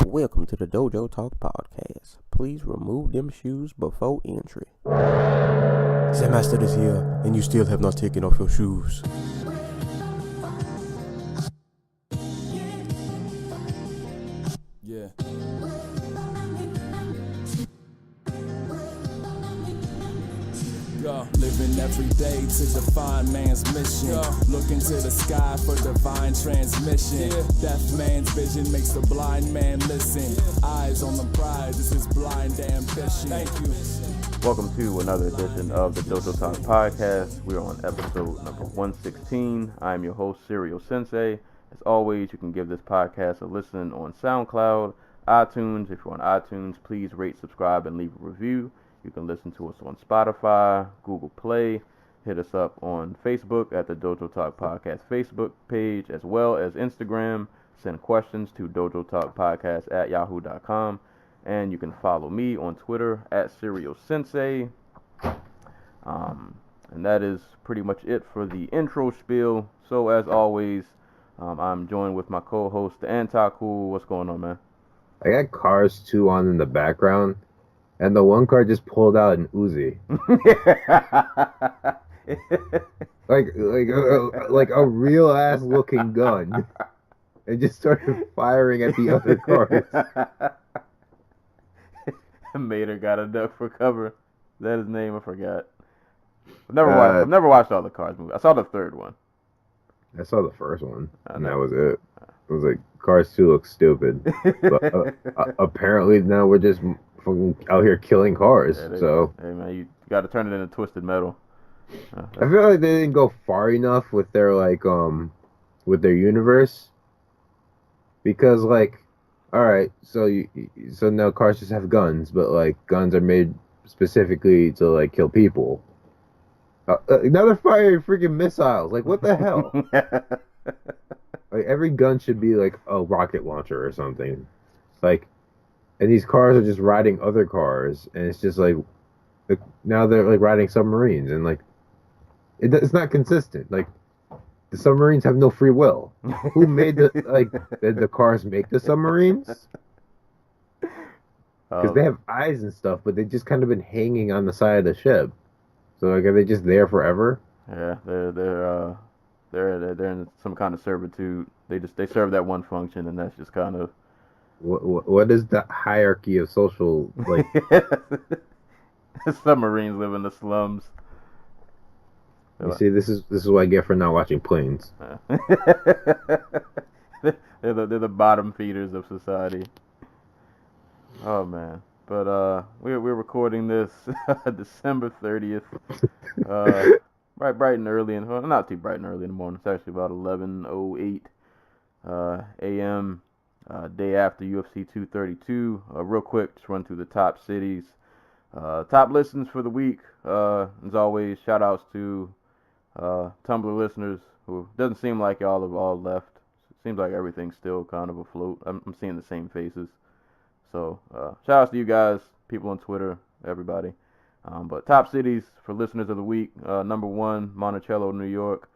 Welcome to the Dojo Talk Podcast. Please remove them shoes before entry. Zen Master is here, and you still have not taken off your shoes. Yeah. Living every day to define man's mission. Looking to the sky for divine transmission. Deaf man's vision makes the blind man listen. Eyes on the prize, this is blind ambition. Thank you. Welcome to another edition of the Dojotalk Podcast. We're on episode number 116. I'm your host, Serial Sensei. As always, you can give this podcast a listen on SoundCloud, iTunes. If you're on iTunes, please rate, subscribe, and leave a review. You can listen to us on Spotify, Google Play. Hit us up on Facebook at the Dojo Talk Podcast Facebook page, as well as Instagram. Send questions to dojotalkpodcast@yahoo.com. And you can follow me on Twitter at Serial Sensei. And that is pretty much it for the intro spiel. So as always, I'm joined with my co-host, the Antacool. What's going on, man? I got Cars 2 on in the background. And the one car just pulled out an Uzi, like a real ass looking gun, and just started firing at the other cars. Mater got a duck for cover. That his name? I forgot. I've never watched all the Cars movies. I saw the third one. I saw the first one, and that was it. It was like Cars 2 looks stupid, but apparently now we're just out here killing cars. Yeah, so hey man, you got to turn it into Twisted Metal. I feel like they didn't go far enough with their with their universe, because all right, so now cars just have guns, but guns are made specifically to kill people. Now they're firing freaking missiles. What the hell? Every gun should be a rocket launcher or something. And these cars are just riding other cars, and it's just now they're riding submarines, and it's not consistent. The submarines have no free will. Who made did the cars make the submarines? Because they have eyes and stuff, but they've just kind of been hanging on the side of the ship. So are they just there forever? Yeah, they're in some kind of servitude. They serve that one function, and that's just kind of. What is the hierarchy of social Submarines live in the slums. You see, this is what I get for not watching Planes. They're the bottom feeders of society. Oh man, but we're recording this December 30th, bright and early, and not too bright and early in the morning. It's actually about 11:08 a.m. Day after UFC 232. Real quick, just run through the top cities, top listens for the week. As always, shout outs to Tumblr listeners who doesn't seem like y'all have all left. It seems like everything's still kind of afloat. I'm seeing the same faces. So shout outs to you guys, people on Twitter, everybody. But top cities for listeners of the week. Number 1, Monticello, New York.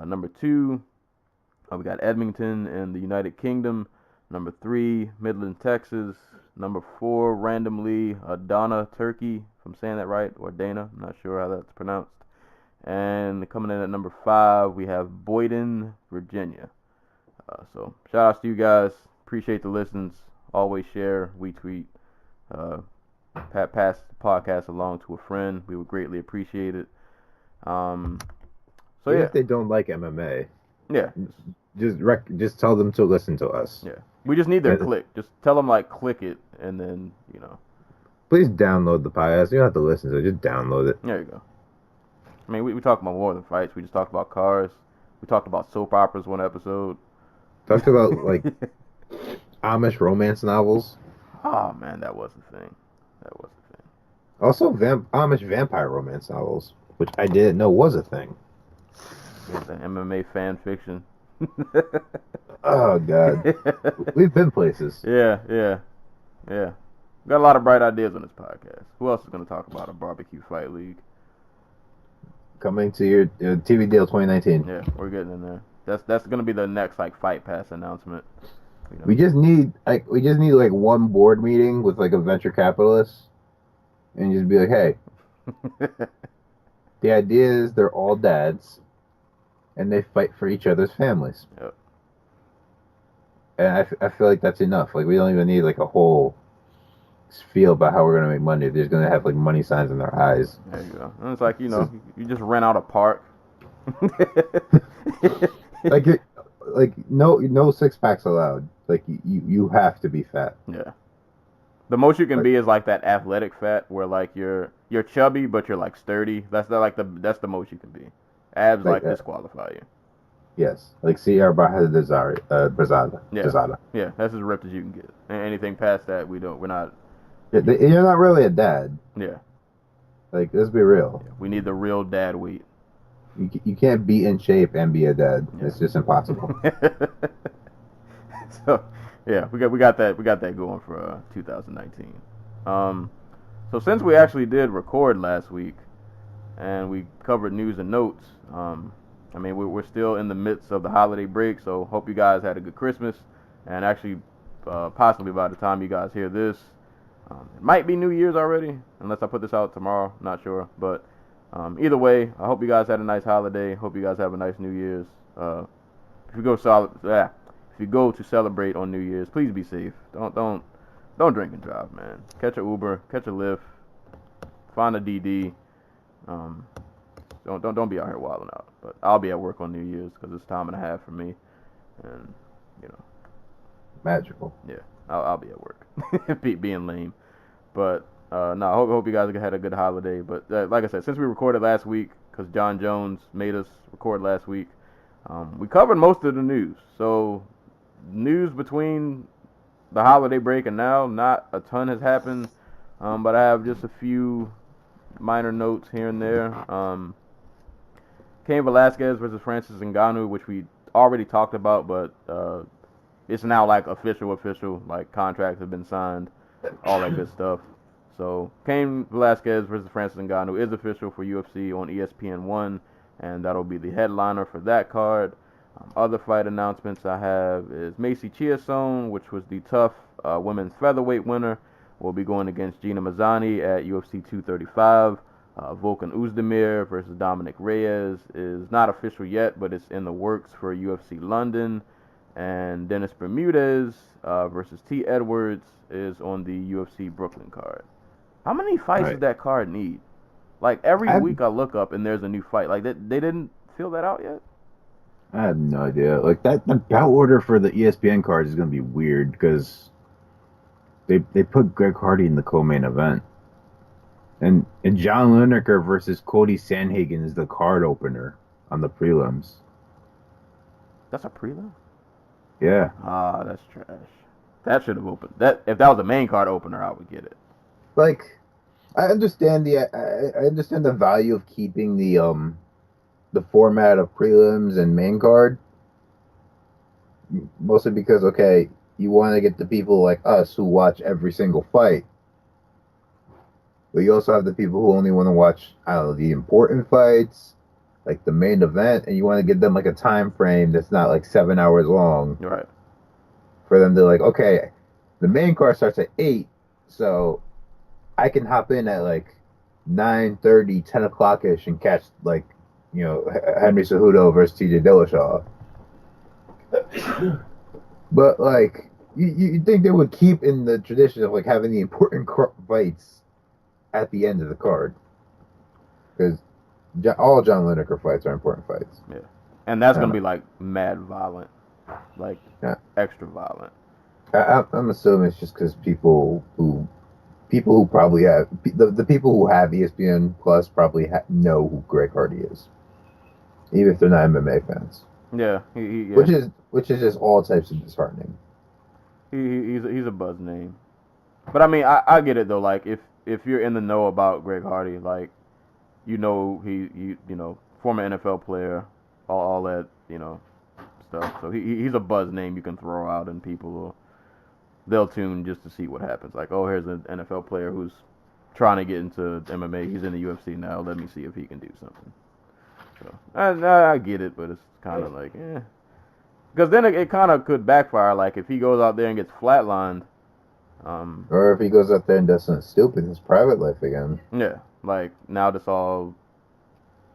Number 2, we got Edmonton in the United Kingdom. Number 3, Midland, Texas. Number 4, randomly, Dana, Turkey, if I'm saying that right, or Dana, I'm not sure how that's pronounced. And coming in at number 5, we have Boyden, Virginia. So shout outs to you guys. Appreciate the listens. Always share, retweet, pass the podcast along to a friend. We would greatly appreciate it. Even if they don't like MMA, yeah, just tell them to listen to us. Yeah. We just need their click. Just tell them click it, and then Please download the podcast. You don't have to listen to it. Just download it. There you go. I mean, we talk about more than fights. We just talked about cars. We talked about soap operas one episode. Talked about Amish romance novels. Oh man, that was the thing. Also, Amish vampire romance novels, which I didn't know was a thing. Yeah, the MMA fan fiction. Oh God, we've been places. Yeah. Got a lot of bright ideas on this podcast. Who else is going to talk about a barbecue fight league? Coming to your TV deal 2019. Yeah, we're getting in there. That's going to be the next Fight Pass announcement. You know? We just need like one board meeting with like a venture capitalist, and just be like, hey, the idea is they're all dads, and they fight for each other's families. Yep. And I feel like that's enough. Like we don't even need like a whole spiel about how we're gonna make money. They're just gonna have like money signs in their eyes. There you go. And it's like, you know, you just rent out a park. like no 6-packs allowed. Like you have to be fat. Yeah. The most you can be is like that athletic fat where like you're chubby but you're like sturdy. That's the most you can be. Abs like disqualify you. Yes. Like Sierra Brazada. Yeah. Yeah, that's as ripped as you can get. And anything past that we're not. You're not really a dad. Yeah. Like, let's be real. Yeah, we need the real dad weight. You can't be in shape and be a dad. Yeah. It's just impossible. So, yeah, we got that going for 2019. So since we actually did record last week and we covered news and notes, I mean we're still in the midst of the holiday break, so hope you guys had a good Christmas, and actually possibly by the time you guys hear this, it might be New Year's already, unless I put this out tomorrow, not sure, but either way, I hope you guys had a nice holiday. Hope you guys have a nice New Year's. If you go to celebrate on New Year's, please be safe. Don't drink and drive, man. Catch a Uber, catch a Lyft, find a DD. Don't be out here wilding out. But I'll be at work on New Year's because it's time and a half for me, and you know, magical. Yeah, I'll be at work, being lame. But no, I hope you guys had a good holiday. But like I said, since we recorded last week, because John Jones made us record last week, we covered most of the news. So news between the holiday break and now, not a ton has happened. But I have just a few minor notes here and there. Cain Velasquez versus Francis Ngannou, which we already talked about, but it's now like official, like contracts have been signed, all that good stuff. So Cain Velasquez versus Francis Ngannou is official for UFC on ESPN1, and that'll be the headliner for that card. Other fight announcements I have is Macy Chiasson, which was the tough women's featherweight winner, will be going against Gina Mazzani at UFC 235. Volkan Oezdemir versus Dominic Reyes is not official yet, but it's in the works for UFC London. And Dennis Bermudez versus T. Edwards is on the UFC Brooklyn card. How many fights does that card need? Like, every week I look up and there's a new fight. Like, they didn't fill that out yet? I have no idea. Like, the bout order for the ESPN card is going to be weird because they put Greg Hardy in the co-main event. And John Lineker versus Cody Sandhagen is the card opener on the prelims. That's a prelim? Yeah. Ah, that's trash. That should have opened. If that was the main card opener, I would get it. Like, I understand the value of keeping the format of prelims and main card. Mostly because, okay, you want to get the people like us who watch every single fight. But you also have the people who only want to watch, I don't know, the important fights, like the main event, and you want to give them like a time frame that's not like 7 hours long. Right. For them to like, okay, the main card starts at 8, so I can hop in at like 9:30, 10 o'clock-ish and catch like, you know, Henry Cejudo versus TJ Dillashaw. But like, you think they would keep in the tradition of like having the important fights at the end of the card, because all John Lineker fights are important fights. Yeah, and that's gonna be like mad violent, like extra violent. I'm assuming it's just because people who probably have the people who have ESPN Plus probably know who Greg Hardy is, even if they're not MMA fans. Yeah, which is just all types of disheartening. He's a buzz name, but I mean I get it though. Like if you're in the know about Greg Hardy, like, you know, he former NFL player, all that, you know, stuff. So he's a buzz name you can throw out, and people they'll tune just to see what happens. Like, oh, here's an NFL player who's trying to get into MMA. He's in the UFC now. Let me see if he can do something. So I get it, but it's kind of like, Because then it kind of could backfire. Like if he goes out there and gets flatlined, Or if he goes out there and does something stupid in his private life again. yeah, like now this all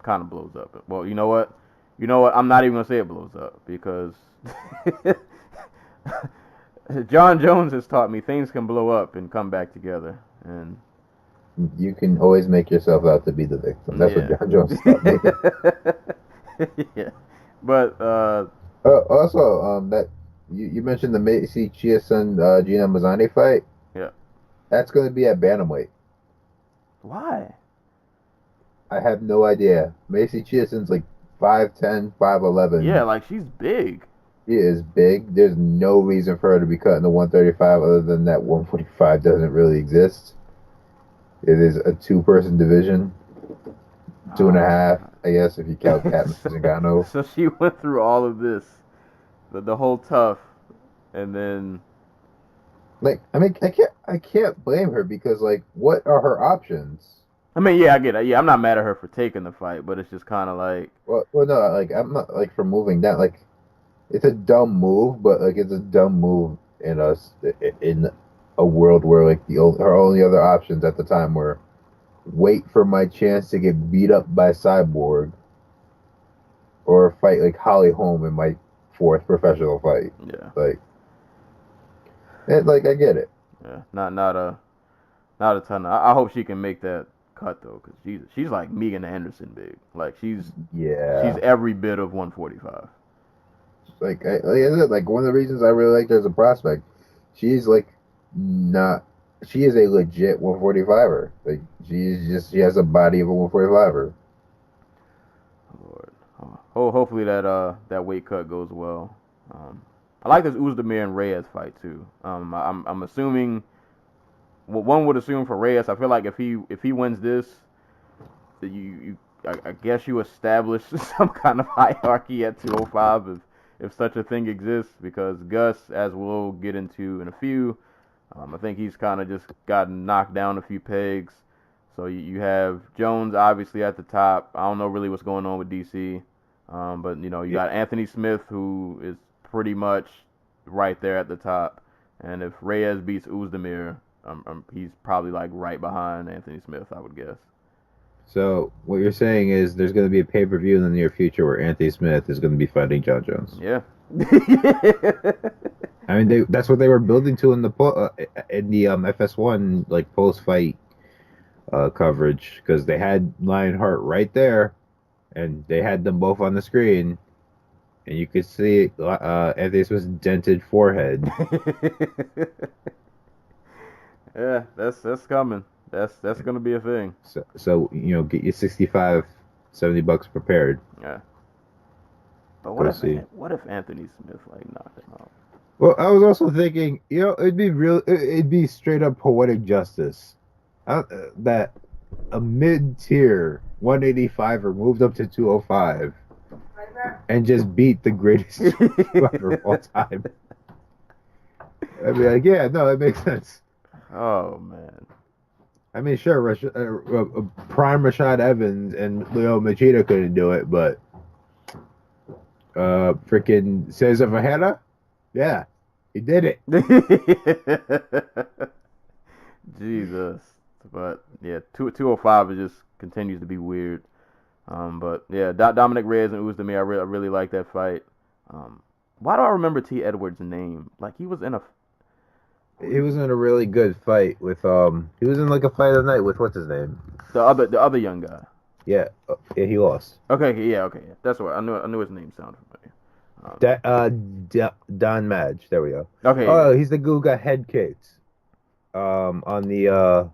kind of blows up. Well, you know what? You know what? I'm not even gonna say it blows up because John Jones has taught me things can blow up and come back together. And You can always make yourself out to be the victim. That's yeah. what John Jones taught me. Yeah, but Also, that you mentioned the Macy Chiasson Gina Mazzani fight. yeah. That's going to be at bantamweight. Why? I have no idea. Macy Chiasson's like 5'10", 5'11". Yeah, like she's big. She is big. There's no reason for her to be cutting the 135 other than that 145 doesn't really exist. It is a two-person division. 2.5, I guess, if you count Kat Zingano. So she went through all of this, the whole tough, and then Like, I mean, I can't blame her because, like, what are her options? I mean, yeah, I get it. Yeah, I'm not mad at her for taking the fight, but it's just kind of like, Well, no, like, I'm not, like, for moving down. Like, it's a dumb move, but, like, it's a dumb move in a world where, like, her only other options at the time were wait for my chance to get beat up by Cyborg or fight, like, Holly Holm in my 4th professional fight. yeah, Like, I get it. yeah, not a ton. I hope she can make that cut though, because she's like Megan Anderson big. Like she's Yeah. every bit of 145. Like I said, like one of the reasons I really liked her as a prospect, she's like not. She is a legit 145er. Like she has a body of a 145er. Lord, hopefully that weight cut goes well. I like this Uzdemir and Reyes fight too. I'm assuming. Well, one would assume for Reyes, I feel like if he wins this, that I guess you establish some kind of hierarchy at 205 if such a thing exists, because Gus, as we'll get into in a few, I think he's kind of just gotten knocked down a few pegs. So you have Jones obviously at the top. I don't know really what's going on with DC, but you got Anthony Smith, who is pretty much right there at the top, and if Reyes beats Uzdemir, he's probably like right behind Anthony Smith, I would guess. So what you're saying is there's going to be a pay-per-view in the near future where Anthony Smith is going to be fighting John Jones. Yeah. I mean, that's what they were building to in the FS1 like post-fight coverage, because they had Lionheart right there, and they had them both on the screen, and you could see Anthony Smith's dented forehead. Yeah, that's coming. That's gonna be a thing. So get your $65-$70 prepared. Yeah. But what if Anthony Smith like knocked him out? Well, I was also thinking, it'd be straight up poetic justice that a mid-tier 185er moved up to 205 and just beat the greatest fighter of all time. I'd be like, yeah, no, that makes sense. Oh man. I mean, sure, prime Rashad Evans and Leo Machida couldn't do it, but freaking Cesar Vajeda, yeah, he did it. Jesus. But yeah, 205 just continues to be weird. But yeah, Dominic Reyes and Uzdemir, I really like that fight. Why do I remember T. Edwards' name? Like he was in a really good fight with he was in like a fight of the night with what's his name? The other young guy. Yeah, he lost. Okay, yeah. That's what I knew his name sounded familiar. Don Madge. There we go. Okay. Oh, he's the guy who got head kicked. On the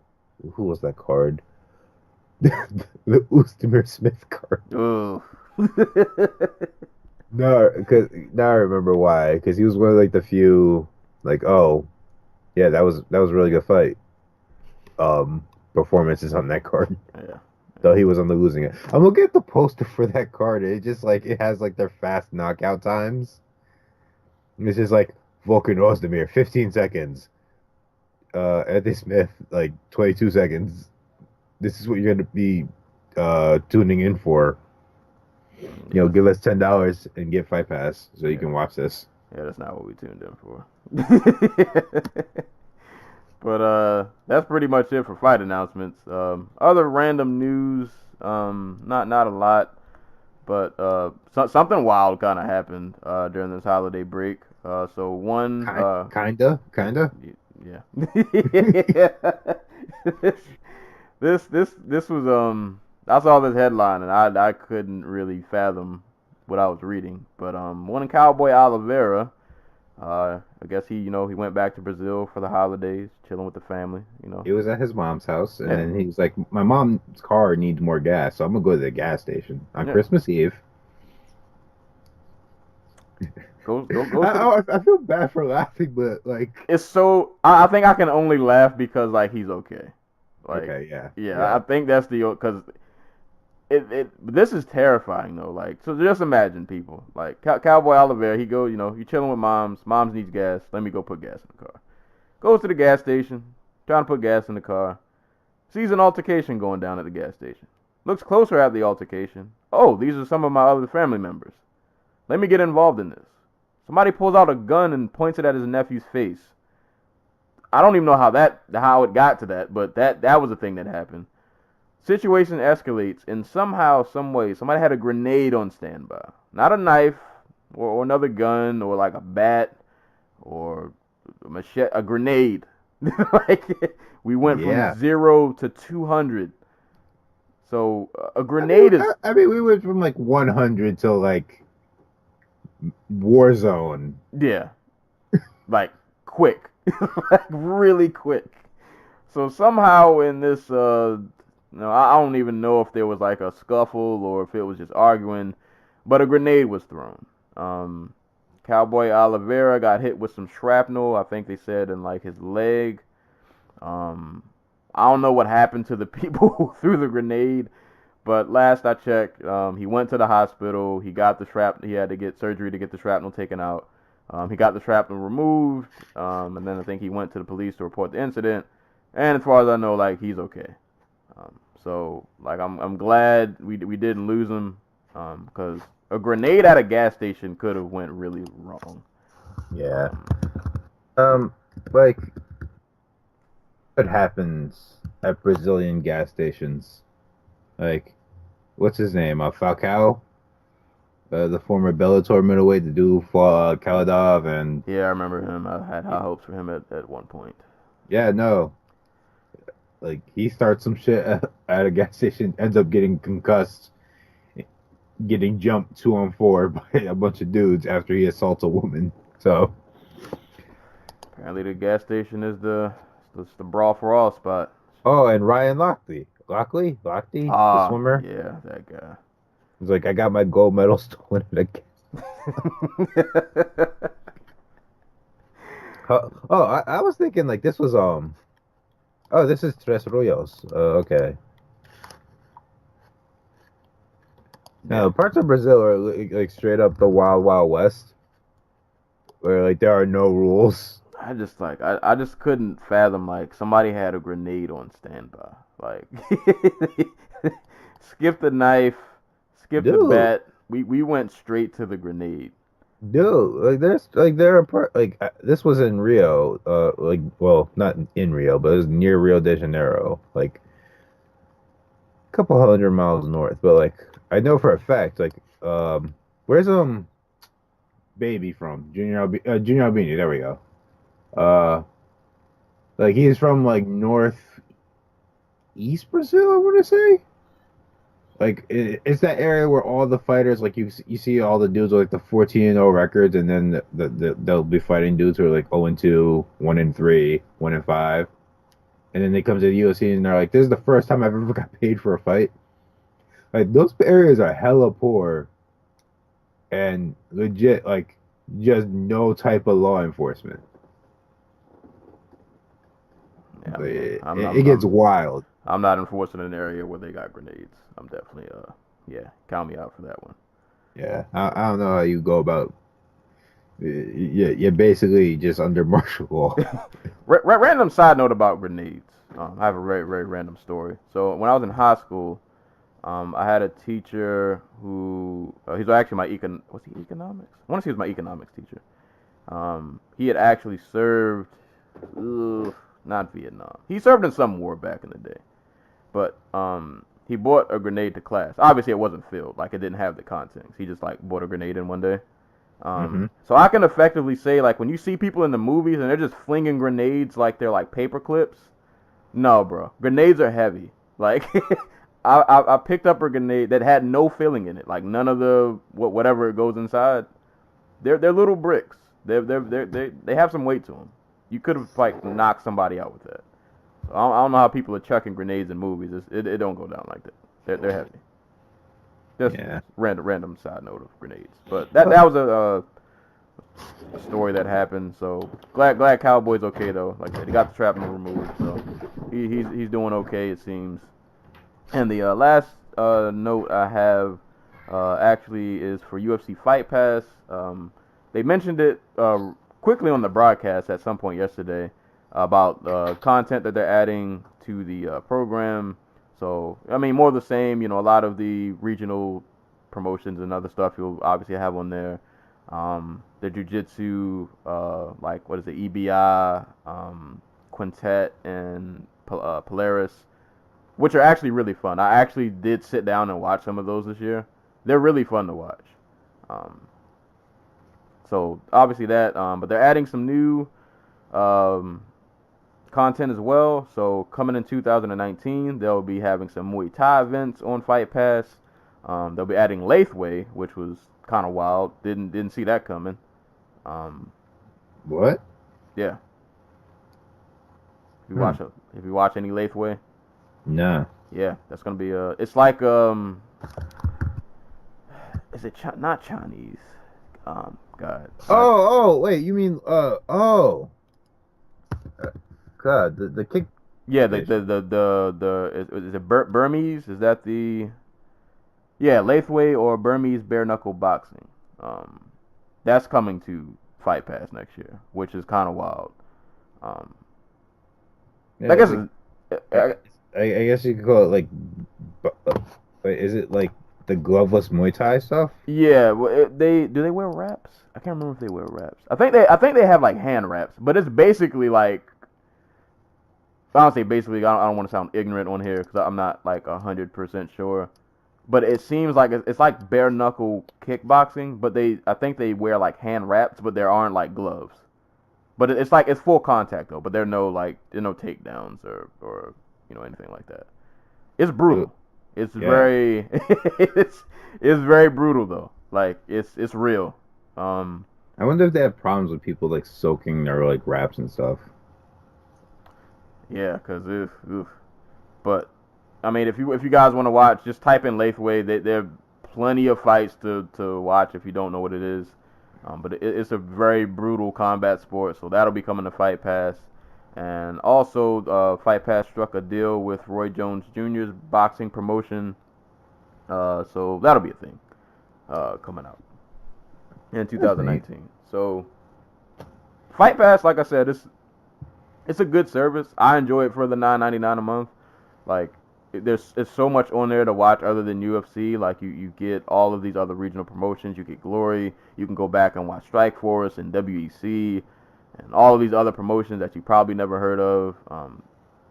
who was that card? the Uzdemir Smith card. Oh. No, because now I remember why. Because he was one of like the few like yeah, that was a really good fight. Performances on that card. Yeah. Though he was on the losing end. I'm looking at the poster for that card. It just like it has like their fast knockout times. And it's just like Volkan Ozdemir, 15 seconds. Anthony Smith, like 22 seconds. This is what you're gonna be tuning in for. Give us $10 and get Fight Pass so you can watch this. Yeah, that's not what we tuned in for. But that's pretty much it for fight announcements. Other random news, not a lot, but something wild kind of happened during this holiday break. So one, Kinda. yeah, this was I saw this headline and I couldn't really fathom what I was reading, but one Cowboy Oliveira. I guess he went back to Brazil for the holidays, chilling with the family. He was at his mom's house, and Yeah. he was like, "My mom's car needs more gas, so I'm gonna go to the gas station on Yeah. Christmas Eve." Go. I feel bad for laughing, but like, It's so. I think I can only laugh because like he's okay. Like, okay, yeah, yeah. I think that's because this is terrifying though. Like, so just imagine people like Cowboy Oliveira. He go, you chilling with moms. Moms needs gas. Let me go put gas in the car. Goes to the gas station, trying to put gas in the car. Sees an altercation going down at the gas station. Looks closer at the altercation. Oh, these are some of my other family members. Let me get involved in this. Somebody pulls out a gun and points it at his nephew's face. I don't even know how it got to that, but that was a thing that happened. Situation escalates, and somehow, some way, somebody had a grenade on standby. Not a knife, or another gun, or like a bat, or a machete, a grenade. Like, we went Yeah. from 0 to 200. So, a grenade is... I mean, we went from like 100 to like war zone. Yeah. Like, quick. Like, really quick. So, somehow in this... I don't even know if there was like a scuffle or if it was just arguing, but a grenade was thrown. Cowboy Oliveira got hit with some shrapnel, I think they said in like his leg. I don't know what happened to the people who threw the grenade, but last I checked, he went to the hospital. He got the shrapnel. He had to get surgery to get the shrapnel taken out. He got the shrapnel removed, and then I think he went to the police to report the incident. And as far as I know, like, he's okay. So, like, I'm glad we didn't lose him, because a grenade at a gas station could have went really wrong. Yeah. Like, what happens at Brazilian gas stations? Like, what's his name? Falcao? The former Bellator middleweight, the dude for Kaladov, and... Yeah, I remember him. I had high hopes for him at one point. Yeah, no. Like, he starts some shit at a gas station, ends up getting concussed, getting jumped 2-on-4 by a bunch of dudes after he assaults a woman. So, Apparently the gas station is the brawl for all spot. oh, and Ryan Lochte, the swimmer. Yeah, that guy. He's like, I got my gold medal stolen at a gas. I was thinking like this was Oh, this is Tres Rios. Okay. Now, parts of Brazil are like straight up the Wild Wild West, where like there are no rules. I just couldn't fathom like somebody had a grenade on standby. Like, skip the knife, skip the Dude. bat. We went straight to the grenade. Dude, this was in Rio, not in Rio, but it was near Rio de Janeiro, like a couple hundred miles north. But like I know for a fact, like where's Baby from? Junior Albini, there we go. Like he's from like northeast Brazil, I want to say. Like, it's that area where all the fighters, like, you see all the dudes with, like, the 14-0 records, and then they'll be fighting dudes who are, like, 0-2, 1-3, 1-5. And then they come to the UFC, and they're like, this is the first time I've ever got paid for a fight. Like, those areas are hella poor. And legit, like, just no type of law enforcement. Yeah, It gets wild. I'm not enforcing an area where they got grenades. I'm definitely count me out for that one. Yeah, I don't know how you go about. You're basically just under martial law. Random side note about grenades. I have a very, very random story. So when I was in high school, I had a teacher who he's actually my was he economics? I want to say he was my economics teacher. He had actually served, not Vietnam. He served in some war back in the day, but he bought a grenade to class. Obviously, it wasn't filled, like it didn't have the contents. He just like bought a grenade in one day. So I can effectively say, like, when you see people in the movies and they're just flinging grenades like they're like paper clips, no, bro, grenades are heavy. Like, I picked up a grenade that had no filling in it, like none of the whatever it goes inside. They're little bricks. They have some weight to them. You could have like knocked somebody out with that. So I don't know how people are chucking grenades in movies. It don't go down like that. They're heavy. Just random side note of grenades. But that was a story that happened. So glad Cowboy's okay though. Like I said, he got the shrapnel removed, so he's doing okay, it seems. And the last note I have actually is for UFC Fight Pass. They mentioned it quickly on the broadcast at some point yesterday about content that they're adding to the program. So, I mean, more of the same, a lot of the regional promotions and other stuff you'll obviously have on there. The jiu-jitsu, like, what is it, EBI, Quintet, and Polaris, which are actually really fun. I actually did sit down and watch some of those this year. They're really fun to watch. So, obviously that, but they're adding some new content as well. So coming in 2019, they'll be having some Muay Thai events on Fight Pass. They'll be adding Lathway, which was kind of wild. Didn't see that coming. What? Yeah. If you watch any Lathway, nah. Yeah, that's gonna be it's like is it not Chinese? God. Wait, you mean God, the kick. Yeah, the is it Burmese? Is that the Lathway or Burmese bare knuckle boxing? That's coming to Fight Pass next year, which is kind of wild. I guess I guess you could call it like. Wait, is it like the gloveless Muay Thai stuff? Yeah, well, do they wear wraps? I can't remember if they wear wraps. I think they have like hand wraps, but it's basically like. I don't say basically. I don't want to sound ignorant on here because I'm not like 100% sure. But it seems like it's like bare knuckle kickboxing, but I think they wear like hand wraps, but there aren't like gloves. But it's like it's full contact though. But there's no takedowns or anything like that. It's brutal. It's very it's very brutal though. Like it's real. I wonder if they have problems with people like soaking their like wraps and stuff. Yeah, cause oof. But I mean, if you guys want to watch, just type in Lathway. There are plenty of fights to watch if you don't know what it is. But it's a very brutal combat sport, so that'll be coming to Fight Pass. And also, Fight Pass struck a deal with Roy Jones Jr.'s boxing promotion, so that'll be a thing coming out in 2019. So Fight Pass, like I said, it's a good service. I enjoy it for the $9.99 a month. Like, there's so much on there to watch other than UFC. Like, you get all of these other regional promotions. You get Glory. You can go back and watch Strikeforce and WEC and all of these other promotions that you probably never heard of.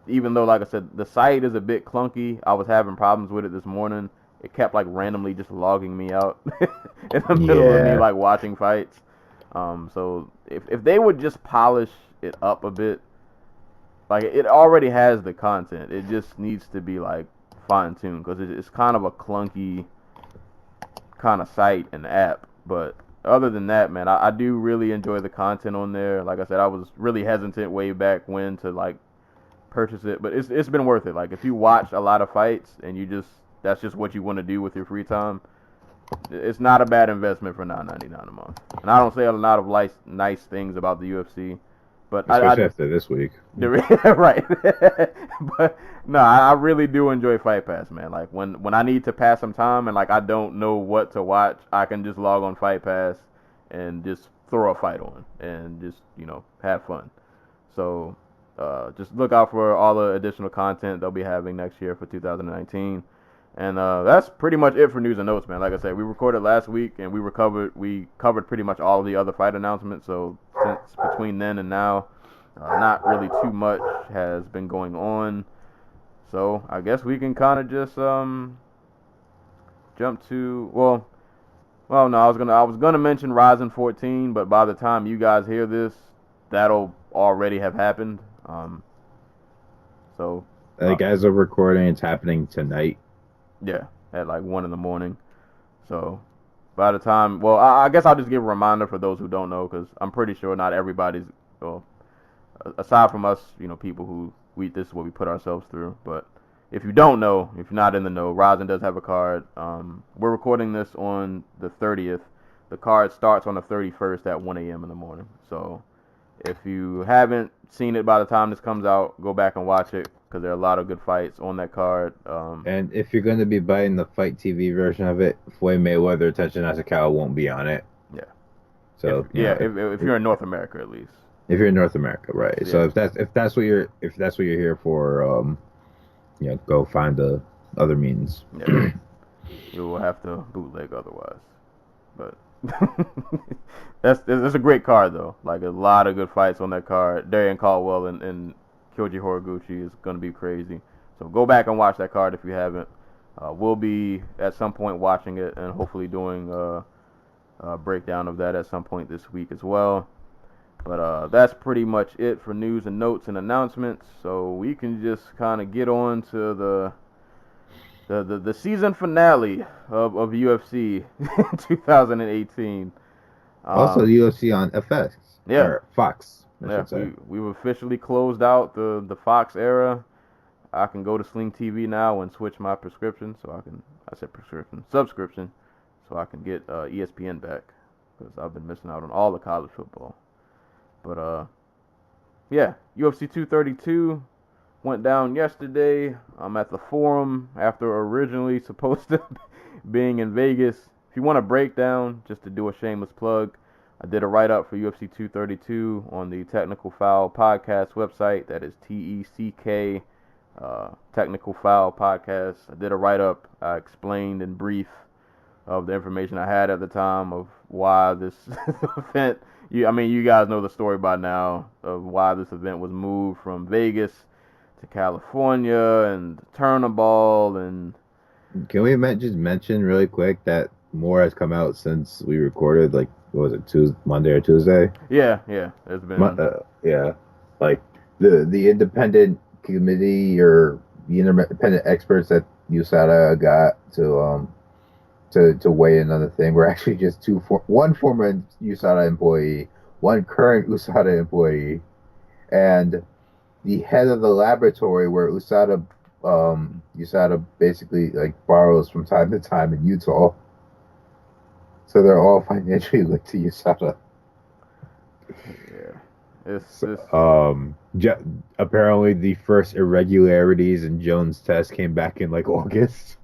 Even though, like I said, the site is a bit clunky. I was having problems with it this morning. It kept, like, randomly just logging me out in the middle of me, like, watching fights. So if they would just polish it up a bit, like, it already has the content. It just needs to be, like, fine-tuned because it's kind of a clunky kind of site and app. But other than that, man, I do really enjoy the content on there. Like I said, I was really hesitant way back when to, like, purchase it. But it's been worth it. Like, if you watch a lot of fights and that's just what you want to do with your free time, it's not a bad investment for $9.99 a month. And I don't say a lot of nice things about the UFC. But especially after this week. Right. But no, I really do enjoy Fight Pass, man. Like when I need to pass some time and like I don't know what to watch, I can just log on Fight Pass and just throw a fight on and just, have fun. So just look out for all the additional content they'll be having next year for 2019. And that's pretty much it for news and notes, man. Like I said, we recorded last week, and we covered pretty much all of the other fight announcements. So since between then and now, not really too much has been going on. So I guess we can kind of just jump to no, I was gonna mention Ryzen 14, but by the time you guys hear this, that'll already have happened. So Like as of recording, it's happening tonight. yeah, at like 1 in the morning. So by the time, I guess I'll just give a reminder for those who don't know, because I'm pretty sure not everybody's, well, aside from us, people who this is what we put ourselves through. But if you don't know, if you're not in the know, Ryzen does have a card. We're recording this on the 30th. The card starts on the 31st at 1 a.m. in the morning. So if you haven't seen it by the time this comes out, go back and watch it, because there are a lot of good fights on that card. And if you're going to be buying the Fight TV version of it, Floyd Mayweather, Tetsuya Nasukawa won't be on it. Yeah. So if you're in North America at least. If you're in North America, right? Yeah. So if that's what you're here for, go find the other means. Yeah. You will have to bootleg otherwise. But that's a great card though. Like a lot of good fights on that card. Darian Caldwell and Kyoji Horiguchi is gonna be crazy. So go back and watch that card if you haven't. We'll be at some point watching it and hopefully doing a breakdown of that at some point this week as well. But that's pretty much it for news and notes and announcements. So we can just kind of get on to the season finale of UFC 2018. Also, UFC on FX. Yeah. Or Fox. Yeah, we've officially closed out the Fox era. I can go to Sling TV now and switch my subscription, so I can get ESPN back, because I've been missing out on all the college football. But yeah, UFC 232 went down yesterday. I'm at the Forum after originally supposed to being in Vegas. If you want a breakdown, just to do a shameless plug, I did a write-up for UFC 232 on the Technical Foul Podcast website. That is TECK, Technical Foul Podcast. I did a write-up. I explained in brief of the information I had at the time of why this event, you guys know the story by now, of why this event was moved from Vegas to California and Turnaball. And can we just mention really quick that more has come out since we recorded, like, what was it, Monday or Tuesday? Yeah, it's been like the independent committee or the independent experts that USADA got to weigh in on the thing were actually just one former USADA employee, one current USADA employee, and the head of the laboratory where USADA basically like borrows from time to time in Utah. So they're all financially linked to USADA. Yeah. Apparently the first irregularities in Jones' test came back in like August.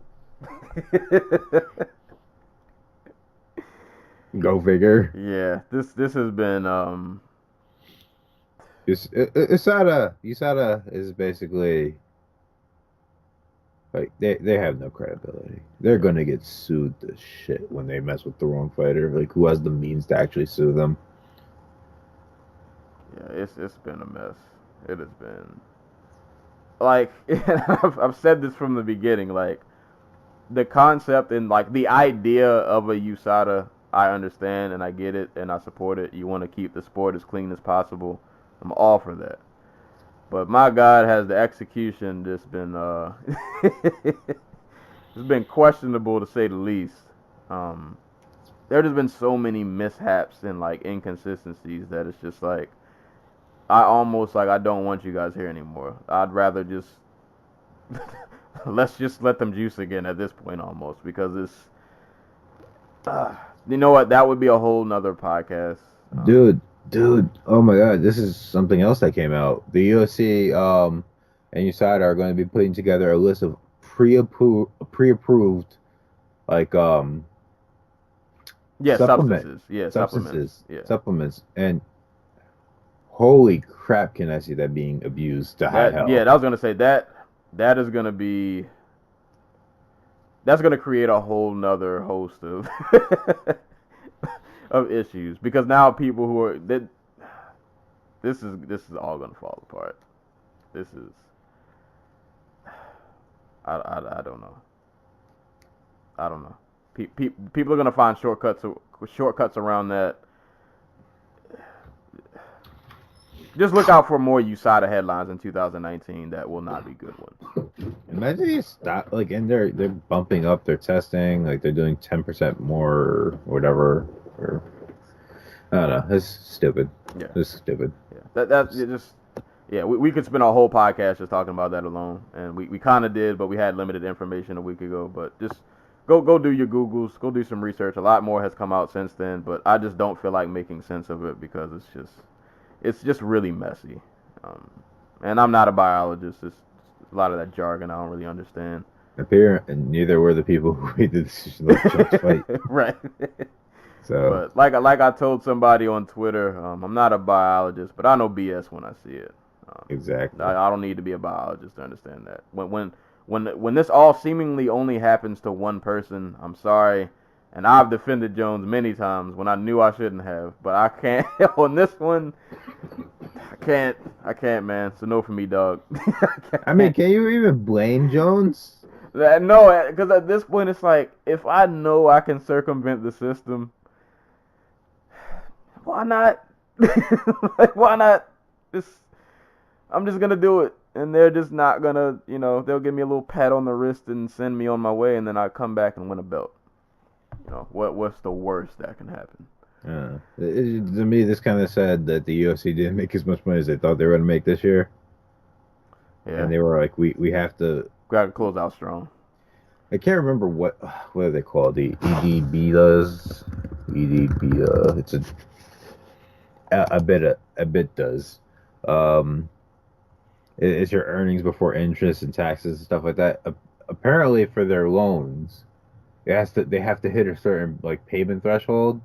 Go figure. Yeah, this has been USADA is basically like they have no credibility. They're gonna get sued to shit when they mess with the wrong fighter. Like, who has the means to actually sue them? Yeah, it's been a mess. It has been like I've said this from the beginning. Like, the concept and like the idea of a USADA, I understand and I get it and I support it. You want to keep the sport as clean as possible. I'm all for that. But my God, has the execution just been it's been questionable to say the least. There just been so many mishaps and like inconsistencies that it's just like I don't want you guys here anymore. I'd rather just let's just let them juice again at this point almost, because it's you know what, that would be a whole nother podcast. Dude, oh my God, this is something else that came out. The UFC and USADA are going to be putting together a list of pre-approved like substances. Supplements. And holy crap, can I see that being abused to high hell. Yeah, I was going to say that is going to be that's gonna create a whole nother host of of issues because now people who are this is all gonna fall apart. This is I don't know. I don't know. People are gonna find shortcuts around that. Just look out for more USADA headlines in 2019 that will not be good ones. Imagine you stop and they're bumping up their testing, like they're doing 10% more or whatever. Or I don't know. It's stupid. Yeah. It's stupid. Yeah. That's just. Yeah, we could spend a whole podcast just talking about that alone, and we kind of did, but we had limited information a week ago. But just go do your Googles, go do some research. A lot more has come out since then, but I just don't feel like making sense of it because it's just really messy. And I'm not a biologist. It's a lot of that jargon I don't really understand. And neither were the people who made the decision to let Jones fight. Right. So, but like I told somebody on Twitter, I'm not a biologist, but I know BS when I see it. exactly. I don't need to be a biologist to understand that. When this all seemingly only happens to one person, I'm sorry, and I've defended Jones many times when I knew I shouldn't have, but I can't on this one. I can't, man. It's a no for me, dog. I mean, can you even blame Jones? No, because at this point it's like if I know I can circumvent the system, why not? Like, why not? I'm just gonna do it, and they're just not gonna, they'll give me a little pat on the wrist and send me on my way, and then I come back and win a belt. What's the worst that can happen? To me, this kind of said that the UFC didn't make as much money as they thought they were gonna make this year. Yeah, and they were like, we have to. Got to close out strong. I can't remember what are they called? The EDB does. EDB. It's a bit does. It's your earnings before interest and taxes and stuff like that. Apparently, for their loans, they have to hit a certain payment threshold,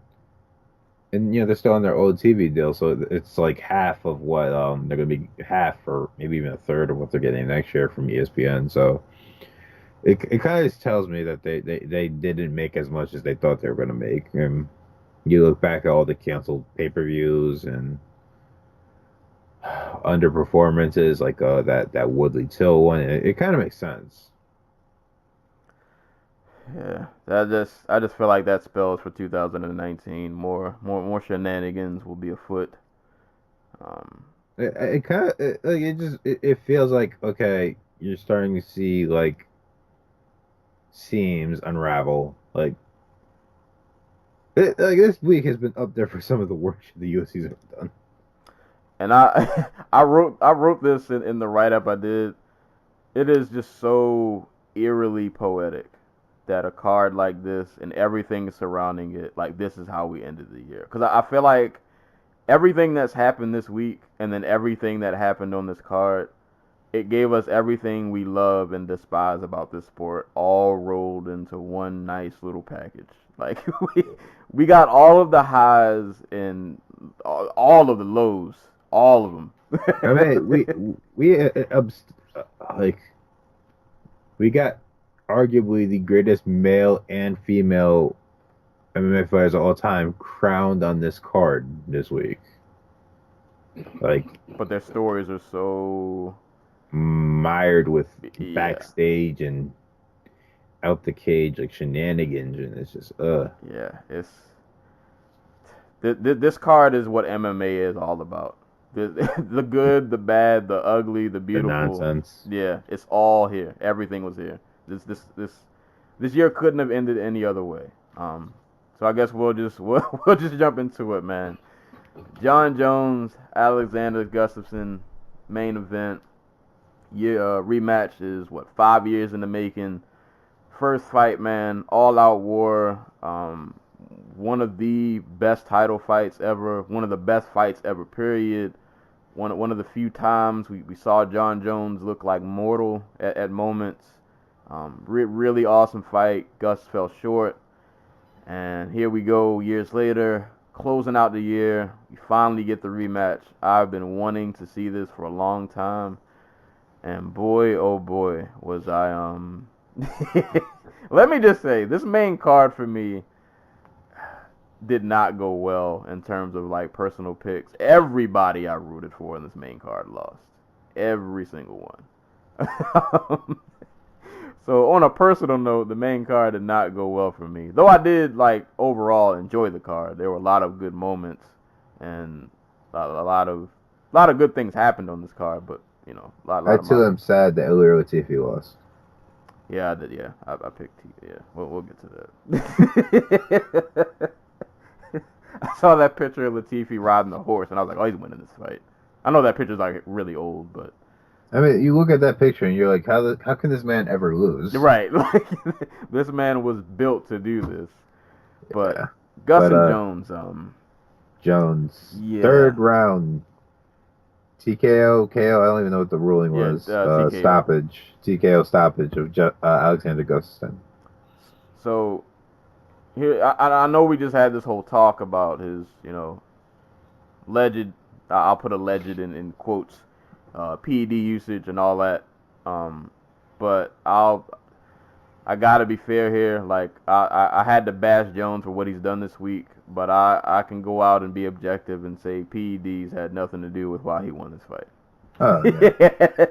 and they're still on their old TV deal, so it's like half of what they're gonna be half or maybe even a third of what they're getting next year from ESPN. So it kind of tells me that they didn't make as much as they thought they were gonna make. And you look back at all the canceled pay-per-views and underperformances like that Woodley Till one. It kind of makes sense. Yeah, I just feel like that spells for 2019. More shenanigans will be afoot. It kind of it feels like, okay, you're starting to see seams unravel. This week has been up there for some of the worst the UFC's ever done. And I wrote this in the write-up I did. It is just so eerily poetic that a card like this and everything surrounding it, this is how we ended the year. Because I feel like everything that's happened this week and then everything that happened on this card, it gave us everything we love and despise about this sport all rolled into one nice little package. We got all of the highs and all of the lows. All of them. I mean, we got arguably the greatest male and female MMA fighters of all time crowned on this card this week. But their stories are so mired with backstage and out the cage shenanigans, and it's just yeah, it's this card is what MMA is all about. The good, the bad, the ugly, the beautiful, the nonsense. Yeah, it's all here. Everything was here. This year couldn't have ended any other way. So I guess we'll just jump into it, man. Jon Jones, Alexander Gustafson, main event. Rematch is 5 years in the making. First fight, man. All out war. One of the best title fights ever. One of the best fights ever. Period. One of the few times we saw Jon Jones look like mortal at moments. Really awesome fight. Gus fell short. And here we go, years later, closing out the year. We finally get the rematch. I've been wanting to see this for a long time. And boy, oh boy, was I Let me just say, this main card for me did not go well in terms of like personal picks. Everybody I rooted for in this main card lost. Every single one. So on a personal note, the main card did not go well for me. Though I did like overall enjoy the card. There were a lot of good moments and a lot of good things happened on this card. But you know, I too am sad that Ilir Latifi lost. Yeah, I did. Yeah, I picked. Yeah, we'll get to that. I saw that picture of Latifi riding the horse, and I was like, oh, he's winning this fight. I know that picture's like really old, but I mean, you look at that picture and you're like, how can this man ever lose? right, like this man was built to do this. But Yeah. Gus But, and Jones, yeah. third round, TKO, KO. I don't even know what the ruling Yeah, was. TKO. Stoppage, TKO stoppage of Alexander Gustafson. So here, I know we just had this whole talk about his, you know, alleged. I'll put alleged in quotes, PED usage and all that. But I gotta be fair here. Like I had to bash Jones for what he's done this week, but I can go out and be objective and say PEDs had nothing to do with why he won this fight. Oh yeah.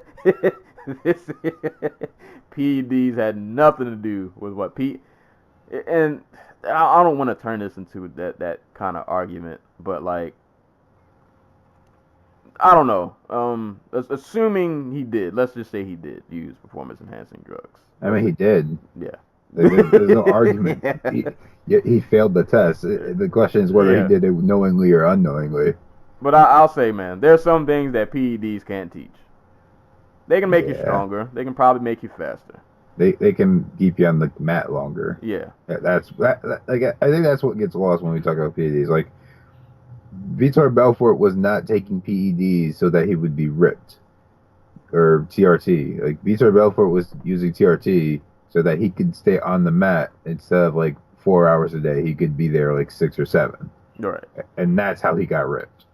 PEDs had nothing to do with what and I don't want to turn this into that kind of argument, but like I don't know. Assuming he did, let's just say he did use performance enhancing drugs. I mean, he did. Yeah. There's no argument. He failed the test. The question is whether he did it knowingly or unknowingly. But I'll say, man, there's some things that PEDs can't teach. They can make you stronger. They can probably make you faster. They can keep you on the mat longer. Yeah. That's like I think that's what gets lost when we talk about PEDs. Like Vitor Belfort was not taking PEDs so that he would be ripped or TRT. Like Vitor Belfort was using TRT so that he could stay on the mat instead of like 4 hours a day. He could be there like 6 or 7. Right. And that's how he got ripped.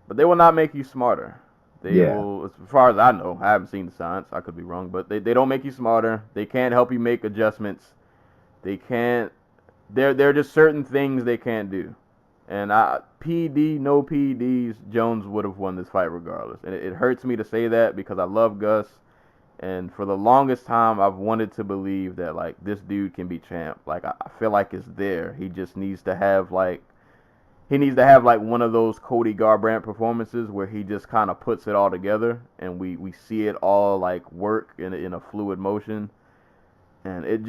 But they will not make you smarter. They will, as far as I know, I haven't seen the science. I could be wrong, but they don't make you smarter. They can't help you make adjustments. They can't. There are just certain things they can't do. And no PEDs, Jones would have won this fight regardless. And it hurts me to say that because I love Gus. And for the longest time, I've wanted to believe that, like, this dude can be champ. Like, I feel like it's there. He just needs to have, like, one of those Cody Garbrandt performances where he just kind of puts it all together and we see it all, like, work in a fluid motion. And it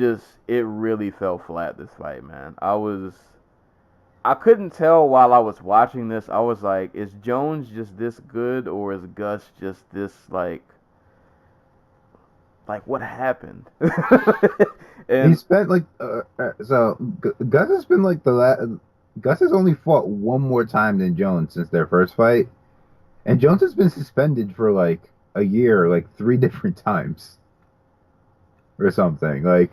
really fell flat, this fight, man. I couldn't tell while I was watching this. I was like, is Jones just this good or is Gus just this, like what happened? And he spent like Gus has been like Gus has only fought one more time than Jones since their first fight, and Jones has been suspended for like a year, like 3 different times or something. Like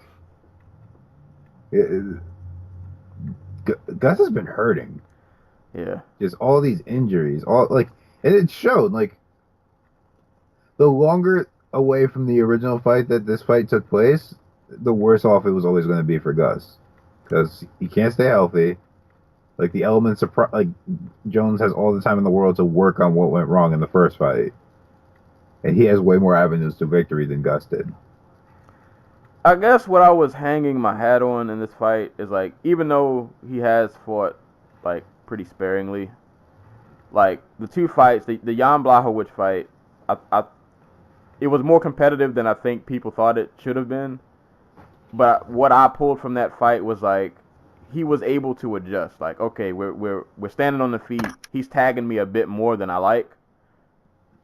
Gus has been hurting. Yeah, just all these injuries, and it showed. Like the longer away from the original fight that this fight took place, the worse off it was always going to be for Gus, because he can't stay healthy. Like the elements of like Jones has all the time in the world to work on what went wrong in the first fight, and he has way more avenues to victory than Gus did. I guess what I was hanging my hat on in this fight is, like, even though he has fought, like, pretty sparingly, like, the 2 fights, the Jan Blachowicz fight, it was more competitive than I think people thought it should have been. But what I pulled from that fight was, like, he was able to adjust. Like, okay, we're standing on the feet. He's tagging me a bit more than I like.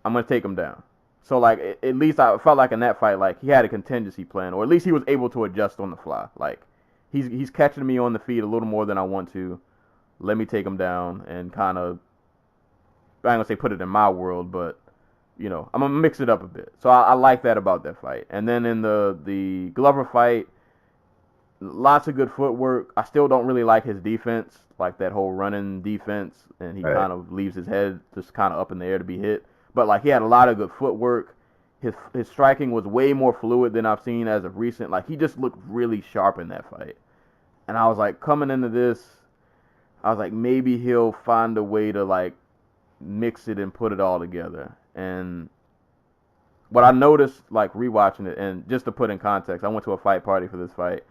I'm going to take him down. So, like, at least I felt like in that fight, like, he had a contingency plan, or at least he was able to adjust on the fly. Like, he's catching me on the feet a little more than I want to. Let me take him down and kind of, I ain't going to say put it in my world, but, you know, I'm going to mix it up a bit. So I like that about that fight. And then in the Glover fight, lots of good footwork. I still don't really like his defense, like that whole running defense, and he kind of leaves his head just kind of up in the air to be hit. But, like, he had a lot of good footwork. his striking was way more fluid than I've seen as of recent. Like, he just looked really sharp in that fight. And I was like, coming into this, I was like, maybe he'll find a way to, like, mix it and put it all together. And what I noticed, like, rewatching it, and just to put in context, I went to a fight party for this fight.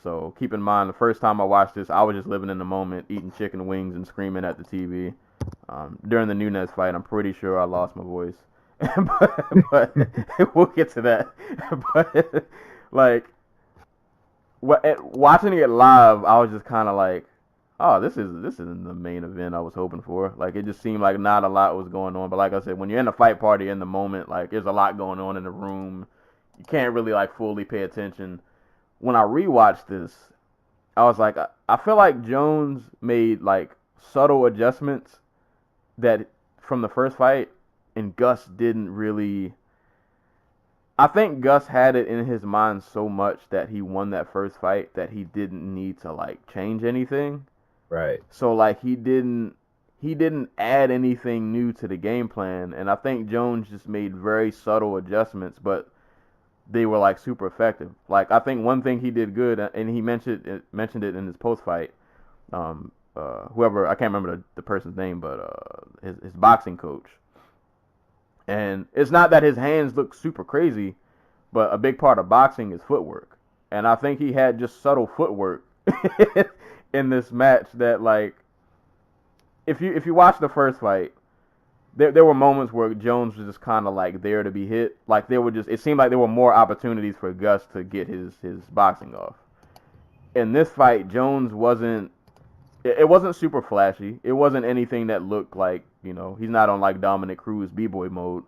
So keep in mind, the first time I watched this, I was just living in the moment, eating chicken wings and screaming at the TV. During the Nunes fight, I'm pretty sure I lost my voice. but we'll get to that. But, like, watching it live, I was just kind of like, oh, this isn't the main event I was hoping for. Like, it just seemed like not a lot was going on. But like I said, when you're in a fight party in the moment, like, there's a lot going on in the room. You can't really, like, fully pay attention. When I rewatched this, I was like, I feel like Jones made, like, subtle adjustments that from the first fight, and Gus didn't really. I think Gus had it in his mind so much that he won that first fight that he didn't need to, like, change anything. Right. So, like, he didn't add anything new to the game plan, and I think Jones just made very subtle adjustments, but they were, like, super effective. Like, I think one thing he did good, and he mentioned it in his post fight. Whoever, I can't remember the person's name, but his boxing coach. And it's not that his hands look super crazy, but a big part of boxing is footwork. And I think he had just subtle footwork in this match that, like, if you watch the first fight, there were moments where Jones was just kind of, like, there to be hit. Like, it seemed like there were more opportunities for Gus to get his boxing off. In this fight, Jones wasn't super flashy. It wasn't anything that looked like, you know, he's not on, like, Dominic Cruz B-boy mode,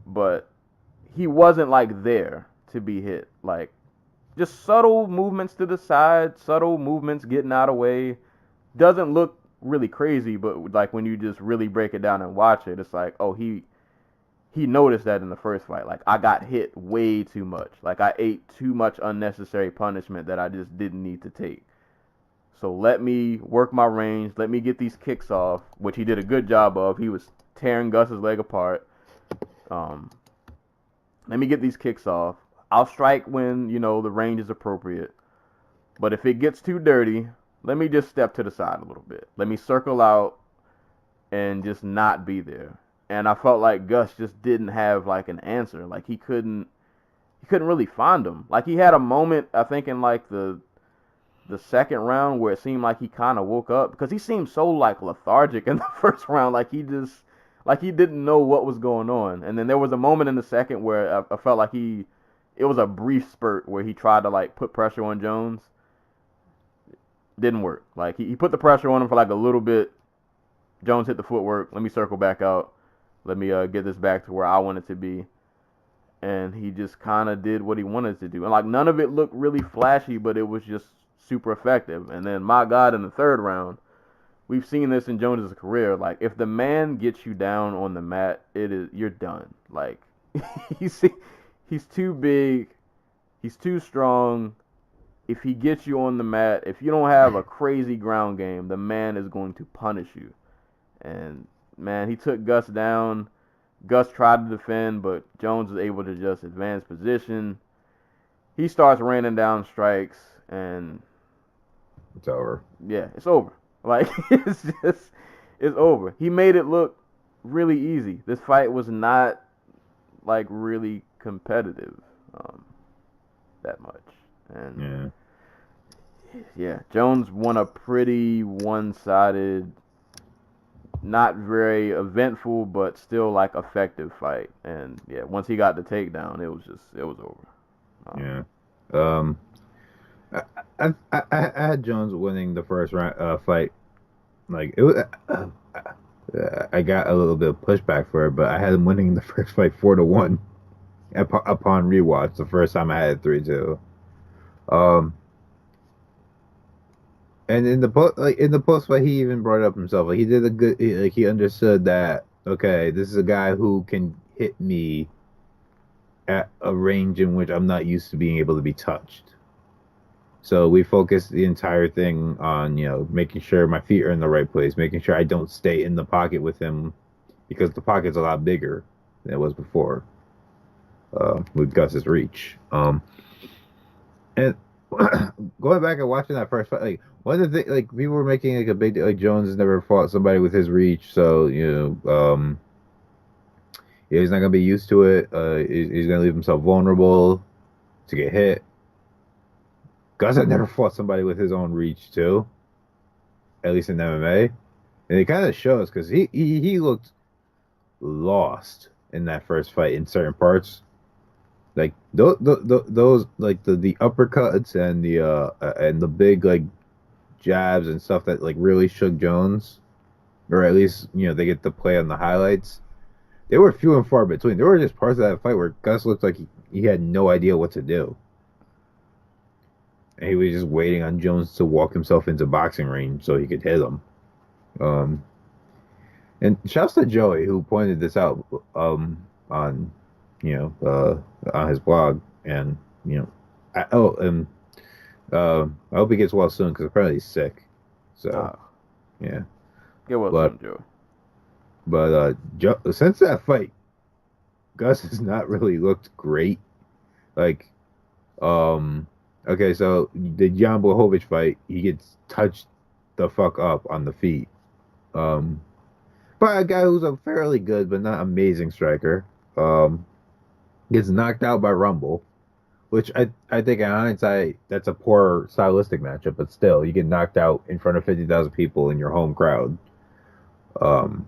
but he wasn't, like, there to be hit. Like, just subtle movements to the side, subtle movements getting out of way. Doesn't look really crazy, but, like, when you just really break it down and watch it, it's like, oh, he noticed that in the first fight. Like, I got hit way too much. Like, I ate too much unnecessary punishment that I just didn't need to take. So let me work my range. Let me get these kicks off, which he did a good job of. He was tearing Gus's leg apart. Let me get these kicks off. I'll strike when, you know, the range is appropriate. But if it gets too dirty, let me just step to the side a little bit. Let me circle out and just not be there. And I felt like Gus just didn't have, like, an answer. Like, he couldn't really find him. Like, he had a moment, I think, in, like, the second round where it seemed like he kind of woke up, because he seemed so, like, lethargic in the first round. Like, he didn't know what was going on. And then there was a moment in the second where I felt like it was a brief spurt where he tried to, like, put pressure on Jones. Didn't work. Like, he put the pressure on him for, like, a little bit. Jones hit the footwork. Let me circle back out. Let me get this back to where I want it to be. And he just kind of did what he wanted to do. And, like, none of it looked really flashy, but it was just super effective. And then, my God, in the third round, we've seen this in Jones' career. Like, if the man gets you down on the mat, you're done. Like, he's too big. He's too strong. If he gets you on the mat, if you don't have a crazy ground game, the man is going to punish you. And, man, he took Gus down. Gus tried to defend, but Jones was able to just advance position. He starts raining down strikes, and It's over. yeah, it's over. Like, it's over. He made it look really easy. This fight was not, like, really competitive that much. And yeah, Jones won a pretty one-sided, not very eventful, but still, like, effective fight. And yeah, once he got the takedown, it was over. I had Jones winning the first round fight. Like, it was, I got a little bit of pushback for it, but I had him winning the first fight 4-1 upon rewatch. The first time I had it 3-2. And in the post fight, he even brought it up himself. Like, he did a good. He understood that, okay, this is a guy who can hit me at a range in which I'm not used to being able to be touched. So we focused the entire thing on, you know, making sure my feet are in the right place, making sure I don't stay in the pocket with him, because the pocket's a lot bigger than it was before. with Gus's reach. And going back and watching that first fight, like one of the things, like people were making like a big deal, like Jones has never fought somebody with his reach, so yeah, he's not gonna be used to it. He's gonna leave himself vulnerable to get hit. Gus had never fought somebody with his own reach too, at least in MMA, and it kind of shows because he looked lost in that first fight in certain parts. Like those like the uppercuts and the big like jabs and stuff that like really shook Jones, or at least they get to play on the highlights. They were few and far between. There were just parts of that fight where Gus looked like he had no idea what to do, and he was just waiting on Jones to walk himself into boxing range so he could hit him. And shouts to Joey who pointed this out on on his blog, and I hope he gets well soon because apparently he's sick. So yeah, get well soon, Joey. But since that fight, Gus has not really looked great. Like, okay, so the Jan Blachowicz fight, he gets touched the fuck up on the feet. By a guy who's a fairly good but not amazing striker. Gets knocked out by Rumble, which I think in hindsight that's a poor stylistic matchup, but still you get knocked out in front of 50,000 people in your home crowd, in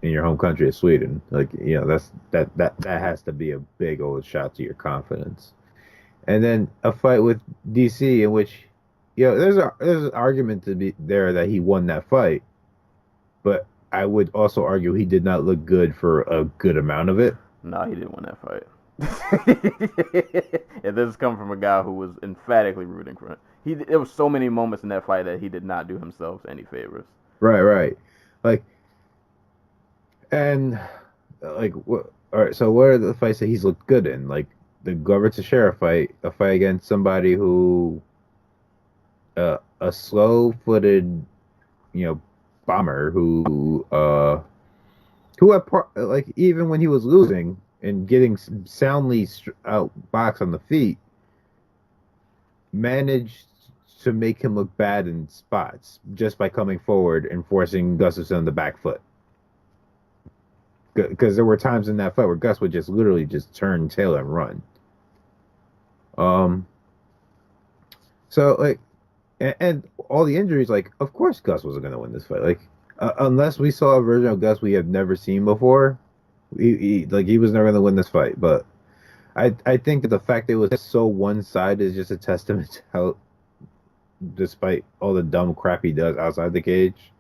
your home country of Sweden. Like that has to be a big old shot to your confidence. And then a fight with DC in which there's an argument to be there that he won that fight, but I would also argue he did not look good for a good amount of it. No, he didn't win that fight. And this is coming from a guy who was emphatically rooting for him. There was so many moments in that fight that he did not do himself any favors. Right. Like, and like, what? All right. So, what are the fights that he's looked good in? Like the Glover Teixeira fight, a fight against somebody who, a slow-footed, bomber who had like even when he was losing and getting soundly outboxed on the feet, managed to make him look bad in spots just by coming forward and forcing Gustaffson on the back foot. Because there were times in that fight where Gus would just literally just turn tail and run. So like, and all the injuries, like of course Gus wasn't gonna win this fight. Like. Unless we saw a version of Gus we have never seen before, he was never going to win this fight. But I think that the fact that it was so one-sided is just a testament to how, despite all the dumb crap he does outside the cage,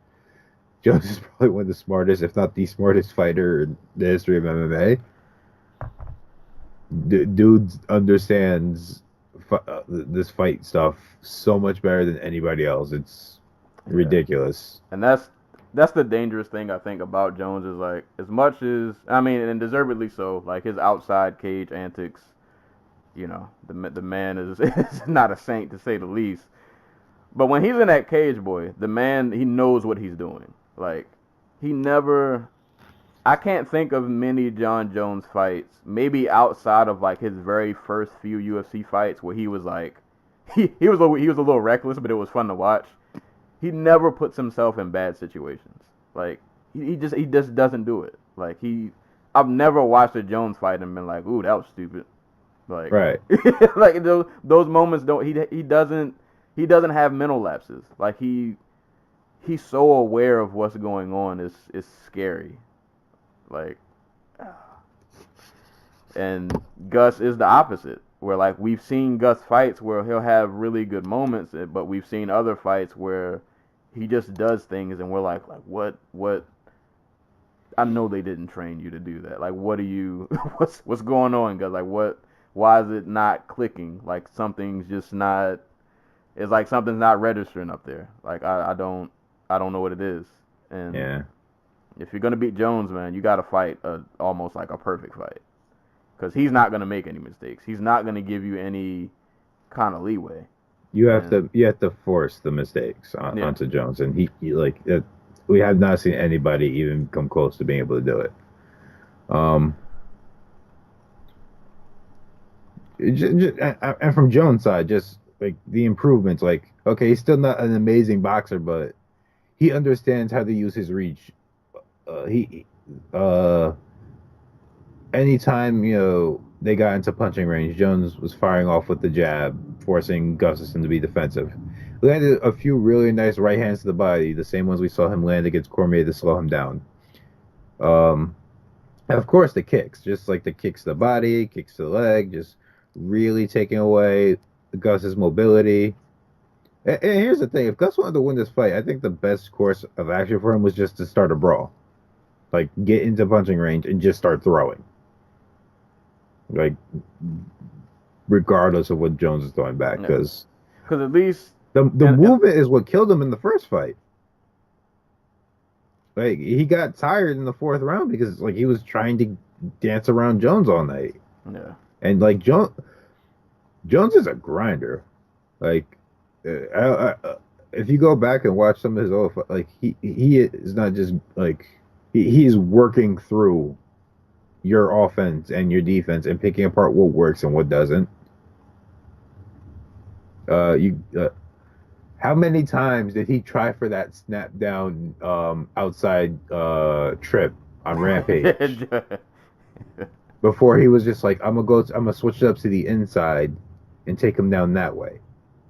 Jones is probably one of the smartest, if not the smartest fighter in the history of MMA. Dude understands this fight stuff so much better than anybody else. It's ridiculous. And that's the dangerous thing I think about Jones is like as much as and deservedly so, like his outside cage antics, the man is not a saint to say the least. But when he's in that cage, boy, the man, he knows what he's doing. Like I can't think of many John Jones fights, maybe outside of like his very first few UFC fights where he was like he was a little reckless, but it was fun to watch. He never puts himself in bad situations. Like he just doesn't do it. Like I've never watched a Jones fight and been like, "Ooh, that was stupid." Like right. Like those moments he doesn't have mental lapses. Like he's so aware of what's going on. It's scary. Like, and Gus is the opposite. Where like we've seen Gus fights where he'll have really good moments, but we've seen other fights where he just does things and we're like what I know they didn't train you to do that. Like what are you what's going on, Gus? Like why is it not clicking? Like something's just not, it's like something's not registering up there. Like I don't know what it is. And if you're gonna beat Jones, man, you gotta fight almost like a perfect fight. Because he's not going to make any mistakes. He's not going to give you any kind of leeway. You have to force the mistakes onto Jones, and he we have not seen anybody even come close to being able to do it. And from Jones' side, just like the improvements. Like, okay, he's still not an amazing boxer, but he understands how to use his reach. He anytime they got into punching range, Jones was firing off with the jab, forcing Gustafson to be defensive. Landed a few really nice right hands to the body, the same ones we saw him land against Cormier to slow him down. And of course, the kicks, just like the kicks to the body, kicks to the leg, just really taking away Gus's mobility. And here's the thing: if Gus wanted to win this fight, I think the best course of action for him was just to start a brawl, like get into punching range and just start throwing, like regardless of what Jones is throwing back, because at least the movement is what killed him in the first fight. Like he got tired in the fourth round because like he was trying to dance around Jones all night. Yeah. And like Jones is a grinder. Like if you go back and watch some of his old, like he is not just like he's working through your offense and your defense and picking apart what works and what doesn't. How many times did he try for that snap down outside trip on Rampage before he was just like, I'm gonna switch it up to the inside and take him down that way?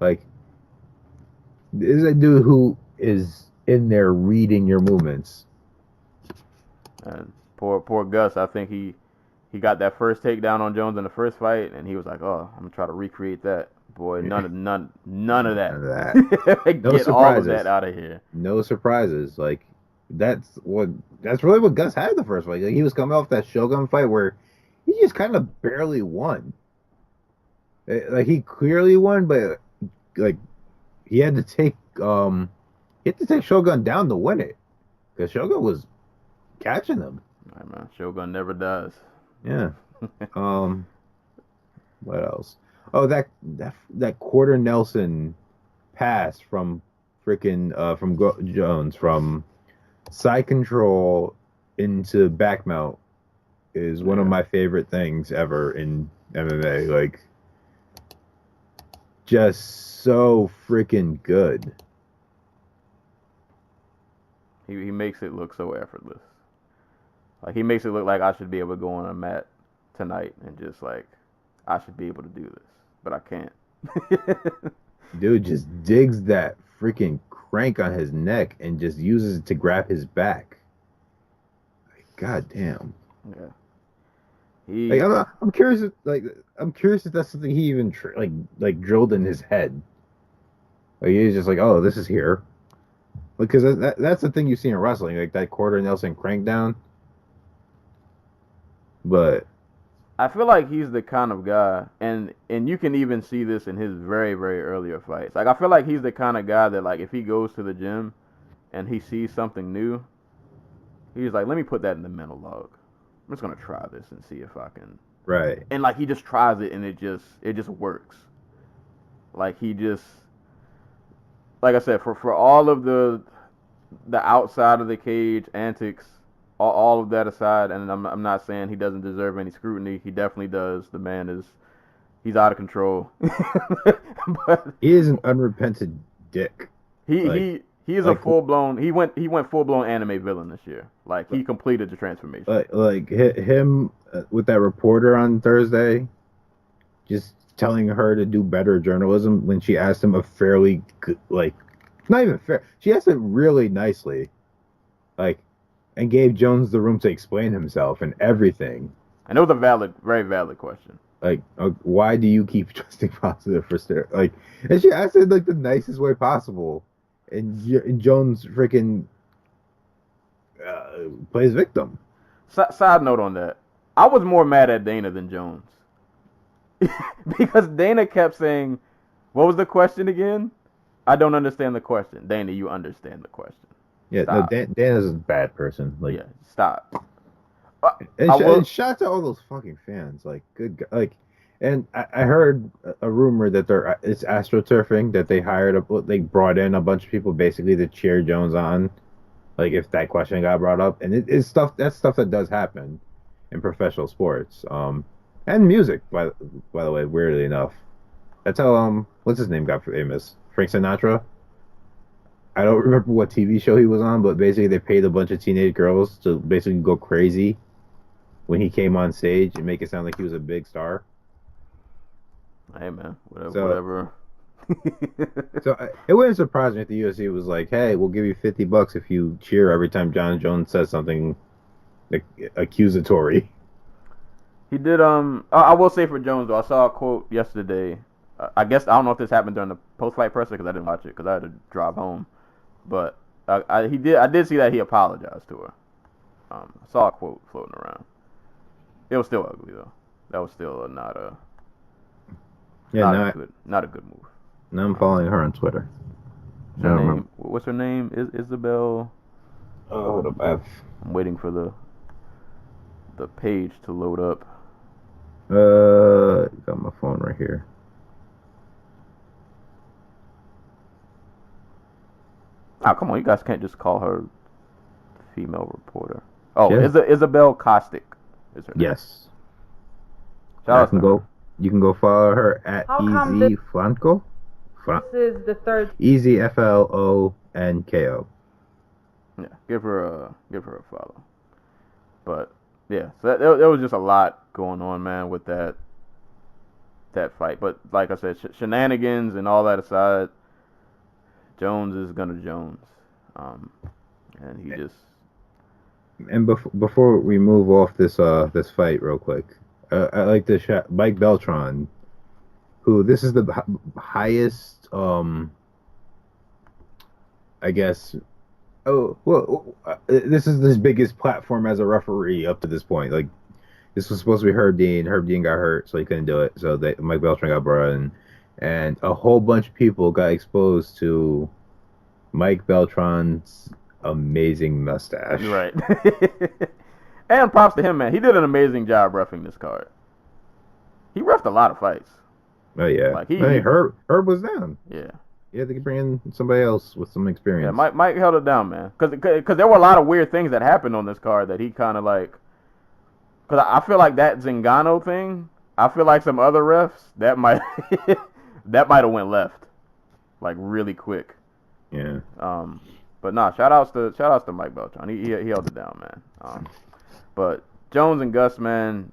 Like, this is a dude who is in there reading your movements. And poor Gus, I think he got that first takedown on Jones in the first fight, and he was like, "Oh, I'm gonna try to recreate that." Boy, none of that. None of that. No Get surprises. all of that out of here. No surprises. Like that's really what Gus had the first fight. Like he was coming off that Shogun fight where he just kind of barely won. Like he clearly won, but like he had to take Shogun down to win it because Shogun was catching him. Right, man. Shogun never does. Yeah. What else? Oh, that quarter Nelson pass from Jones from side control into back mount is one of my favorite things ever in MMA. Like, just so freaking good. He makes it look so effortless. Like he makes it look like I should be able to go on a mat tonight and just like I should be able to do this, but I can't. Dude just digs that freaking crank on his neck and just uses it to grab his back. Like, God damn. Yeah. I'm curious if that's something he even like drilled in his head. Like he's just like, oh, this is here. Because that's the thing you see in wrestling, like that quarter Nelson crank down. But I feel like he's the kind of guy, and you can even see this in his very, very earlier fights. Like, I feel like he's the kind of guy that, like, if he goes to the gym and he sees something new, he's like, let me put that in the mental log. I'm just going to try this and see if I can. Right. And, like, he just tries it, and it just works. Like, he just, like I said, for all of the outside of the cage antics, all of that aside, and I'm not saying he doesn't deserve any scrutiny. He definitely does. The man he's out of control. But he is an unrepentant dick. He is a full blown. He went full blown anime villain this year. Like he completed the transformation. Like him with that reporter on Thursday, just telling her to do better journalism when she asked him a fairly good, like not even fair. She asked it really nicely, like. And gave Jones the room to explain himself and everything. And it was a very valid question. Like, why do you keep trusting positive for steroids? Like, and she asked it like the nicest way possible. And Jones freaking plays victim. Side note on that. I was more mad at Dana than Jones. Because Dana kept saying, what was the question again? I don't understand the question. Dana, you understand the question. Yeah, stop. No, Dan is a bad person. Like, yeah, stop. And shout out to all those fucking fans. Like, good guy. Like, and I heard a rumor that it's astroturfing, that they brought in a bunch of people basically to cheer Jones on, like if that question got brought up. And it's stuff that does happen in professional sports. and music. By the way, weirdly enough, that's how what's his name got famous? Frank Sinatra. I don't remember what TV show he was on, but basically they paid a bunch of teenage girls to basically go crazy when he came on stage and make it sound like he was a big star. Hey man, So, whatever. It wouldn't surprise me if the UFC was like, "Hey, we'll give you $50 if you cheer every time John Jones says something accusatory." He did. I will say for Jones though, I saw a quote yesterday. I guess I don't know if this happened during the post-fight presser because I didn't watch it because I had to drive home. But I did see that he apologized to her. I saw a quote floating around. It was still ugly though. That was still not a good move. Now I'm following her on Twitter. What's her name? Isabel. Oh, hold up. I'm waiting for the page to load up. Got my phone right here. Oh, come on, you guys can't just call her female reporter. Oh, Yeah. Isabel Kostick is her name. Yes. Shout out to her. You can go follow her at Easy Flanco. This is the third. Easy FLONKO. Yeah, give her a follow. But yeah, so there was just a lot going on, man, with that fight. But like I said, shenanigans and all that aside, Jones is gonna Jones, and he just. And before we move off this fight real quick, I like to shout Mike Beltran, who this is the highest I guess. Oh well, this is his biggest platform as a referee up to this point. Like this was supposed to be Herb Dean. Herb Dean got hurt, so he couldn't do it. So Mike Beltran got brought in, and a whole bunch of people got exposed to Mike Beltran's amazing mustache. Right. And props to him, man. He did an amazing job reffing this card. He reffed a lot of fights. Oh yeah. Like Herb was down. Yeah. You had to bring in somebody else with some experience. Yeah, Mike held it down, man. Because there were a lot of weird things that happened on this card that he kind of like. Because I feel like that Zingano thing. I feel like some other refs that might have went left, like really quick. Yeah. But nah, shout outs to Mike Beltran. He held it down, man. But Jones and Gus, man.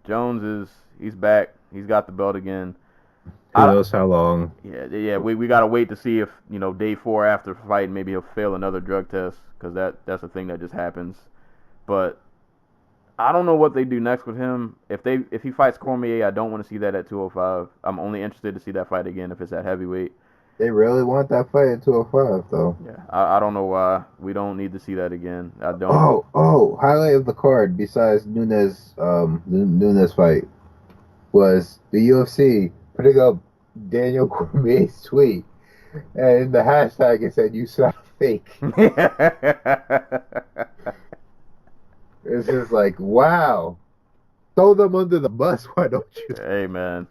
He's back. He's got the belt again. Who knows how long? Yeah. We gotta wait to see if day 4 after fight maybe he'll fail another drug test because that's a thing that just happens. But I don't know what they do next with him. If he fights Cormier, I don't want to see that at 205. I'm only interested to see that fight again if it's at heavyweight. They really want that fight at 205, though. Yeah, I don't know why. We don't need to see that again. I don't. Oh! Highlight of the card besides Nunes, Nunes fight was the UFC putting up Daniel Cormier's tweet, and in the hashtag it said "You sound fake." It's just like, wow. Throw them under the bus, why don't you? Hey, man.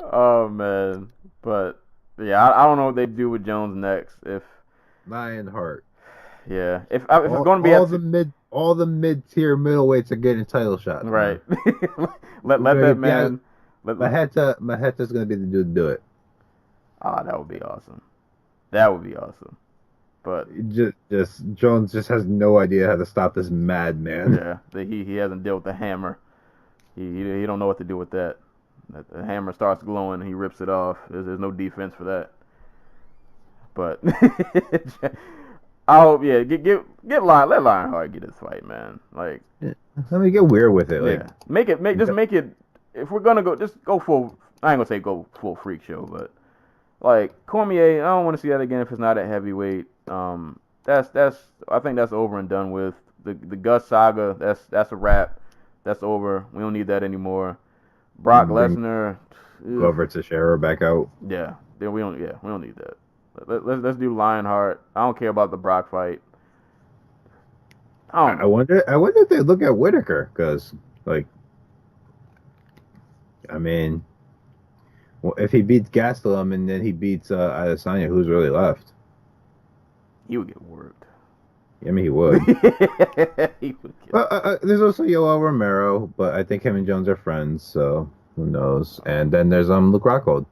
Oh, man. But, yeah, I don't know what they do with Jones next. If Lionheart. Yeah. If it's going to be all the mid-tier middleweights are getting title shots. Right. let that man. Maheta's going to be the dude to do it. Ah, that would be awesome. That would be awesome. But just Jones just has no idea how to stop this madman. Yeah, he hasn't dealt with the hammer. He don't know what to do with that. The hammer starts glowing, he rips it off. There's no defense for that. But I hope let Lionheart get his fight, man. Like let me get weird with it. Yeah. Like make it. If we're gonna go, just go full. I ain't gonna say go full freak show, but like Cormier, I don't want to see that again if it's not at heavyweight. That's I think that's over and done with. The Gus saga, that's a wrap. That's over. We don't need that anymore. Brock Lesnar, Glover Teixeira back out. Yeah, we don't need that. Let's do Lionheart. I don't care about the Brock fight. I wonder if they look at Whitaker because, like, I mean, well, if he beats Gastelum and then he beats Adesanya, who's really left? He would get worked. I mean, he would. He would kill. Well, there's also Yoel Romero, but I think him and Jones are friends, so who knows? And then there's Luke Rockhold,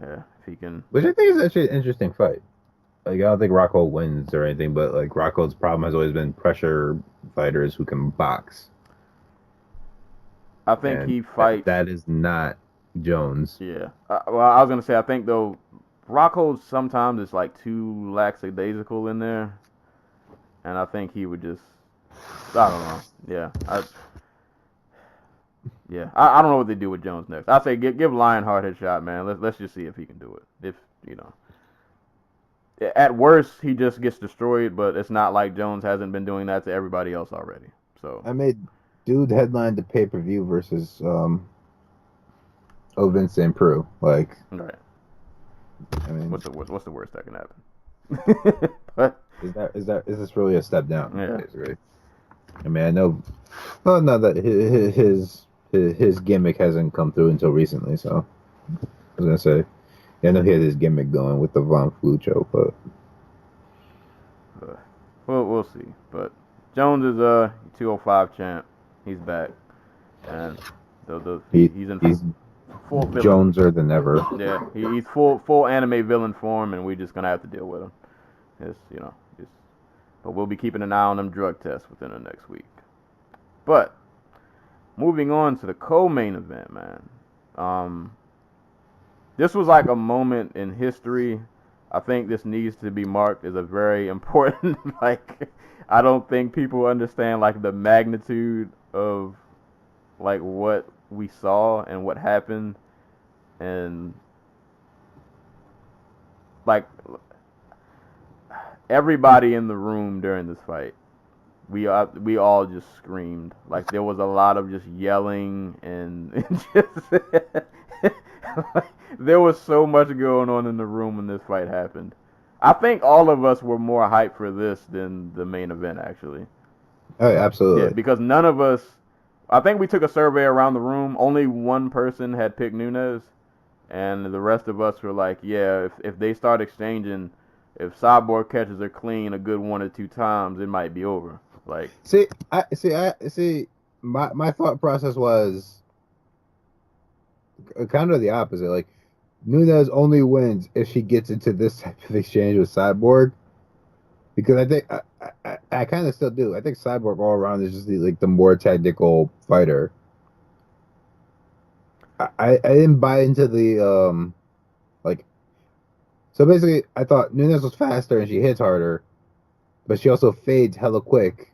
Yeah, if he can. which I think is actually an interesting fight. Like, I don't think Rockhold wins or anything, but like Rockhold's problem has always been pressure fighters who can box. I think And he fights. That is not Jones. Yeah. Well, I was gonna say I think though, Rockhold sometimes is like too lackadaisical in there, and I think he would just. I don't know. Yeah. I don't know what they do with Jones next. I say give Lionheart his shot, man. Let's just see if he can do it. If you know. At worst, he just gets destroyed, but it's not like Jones hasn't been doing that to everybody else already. So I made dude headline the pay-per-view versus Vincent Prue. Like, right. I mean, What's the worst that can happen? But is this really a step down? Yeah. Basically. I mean, I know. Well, no, that his gimmick hasn't come through until recently. So I was gonna say, yeah, I know he had his gimmick going with the Von Flucho, but we'll see. But Jones is 205 champ. He's back, and he's in full villain. Joneser than ever. Yeah, he's full anime villain form, and we're just gonna have to deal with him. But we'll be keeping an eye on them drug tests within the next week. But moving on to the co-main event, man. This was like a moment in history. I think this needs to be marked as a very important. Like, I don't think people understand like the magnitude of like what we saw and what happened, and like everybody in the room during this fight, we all just screamed. Like, there was a lot of just yelling and just like, there was so much going on in the room when this fight happened. I think all of us were more hyped for this than the main event, actually. Oh, absolutely. Yeah, because none of us. I think we took a survey around the room. Only one person had picked Nunes, and the rest of us were like, yeah, if they start exchanging, if Cyborg catches her clean a good 1 or 2 times, it might be over. Like, my thought process was kind of the opposite. Like, Nunes only wins if she gets into this type of exchange with Cyborg, because I think I kind of still do. I think Cyborg all around is just the more tactical fighter. I didn't buy into the so basically I thought Nunes was faster and she hits harder, but she also fades hella quick.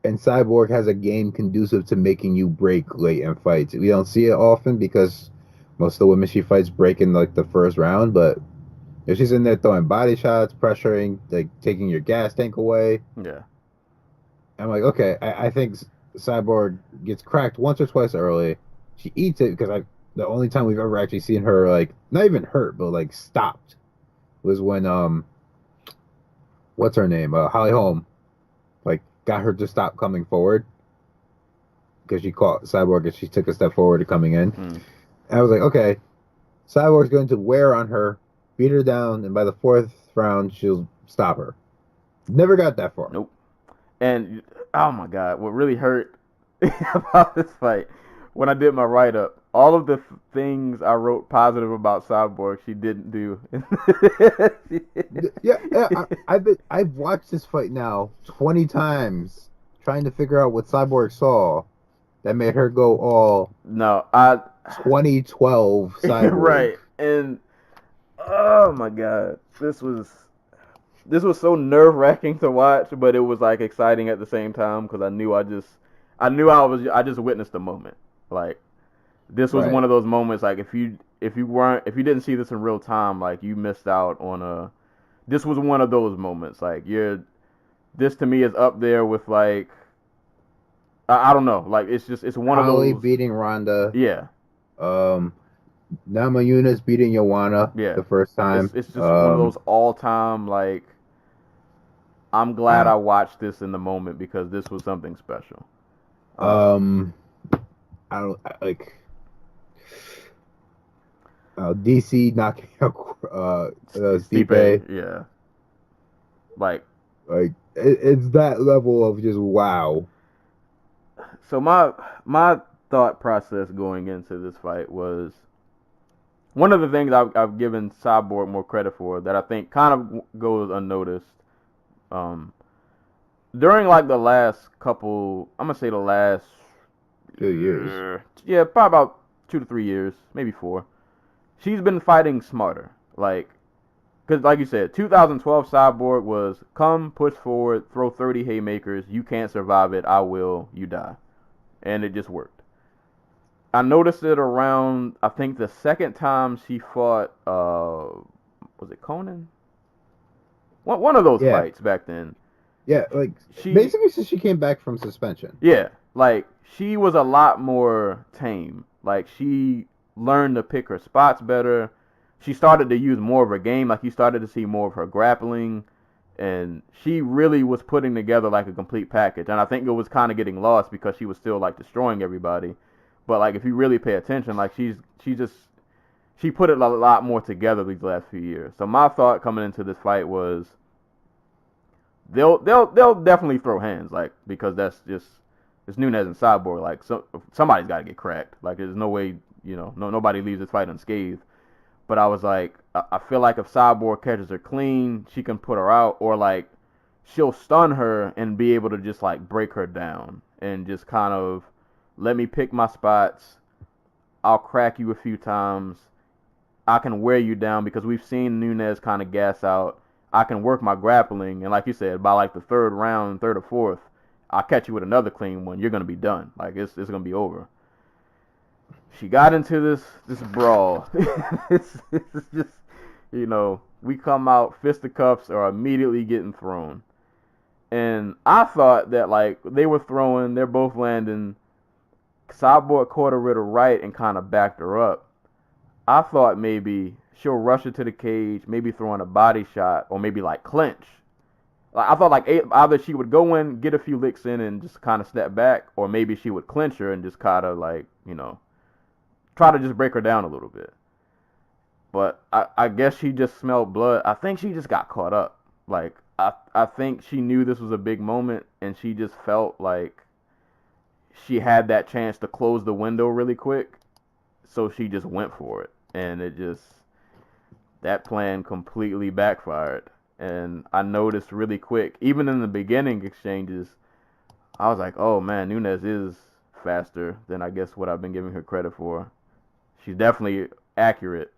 And Cyborg has a game conducive to making you break late in fights. We don't see it often because most of the women she fights break in like the first round, but if she's in there throwing body shots, pressuring, like taking your gas tank away, yeah, I'm like, okay, I think Cyborg gets cracked once or twice early. She eats it because the only time we've ever actually seen her like not even hurt but like stopped was when what's her name, Holly Holm, like got her to stop coming forward because she caught Cyborg and she took a step forward to coming in. And I was like, okay, Cyborg's going to wear on her, beat her down, and by the 4th round she'll stop her. Never got that far. Nope. And oh my God, what really hurt about this fight, when I did my write-up, all of the things I wrote positive about Cyborg, she didn't do. I've watched this fight now 20 times, trying to figure out what Cyborg saw that made her go all 2012 Cyborg. Right. And oh my God, this was so nerve-wracking to watch, but it was like exciting at the same time because I just witnessed the moment. Like, this was one of those moments. Like, if you didn't see this in real time, like, you missed out on this was one of those moments. Like, this to me is up there with like, I don't know. Like, it's one of those. Holly beating Ronda. Yeah. Nama Yunus beating Joanna. Yeah. The first time. It's just one of those all-time, like, I'm glad I watched this in the moment because this was something special. I don't like DC knocking out Stipe. Yeah. Like it's that level of just wow. so my thought process going into this fight was one of the things I've given Cyborg more credit for that I think kind of goes unnoticed. Um, during like the last couple, I'm gonna say the last 2 years. yeah, probably about 2 to 3 years, maybe 4. She's been fighting smarter, like, cause like you said, 2012 Cyborg was come, push forward, throw 30 haymakers. You can't survive it. I will. You die, and it just worked. I noticed it around, I think the second time she fought, was it Conan? One of those Yeah. fights back then. Yeah, like She basically since she came back from suspension. Yeah, like she was a lot more tame. Like she learned to pick her spots better. She started to use more of her game. Like you started to see more of her grappling, and she really was putting together like a complete package. And I think it was kind of getting lost because she was still like destroying everybody. But like if you really pay attention, like she put it a lot more together these last few years. So my thought coming into this fight was they'll definitely throw hands, like, because that's just it's Nunes and Cyborg. Like somebody's got to get cracked. Like there's no way, nobody leaves this fight unscathed. But I was like, I feel like if Cyborg catches her clean, she can put her out, or like she'll stun her and be able to just like break her down and just kind of let me pick my spots. I'll crack you a few times. I can wear you down because we've seen Nunes kind of gas out. I can work my grappling, and like you said, by like the third or fourth, I'll catch you with another clean one. You're gonna be done. Like it's gonna be over. She got into this brawl. it's just we come out fisticuffs are immediately getting thrown, and I thought that like they were throwing, they're both landing. Cyborg caught her with a right and kind of backed her up. I thought maybe she'll rush her to the cage, maybe throwing a body shot, or maybe like clinch. Like I thought like either she would go in, get a few licks in, and just kind of step back, or maybe she would clinch her and just kind of like try to just break her down a little bit. But I guess she just smelled blood. I think she just got caught up. Like I think she knew this was a big moment, and she just felt like she had that chance to close the window really quick, so she just went for it, and that plan completely backfired. And I noticed really quick, even in the beginning exchanges, I was like, oh man, Nunes is faster than I guess what I've been giving her credit for. She's definitely accurate,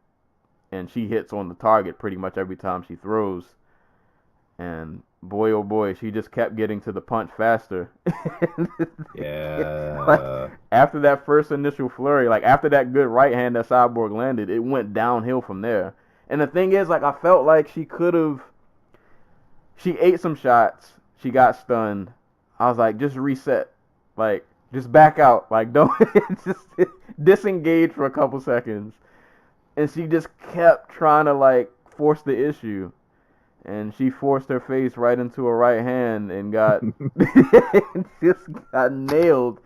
and she hits on the target pretty much every time she throws. And boy, oh boy, she just kept getting to the punch faster. Yeah. Like, after that first initial flurry, like after that good right hand that Cyborg landed, it went downhill from there. And the thing is, like, I felt like she ate some shots, she got stunned. I was like, just reset. Like, just back out. Like, don't just disengage for a couple seconds. And she just kept trying to like force the issue. And she forced her face right into her right hand and got just got nailed.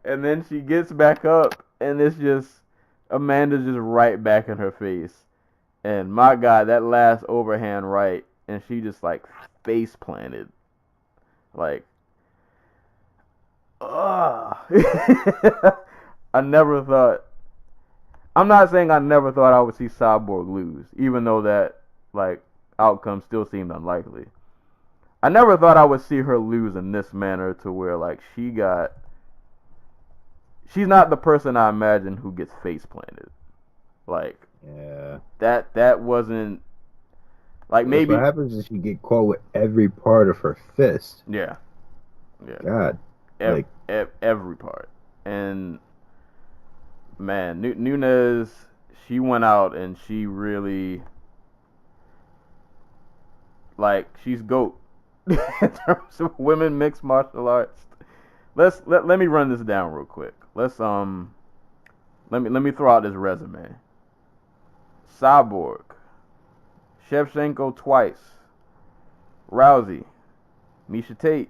And then she gets back up, and it's just Amanda's just right back in her face. And my God, that last overhand right, and she just like face planted, like, ugh. I never thought. I'm not saying I never thought I would see Cyborg lose, even though that like outcome still seemed unlikely. I never thought I would see her lose in this manner, to where like she's not the person I imagine who gets face planted. Like, Yeah. that wasn't like, maybe What happens is you get caught with every part of her fist. yeah God. every part. And man, Nunes, she went out and she really, like, she's GOAT in terms of women mixed martial arts. Let me run this down real quick. Let me throw out this resume. Cyborg, Shevchenko twice, Rousey, Misha Tate,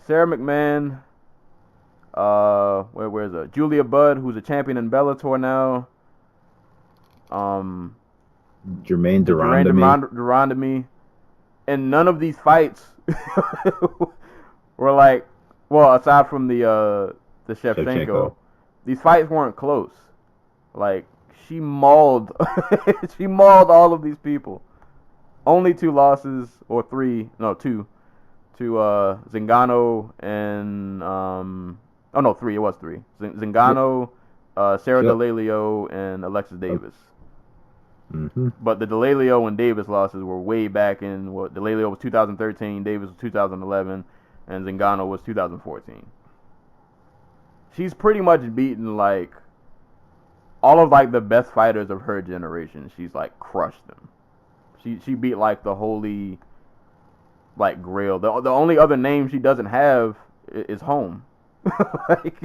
Sarah McMahon, where's that? Julia Budd, who's a champion in Bellator now. Jermaine Durandamy. Durandamy, and none of these fights were like, well, aside from the Shevchenko, these fights weren't close. Like, she mauled she mauled all of these people. Only 2 losses, or 3, no, 2, to Zingano and 3, it was 3. Zingano, Sarah DeLelio, and Alexis Davis. Mm-hmm. But the DeLelio and Davis losses were way back in what DeLelio was 2013, Davis was 2011, and Zingano was 2014. She's pretty much beaten like all of like the best fighters of her generation. She's like crushed them. She beat like the holy like grail. The only other name she doesn't have is home. Like,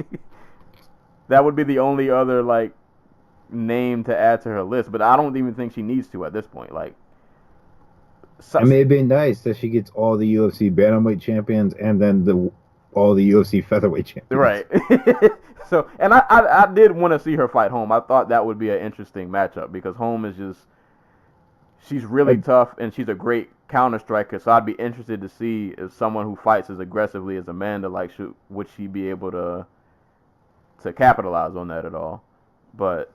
that would be the only other like name to add to her list, but I don't even think she needs to at this point. Like, it may have been nice that she gets all the UFC bantamweight champions and then all the UFC featherweight champions. Right. So, and I did want to see her fight Home. I thought that would be an interesting matchup because Home is just, she's really tough and she's a great counter striker. So I'd be interested to see if someone who fights as aggressively as Amanda, like, would she be able to capitalize on that at all? But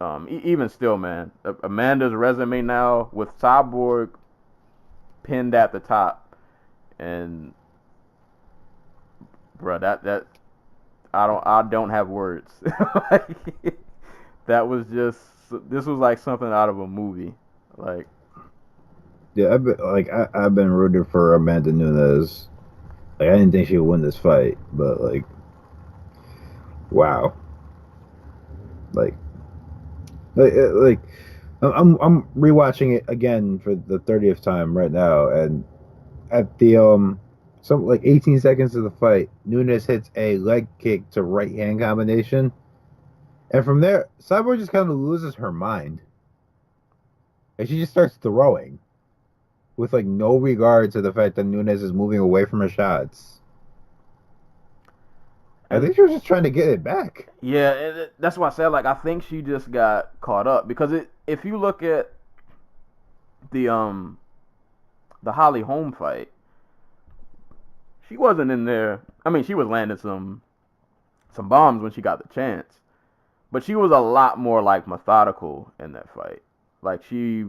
even still, man, Amanda's resume now with Cyborg pinned at the top, and bro, that I don't have words. Like, that was just, this was like something out of a movie. Like, yeah, I've been rooting for Amanda Nunes. Like, I didn't think she would win this fight, but like, wow. Like I'm rewatching it again for the 30th time right now, and at the some like 18 seconds of the fight, Nunes hits a leg kick to right hand combination, and from there, Cyborg just kind of loses her mind, and she just starts throwing, with like no regard to the fact that Nunes is moving away from her shots. I think she was just trying to get it back. Yeah, that's why I said, like, I think she just got caught up because if you look at the Holly Holm fight, she wasn't in there. I mean, she was landing some bombs when she got the chance, but she was a lot more like methodical in that fight. Like, she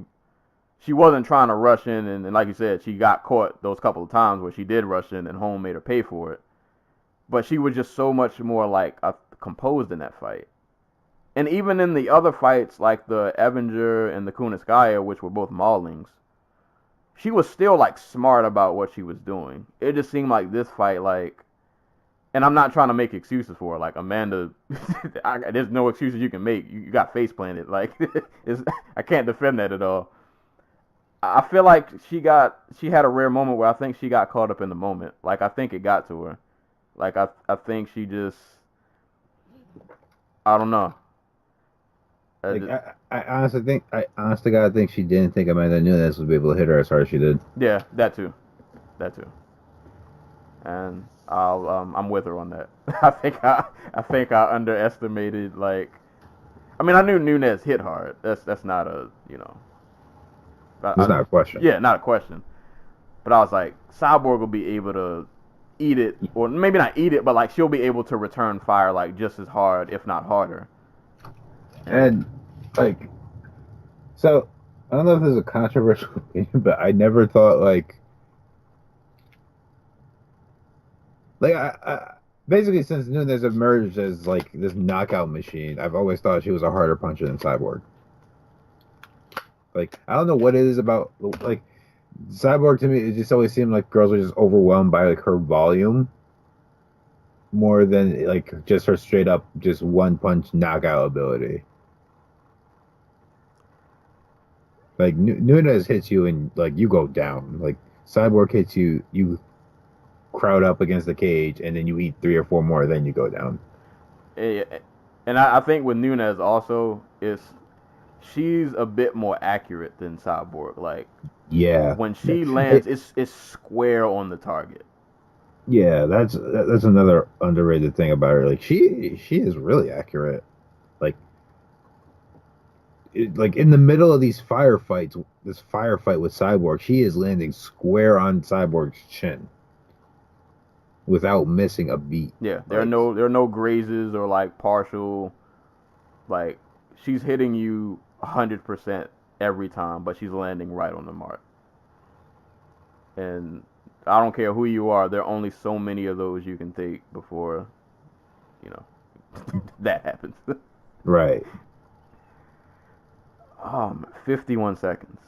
wasn't trying to rush in, and like you said, she got caught those couple of times where she did rush in and Holm made her pay for it. But she was just so much more like composed in that fight. And even in the other fights, like the Evinger and the Kuniskaya, which were both maulings, she was still like smart about what she was doing. It just seemed like this fight, like, and I'm not trying to make excuses for her. Like, Amanda, there's no excuses you can make. You got face planted. Like, I can't defend that at all. I feel like she had a rare moment where I think she got caught up in the moment. Like, I think it got to her. Like, I think she just, I don't know. I honestly gotta think she didn't think Amanda Nunes would be able to hit her as hard as she did. Yeah, that too. And I'm with her on that. I think I underestimated, like, I mean, I knew Nunes hit hard. That's not a, you know. It's not a question. Yeah, not a question. But I was like, Cyborg will be able to eat it, or maybe not eat it, but like she'll be able to return fire like just as hard, if not harder. And like, so I don't know if this is a controversial opinion, but I never thought like I basically since Nunes emerged as like this knockout machine, I've always thought she was a harder puncher than Cyborg. Like, I don't know what it is about, like, Cyborg to me, it just always seemed like girls were just overwhelmed by like her volume more than like just her straight up just one punch knockout ability. Like, Nunes hits you and like you go down. Like, Cyborg hits you, you crowd up against the cage, and then you eat 3 or 4 more, then you go down. And I think with Nunes also she's a bit more accurate than Cyborg. Like, yeah, when she lands, it's square on the target. Yeah, that's another underrated thing about her. Like, she is really accurate. Like, like in the middle of these firefights, this firefight with Cyborg, she is landing square on Cyborg's chin without missing a beat. Yeah, there are no grazes or like partial, like she's hitting you 100% every time, but she's landing right on the mark. And I don't care who you are, there are only so many of those you can take before, that happens. Right. 51 seconds.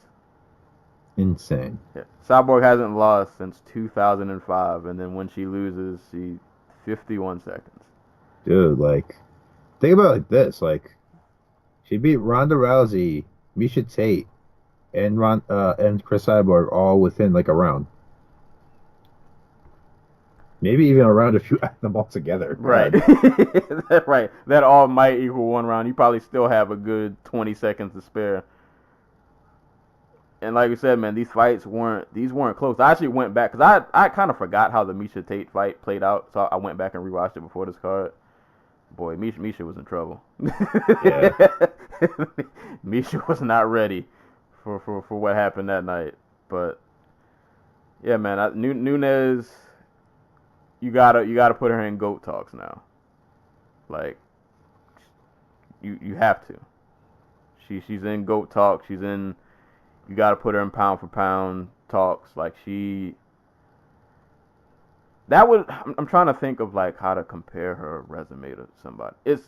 Insane. Yeah. Cyborg hasn't lost since 2005, and then when she loses, 51 seconds. Dude, like, think about it like this. Like, she beat Ronda Rousey, Misha Tate, and Chris Cyborg all within like a round. Maybe even a round if you add them all together. Right. Right. That all might equal one round. You probably still have a good 20 seconds to spare. And like you said, man, these fights weren't close. I actually went back because I kind of forgot how the Misha Tate fight played out, so I went back and rewatched it before this card. Boy, Misha was in trouble. Yeah. Misha was not ready for what happened that night. But yeah, man, Nunes, you gotta put her in GOAT talks now. Like, you have to. She's in GOAT talks. You got to put her in pound for pound talks. Like I'm trying to think of like how to compare her resume to somebody. It's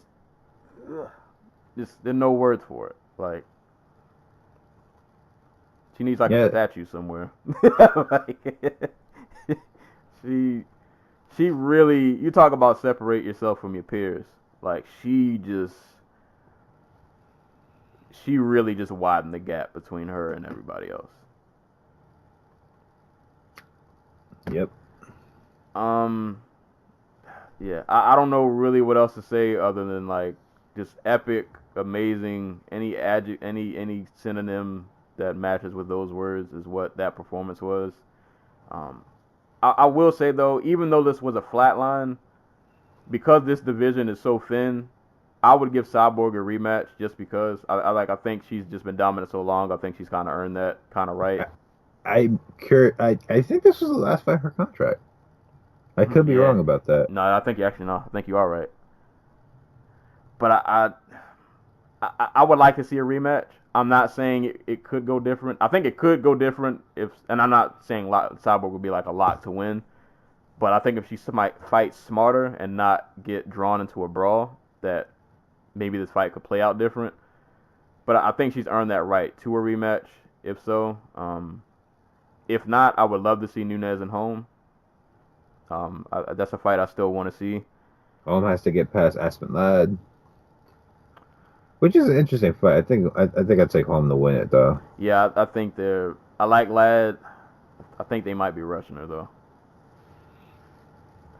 there's no words for it. Like, she needs like a statue somewhere. Like, she really, you talk about separate yourself from your peers. Like, she really just widened the gap between her and everybody else. Yep. Yeah, I don't know really what else to say other than like just epic, amazing. Any synonym that matches with those words is what that performance was. I will say though, even though this was a flat line, because this division is so thin, I would give Cyborg a rematch just because I think she's just been dominant so long. I think she's kind of earned that kind of right. I think this was the last fight of her contract. I could be wrong about that. No, I think you are right. But I would like to see a rematch. I'm not saying it could go different. I think it could go different and I'm not saying Cyborg would be like a lock to win. But I think if she might fight smarter and not get drawn into a brawl, that maybe this fight could play out different. But I think she's earned that right to a rematch, if so. If not, I would love to see Nunes and Holm. That's a fight I still want to see. Holm has to get past Aspen Ladd, which is an interesting fight. I think I'd take Holm to win it, though. Yeah, I think I like Ladd. I think they might be rushing her, though.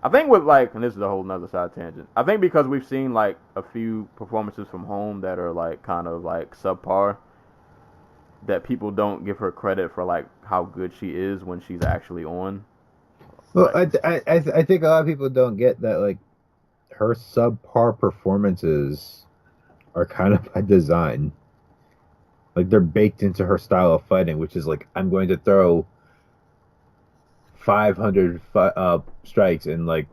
I think and this is a whole nother side tangent. I think because we've seen like a few performances from Holm that are like kind of like subpar, that people don't give her credit for like how good she is when she's actually on. Well, I think a lot of people don't get that like her subpar performances are kind of by design. Like, they're baked into her style of fighting, which is like, I'm going to throw 500 strikes in like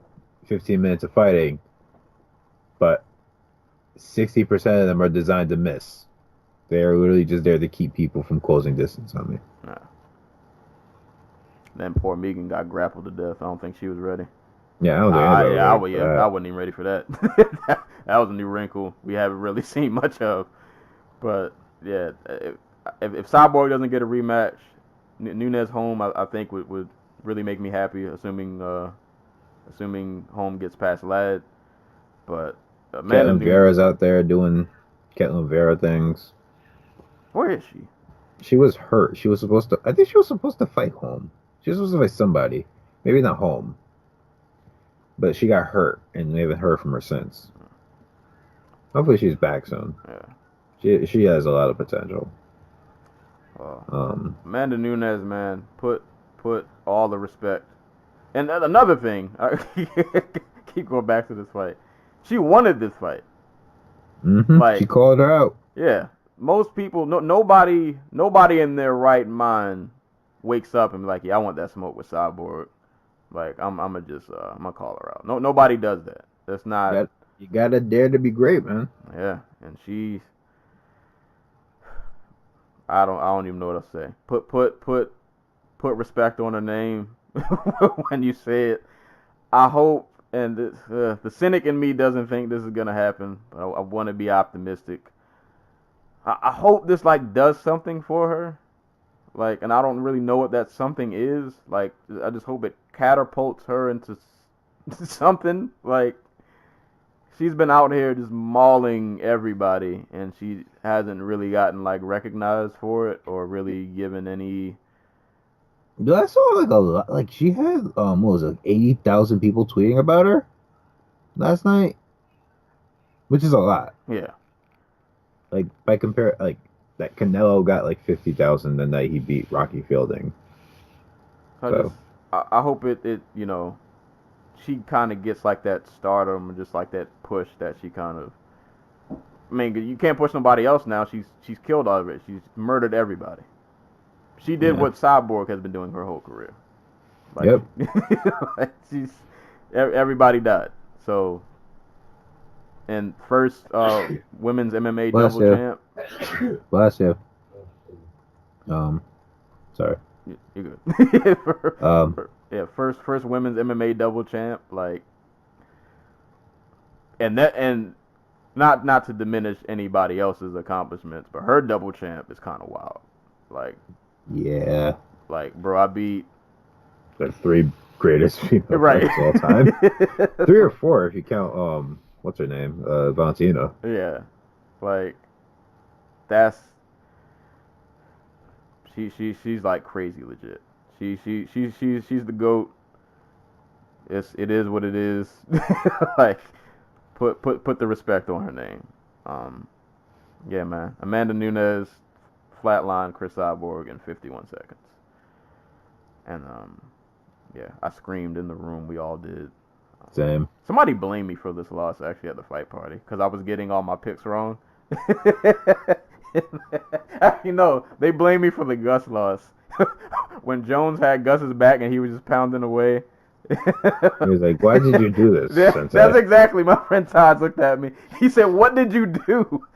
15 minutes of fighting, but 60% of them are designed to miss. They are literally just there to keep people from closing distance on me. Nah. Then poor Megan got grappled to death. I don't think she was ready. Yeah, I don't think I wasn't even ready for that. That was a new wrinkle we haven't really seen much of. But yeah, if Cyborg doesn't get a rematch, Nunes Holm, I think would really make me happy. Assuming Holm gets past Ladd. But Ketlin Vera's out there doing Ketlin Vera things. Where is she? She was hurt. She was supposed to. I think she was supposed to fight Holm. She was supposed to fight somebody. Maybe not Holm. But she got hurt, and we haven't heard from her since. Hopefully she's back soon. Yeah. She has a lot of potential. Amanda Nunes, man, put all the respect. And another thing, I keep going back to this fight. She wanted this fight. Mm-hmm. Like, she called her out. Yeah, most people, nobody in their right mind wakes up and be like, yeah, I want that smoke with Cyborg. Like, I'm gonna call her out. Nobody does that. That's not. You gotta dare to be great, man. Yeah, and I don't even know what to say. Put respect on her name when you say it. I hope, and the cynic in me doesn't think this is gonna happen, but I want to be optimistic. I hope this like does something for her, like, and I don't really know what that something is. Like, I just hope it catapults her into something. Like, she's been out here just mauling everybody, and she hasn't really gotten like recognized for it or really given any. Dude, I saw like a lot. Like she had what was it, like 80,000 people tweeting about her last night, which is a lot. Yeah. Like by compare, like that Canelo got like 50,000 the night he beat Rocky Fielding. I hope it she kind of gets like that stardom and just like that push that she kind of. I mean, you can't push nobody else now. She's killed all of it. She's murdered everybody. She did what Cyborg has been doing her whole career. Like, like everybody died. So, and first women's MMA double champ. Bless you. Sorry. You're good. Yeah, first women's MMA double champ. Like, and not to diminish anybody else's accomplishments, but her double champ is kind of wild. Like. Yeah. Like, bro, I beat the 3 greatest female right. of all time. 3 or 4 if you count what's her name? Valentina. Yeah. Like, that's she's like crazy legit. She's the GOAT. It is what it is. Like, put the respect on her name. Yeah, man. Amanda Nunes flatline Chris Cyborg in 51 seconds. And yeah, I screamed in the room. We all did. Same. Somebody blamed me for this loss actually at the fight party because I was getting all my picks wrong. Actually, no, they blamed me for the Gus loss. When Jones had Gus's back and he was just pounding away. He was like, "Why did you do this?" That's exactly. My friend Todd looked at me. He said, "What did you do?"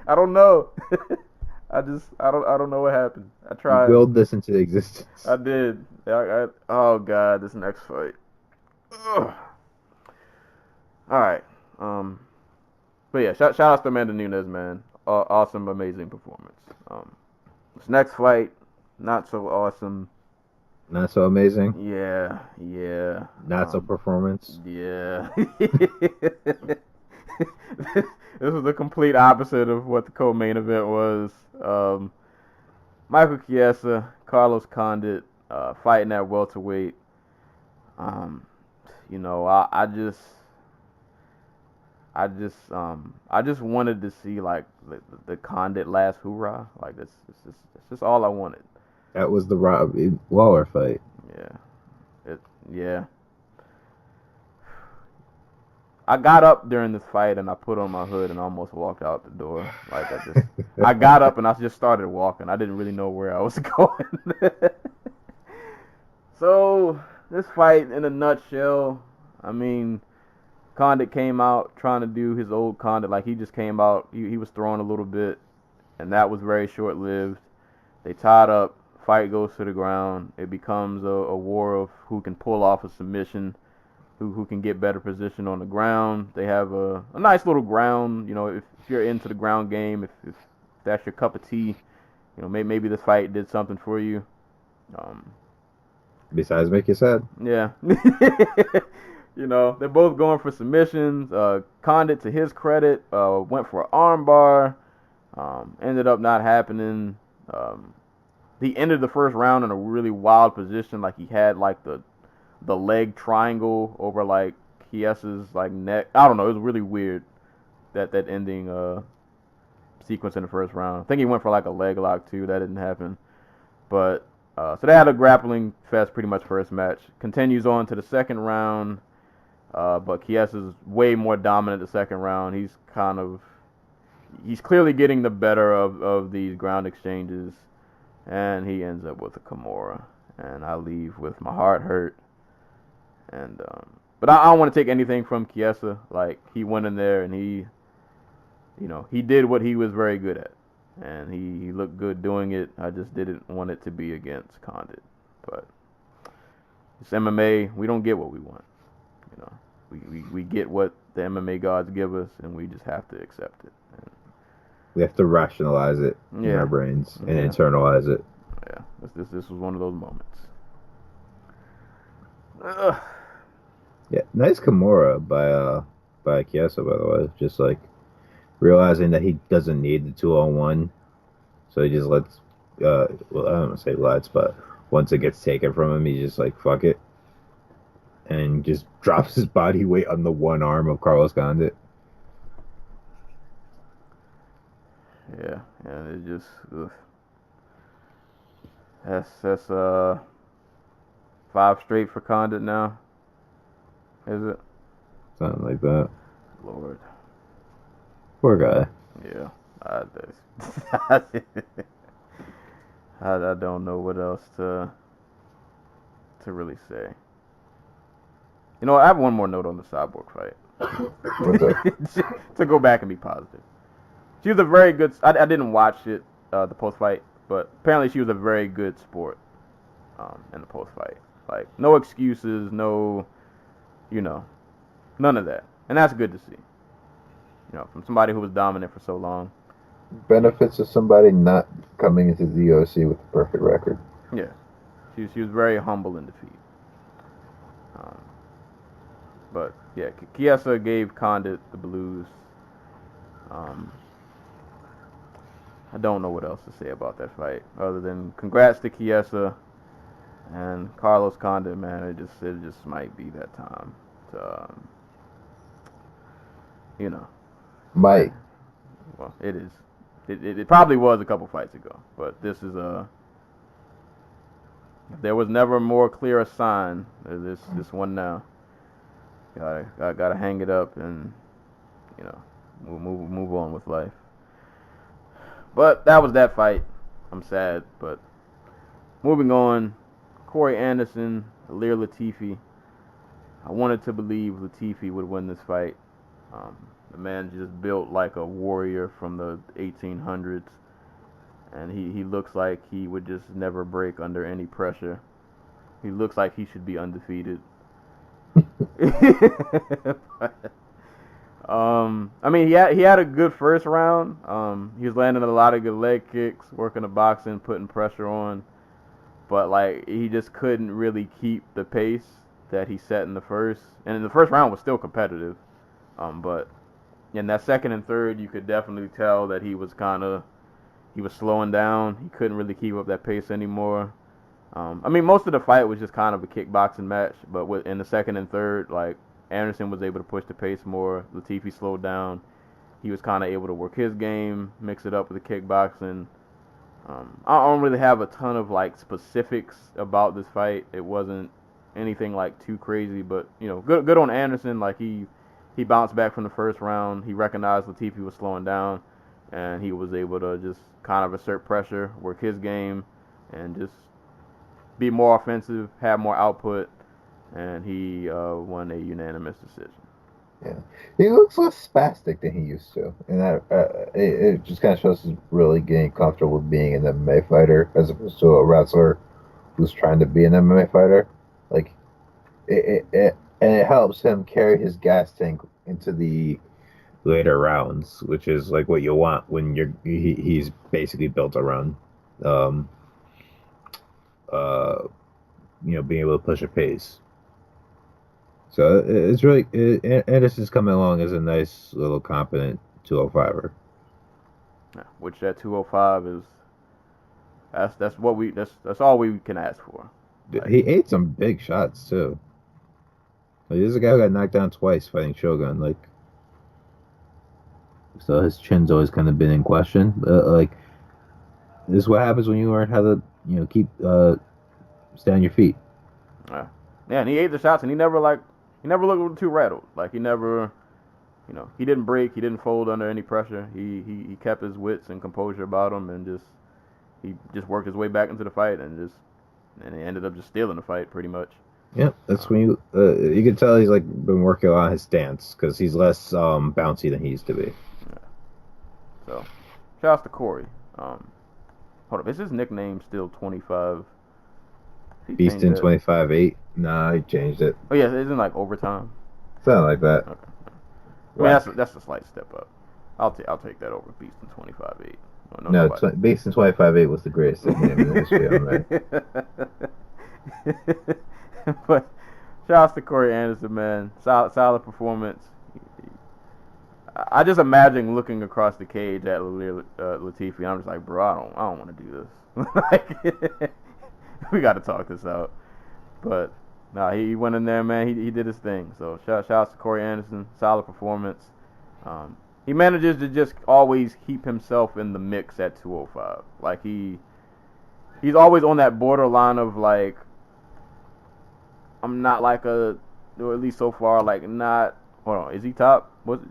I don't know. I don't know what happened. I tried. You willed this into existence. I did. Oh God, this next fight. Ugh. All right. But yeah, shout out to Amanda Nunes, man. Awesome, amazing performance. This next fight, not so awesome. Not so amazing. Yeah. Not so performance. Yeah. This was the complete opposite of what the co-main event was. Michael Chiesa, Carlos Condit, fighting at welterweight. I just wanted to see like the Condit last hoorah. Like that's just all I wanted. That was the Robbie Waller fight. Yeah. I got up during this fight and I put on my hood and almost walked out the door. Like I got up and I just started walking. I didn't really know where I was going. So this fight in a nutshell, I mean, Condit came out trying to do his old Condit. Like he just came out, he was throwing a little bit, and that was very short-lived. They tied up, fight goes to the ground. It becomes a war of who can pull off a submission. Who can get better position on the ground. They have a nice little ground, if you're into the ground game, if that's your cup of tea, maybe this fight did something for you. Besides make you sad. Yeah. They're both going for submissions. Condit, to his credit, went for an armbar. Ended up not happening. He ended the first round in a really wild position, like he had like the leg triangle over like Chiesa's like neck. I don't know. It was really weird that ending sequence in the first round. I think he went for like a leg lock too. That didn't happen. But so they had a grappling fest pretty much first match. Continues on to the second round. But Chiesa's way more dominant the second round. He's kind of he's clearly getting the better of these ground exchanges, and he ends up with a Kimura, and I leave with my heart hurt. And but I don't want to take anything from Chiesa. Like, he went in there and he did what he was very good at, and he looked good doing it. I just didn't want it to be against Condit, but it's MMA. We don't get what we want. We get what the MMA gods give us, and we just have to accept it. And we have to rationalize it in our brains and internalize it. Yeah, this was one of those moments. Yeah, nice Kimura by Chiesa, by the way. Just like realizing that he doesn't need the 2-on-1, so he just lets. Well, I don't want to say lets, but once it gets taken from him, he's just like, fuck it, and just drops his body weight on the one arm of Carlos Condit. Yeah, it just that's 5 straight for Condit now. Is it? Something like that. Lord. Poor guy. Yeah. I don't know what else to really say. You know what? I have one more note on the Cyborg fight. To go back and be positive. She was a very good. I didn't watch it, the post fight, but apparently she was a very good sport in the post fight. Like, no excuses, no, none of that, and that's good to see. From somebody who was dominant for so long. Benefits of somebody not coming into the UFC with a perfect record. Yeah, she was very humble in defeat. But yeah, Chiesa gave Condit the blues. I don't know what else to say about that fight other than congrats to Chiesa and Carlos Condit. Man, it just might be that time to, Might. Well, it is. It probably was a couple fights ago, but this is there was never more clear a sign. This one now. Gotta hang it up and move on with life. But that was that fight. I'm sad, but moving on. Corey Anderson, Ilir Latifi. I wanted to believe Latifi would win this fight. The man just built like a warrior from the 1800s, and he looks like he would just never break under any pressure. He looks like he should be undefeated. I mean, he had a good first round. He was landing a lot of good leg kicks, working the boxing, putting pressure on, but like he just couldn't really keep the pace that he set in the first. And in the first round was still competitive, but in that second and third, you could definitely tell that he was slowing down. He couldn't really keep up that pace anymore. I mean, most of the fight was just kind of a kickboxing match, but in the second and third, like, Anderson was able to push the pace more. Latifi slowed down. He was kind of able to work his game, mix it up with the kickboxing. I don't really have a ton of like specifics about this fight. It wasn't anything like too crazy, but good on Anderson. Like he bounced back from the first round. He recognized Latifi was slowing down, and he was able to just kind of assert pressure, work his game, and just be more offensive, have more output, and he won a unanimous decision. Yeah, he looks less spastic than he used to, and it just kind of shows he's really getting comfortable with being an MMA fighter as opposed to a wrestler who's trying to be an MMA fighter. Like, it helps him carry his gas tank into the later rounds, which is like what you want when he's basically built around, being able to push a pace. So it's really Anderson's coming along as a nice little competent 205er. Yeah, which that 205 is. That's all we can ask for. Like, he ate some big shots too. Like, this is a guy who got knocked down twice fighting Shogun. Like, so his chin's always kind of been in question. Like, this is what happens when you learn how to keep stay on your feet. Yeah, and he ate the shots, and he never looked too rattled. Like, he never he didn't break, he didn't fold under any pressure. He kept his wits and composure about him, and he just worked his way back into the fight, and he ended up just stealing the fight pretty much. Yep, that's when you can tell he's like been working on his stance because he's less bouncy than he used to be. Yeah. So, shout out to Corey. Hold up, is his nickname still 25? Beastin 25-8. Nah, he changed it. Oh yeah, isn't like overtime? Something like that. Okay. I mean, that's a slight step up. I'll take that over Beastin 25-8. No, Beastin 25-8 was the greatest nickname in the history of man. But shout out to Corey Anderson, man. Solid performance. I just imagine looking across the cage at Latifi, and I'm just like, bro, I don't want to do this. Like, we got to talk this out. But nah, he went in there, man. He did his thing. So shout out to Corey Anderson. Solid performance. He manages to just always keep himself in the mix at 205. Like he's always on that borderline of like, I'm not like or at least so far, like not. Hold on, is he top? What's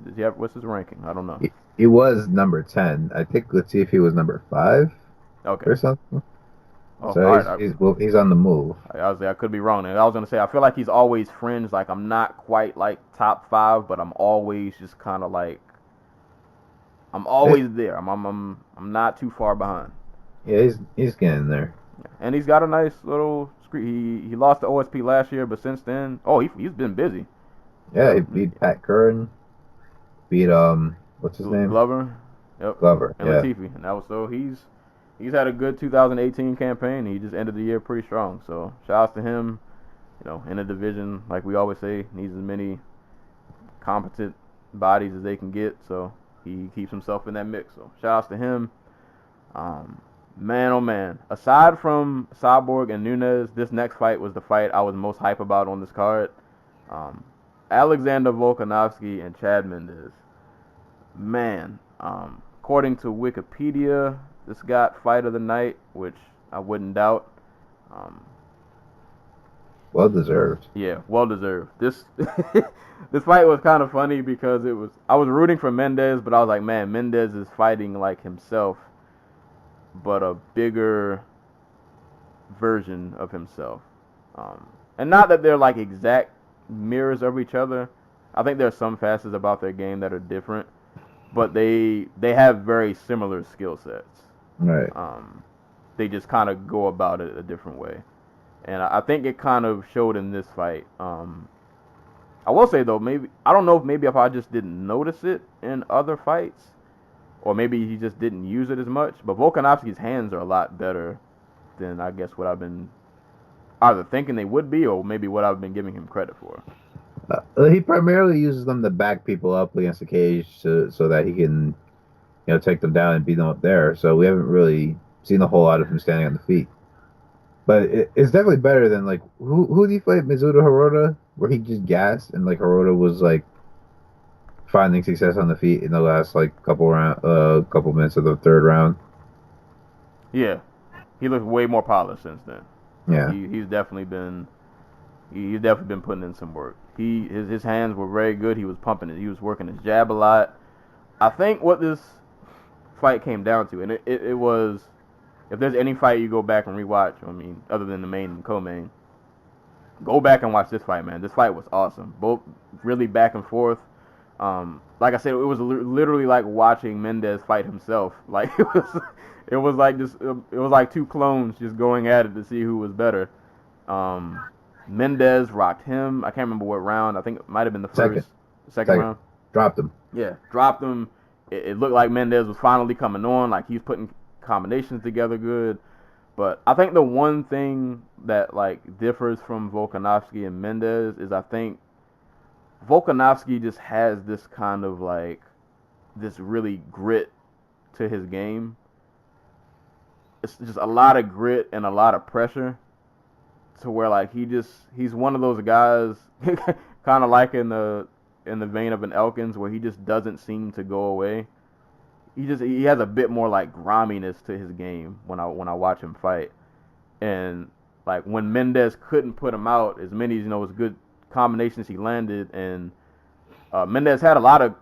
his ranking? I don't know. He was number 10. I think Latifi was number 5. Okay. Or something. Oh, so he's on the move. I could be wrong. And I was gonna say I feel like he's always fringe. Like I'm not quite like top 5, but I'm always just kind of like I'm always there. I'm not too far behind. Yeah, he's getting there. And he's got a nice little screen. He lost to OSP last year, but since then, he's been busy. Yeah, he beat Pat Curran. Beat what's his name? Glover. Yep. Glover. And yeah. Latifi. And that was he's had a good 2018 campaign. He just ended the year pretty strong. So shout out to him. In a division, like we always say, needs as many competent bodies as they can get. So he keeps himself in that mix. So shout outs to him. Man, oh man. Aside from Cyborg and Nunes, this next fight was the fight I was most hype about on this card. Alexander Volkanovski and Chad Mendes. Man, according to Wikipedia, this got fight of the night, which I wouldn't doubt. Well deserved. Yeah, well deserved. This this fight was kind of funny because I was rooting for Mendes, but I was like, man, Mendes is fighting like himself, but a bigger version of himself. And not that they're like exact mirrors of each other. I think there's some facets about their game that are different, but they have very similar skill sets. Right. They just kind of go about it a different way. And I think it kind of showed in this fight. I will say though, I don't know if I just didn't notice it in other fights, or maybe he just didn't use it as much. But Volkanovski's hands are a lot better than I guess what I've been either thinking they would be, or maybe what I've been giving him credit for. He primarily uses them to back people up against the cage so that he can, take them down and beat them up there. So we haven't really seen a whole lot of him standing on the feet. But it's definitely better than like who did he fight? Mizuta Hirota, where he just gassed and like Hirota was like finding success on the feet in the last like couple minutes of the third round. Yeah, he looks way more polished since then. Yeah, he's definitely been putting in some work. His hands were very good. He was pumping it. He was working his jab a lot. I think what this fight came down to, and it was, if there's any fight you go back and rewatch, I mean, other than the main and co-main, go back and watch this fight, man. This fight was awesome. Both really back and forth. Like I said, it was literally like watching Mendes fight himself. Like it was like two clones just going at it to see who was better. Mendes rocked him. I can't remember what round. I think it might have been the second round. Dropped him. Yeah, dropped him. It looked like Mendes was finally coming on. Like he's putting combinations together good. But I think the one thing that like differs from Volkanovski and Mendes is I think Volkanovski just has this kind of like this really grit to his game. It's just a lot of grit and a lot of pressure to where like he's one of those guys kind of like in the vein of an Elkins where he just doesn't seem to go away. He has a bit more like griminess to his game when I watch him fight. And like when Mendes couldn't put him out, as many as good combinations he landed, and Mendez had a lot of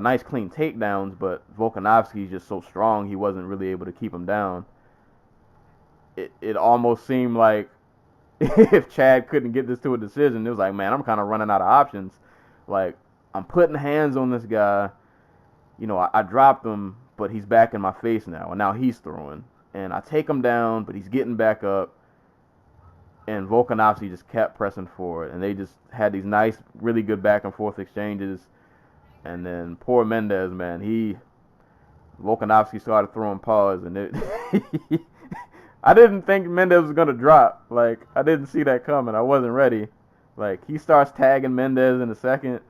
nice clean takedowns, but Volkanovski's just so strong he wasn't really able to keep him down. It almost seemed like if Chad couldn't get this to a decision, it was like, man, I'm kind of running out of options. Like, I'm putting hands on this guy. You know, I dropped him, but he's back in my face now, and now he's throwing. And I take him down, but he's getting back up. And Volkanovski just kept pressing forward, and they just had these nice, really good back and forth exchanges. And then poor Mendez, man, Volkanovski started throwing paws, and I didn't think Mendez was gonna drop. Like, I didn't see that coming. I wasn't ready. Like, he starts tagging Mendez in a second.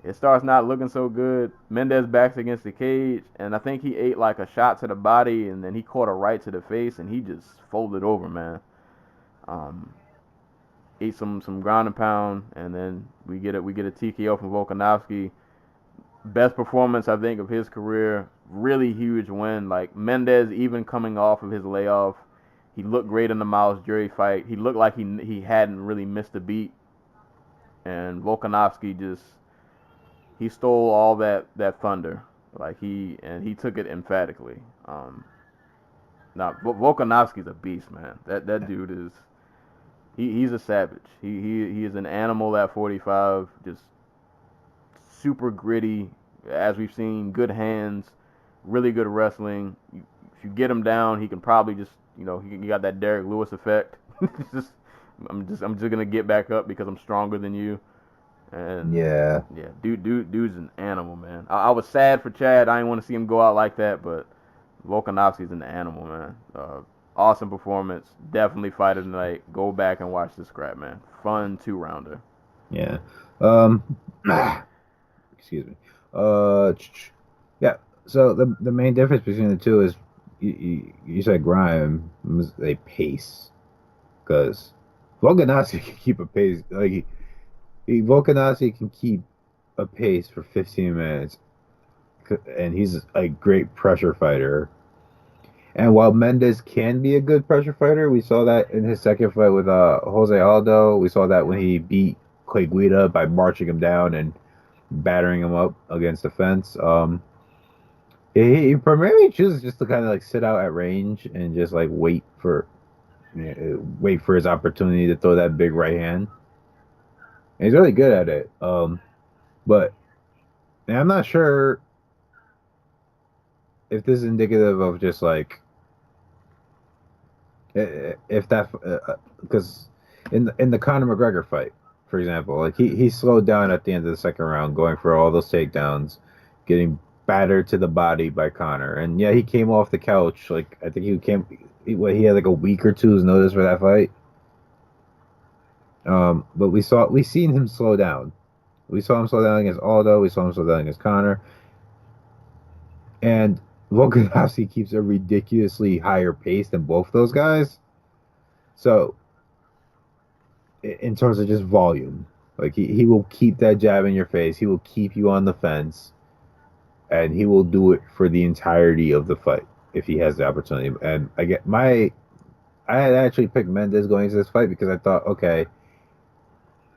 It starts not looking so good. Mendez backs against the cage, and I think he ate like a shot to the body, and then he caught a right to the face, and he just folded over, man. Ate some ground and pound, and then we get a TKO from Volkanovski. Best performance, I think, of his career. Really huge win. Like, Mendez, even coming off of his layoff, he looked great in the Miles Jury fight. He looked like he hadn't really missed a beat. And Volkanovski he stole all that thunder. Like, he took it emphatically. Now Volkanovski's a beast, man. That dude is he's a savage. He is an animal at 45, just super gritty, as we've seen, good hands, really good wrestling. If you get him down, he can probably just, he got that Derek Lewis effect. I'm just gonna get back up because I'm stronger than you. And Yeah. Dude's an animal, man. I was sad for Chad. I didn't want to see him go out like that, but Volkanovski's an animal, man. Awesome performance. Definitely fight of the night. Go back and watch this scrap, man. Fun 2-rounder. Yeah. Excuse me. Yeah. So the main difference between the two is you said Grime was a pace, because Volkanovski can keep a pace. Like Volkanovski can keep a pace for 15 minutes, and he's a great pressure fighter. And while Mendez can be a good pressure fighter, we saw that in his second fight with Jose Aldo. We saw that when he beat Clay Guida by marching him down and battering him up against the fence. He primarily chooses just to kind of like sit out at range and just like wait for his opportunity to throw that big right hand. And he's really good at it. But I'm not sure if this is indicative of just like if that because in the Conor McGregor fight, for example, like he slowed down at the end of the second round, going for all those takedowns, getting battered to the body by Conor, and yeah, he came off the couch. Like I think he had like a week or two's notice for that fight. But we seen him slow down. We saw him slow down against Aldo. We saw him slow down against Conor. And Volkanovski keeps a ridiculously higher pace than both those guys. So, in terms of just volume, like he will keep that jab in your face. He will keep you on the fence. And he will do it for the entirety of the fight if he has the opportunity. And I had actually picked Mendez going into this fight because I thought, okay,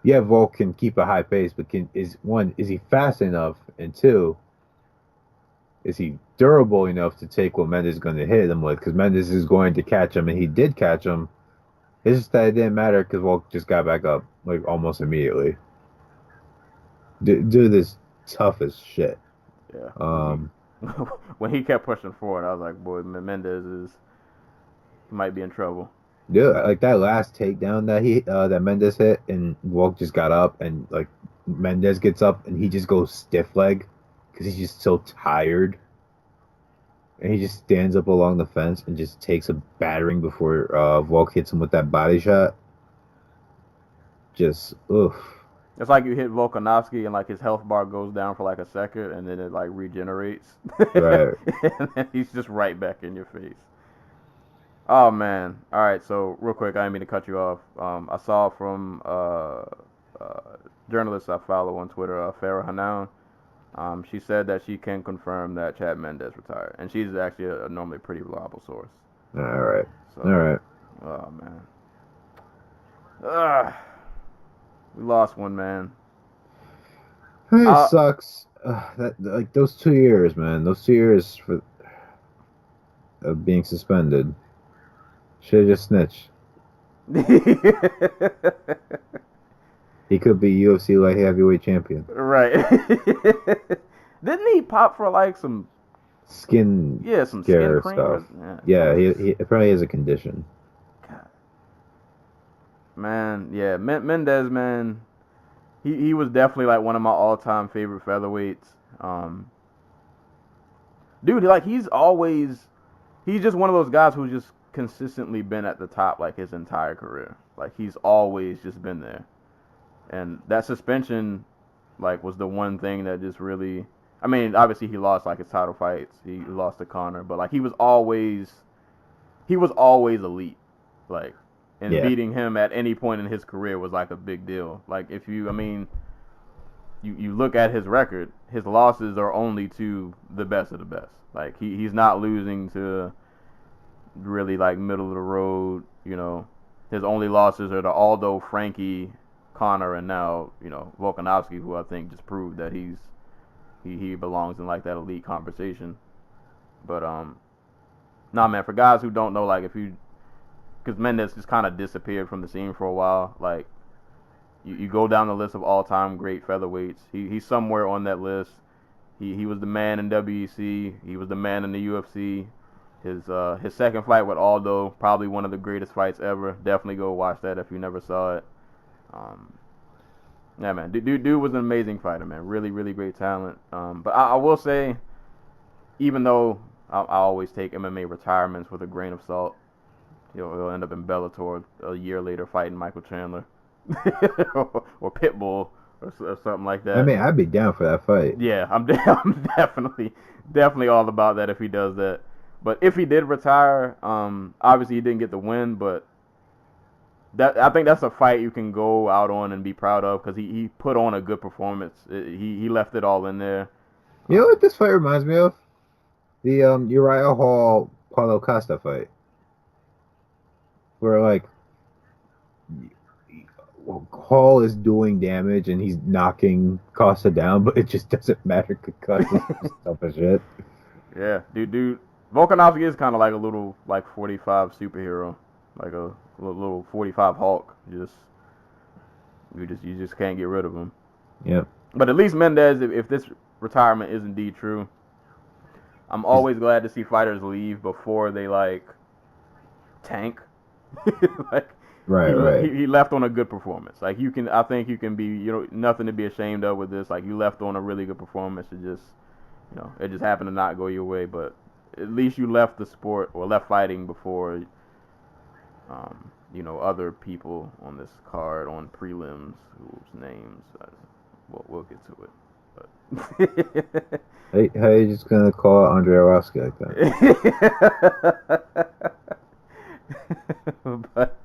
yeah, Volk can keep a high pace, but is he fast enough? And two, is he durable enough to take what Mendez is going to hit him with? Because Mendez is going to catch him, and he did catch him. It's just that it didn't matter because Volk just got back up like almost immediately. Dude is tough as shit. Yeah. When he kept pushing forward, I was like, boy, Mendez might be in trouble. Yeah, like that last takedown that Mendez hit, and Volk just got up, and like Mendez gets up, and he just goes stiff leg because he's just so tired, and he just stands up along the fence and just takes a battering before Volk hits him with that body shot. Just oof. It's like you hit Volkanovski and like his health bar goes down for like a second and then it like regenerates. Right. And then he's just right back in your face. Oh man. All right, so real quick, I didn't mean to cut you off. I saw from journalists I follow on Twitter, Farah Hanan. She said that she can confirm that Chad Mendez retired, and she's actually a normally pretty reliable source. All right. So, All right. Oh man. We lost one, man. It sucks. That like those 2 years, man. Those 2 years of being suspended. Should have just snitched. He could be UFC light heavyweight champion. Right. Didn't he pop for like some Skin some scare skin cream? stuff. Yeah, he apparently has a condition. God. Man, yeah, Mendez, man, he was definitely like one of my all-time favorite featherweights. Dude, like he's just one of those guys who's just consistently been at the top like his entire career. Like he's always just been there. And that suspension like was the one thing that just really, I mean, obviously he lost like his title fights. He lost to Conor, but like he was always elite. Like, and beating him at any point in his career was like a big deal. Like if you, I mean, you look at his record, his losses are only to the best of the best. Like he's not losing to really like middle of the road, you know. His only losses are to Aldo, Frankie, Conor, and now, you know, Volkanovski, who I think just proved that he belongs in like that elite conversation. But nah, man, for guys who don't know, like because Mendes just kind of disappeared from the scene for a while. Like you go down the list of all-time great featherweights, he's somewhere on that list. He was the man in WEC. He was the man in the UFC. His second fight with Aldo, probably one of the greatest fights ever. Definitely go watch that if you never saw it. Yeah, man, dude was an amazing fighter, man. Really, really great talent. But I will say, even though I always take MMA retirements with a grain of salt, he'll end up in Bellator a year later fighting Michael Chandler or Pitbull or something like that. I mean, I'd be down for that fight. Yeah, I'm definitely all about that if he does that. But if he did retire, obviously he didn't get the win, but I think that's a fight you can go out on and be proud of because he put on a good performance. He left it all in there. You know what this fight reminds me of? The Uriah Hall Paulo Costa fight, where like Hall is doing damage and he's knocking Costa down, but it just doesn't matter because Costa's tough as shit. Yeah, dude. Volkanovski is kind of like a little like 45 superhero, like a little 45 Hulk. You just can't get rid of him. Yeah. But at least Mendez, if this retirement is indeed true, I'm always glad to see fighters leave before they like tank. Like right. He left on a good performance. Like I think you can be, nothing to be ashamed of with this. Like you left on a really good performance. It just, it just happened to not go your way, but at least you left the sport or left fighting before, other people on this card on prelims whose names we'll get to it. But how are you just gonna call Andre Arlovski like that? But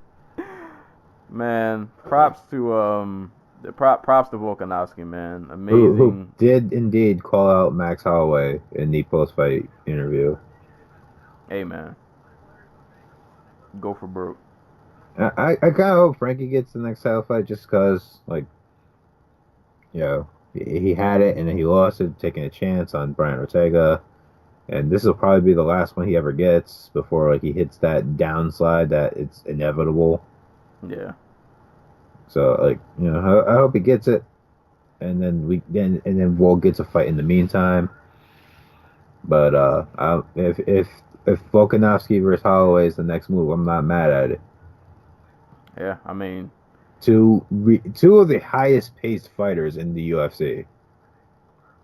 man, props to Volkanovski, man. Amazing. Who did indeed call out Max Holloway in the post-fight interview. Hey, man. Go for broke. I kind of hope Frankie gets the next title fight just because, like, he had it and then he lost it, taking a chance on Brian Ortega. And this will probably be the last one he ever gets before, like, he hits that downslide that it's inevitable. Yeah. So, like, I hope he gets it, and then Walt gets a fight in the meantime. But if Volkanovski versus Holloway is the next move, I'm not mad at it. Yeah, I mean, two of the highest paced fighters in the UFC.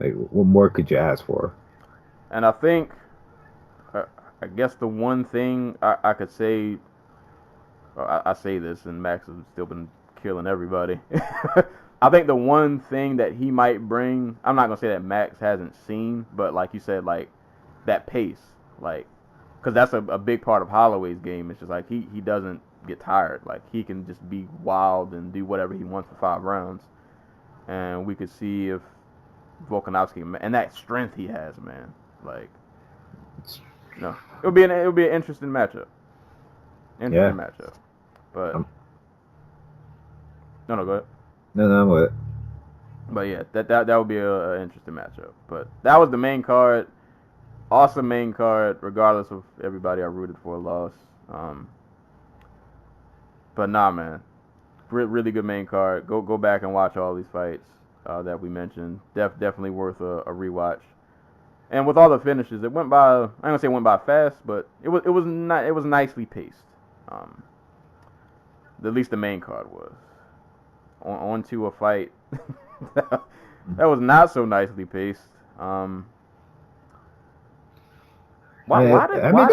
Like, what more could you ask for? And I think, I guess the one thing I could say, I say this, and Max has still been killing everybody. I think the one thing that he might bring, I'm not gonna say that Max hasn't seen, but like you said, like that pace, like, because that's a big part of Holloway's game. It's just like he doesn't get tired. Like he can just be wild and do whatever he wants for 5 rounds, and we could see if Volkanovski and that strength he has, man. Like, it'll be an interesting matchup. Matchup, but no, go ahead. No, I'm with it. But yeah, that would be a interesting matchup. But that was the main card. Awesome main card, regardless of everybody I rooted for lost. But nah, man, really good main card. Go back and watch all these fights that we mentioned. Definitely worth a rewatch. And with all the finishes, it went by. I ain't gonna say it went by fast, but it was nicely paced. At least the main card was. On to a fight that was not so nicely paced. Why they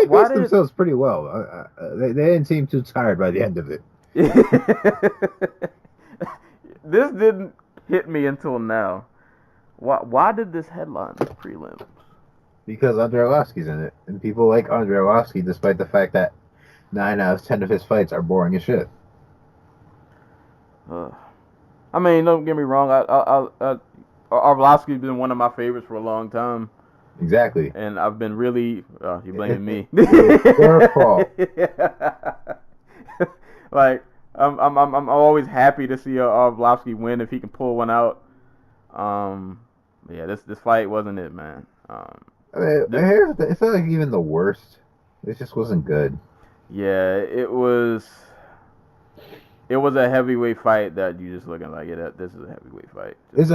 paced did themselves pretty well. They didn't seem too tired by the end of it. This didn't hit me until now. Why did this headline the prelims? Because Andrei Arlovski's in it, and people like Andrei Arlovski despite the fact that 9 out of 10 of his fights are boring as shit. I mean, don't get me wrong. Arlovski's been one of my favorites for a long time. Exactly. And I've been really. You're blaming me. It's your fault. Like I'm always happy to see Arlovski win if he can pull one out. Yeah, this fight wasn't it, man. I mean, it's not like even the worst. It just wasn't good. Yeah, it was a heavyweight fight that you just looking like it. This is a heavyweight fight. It's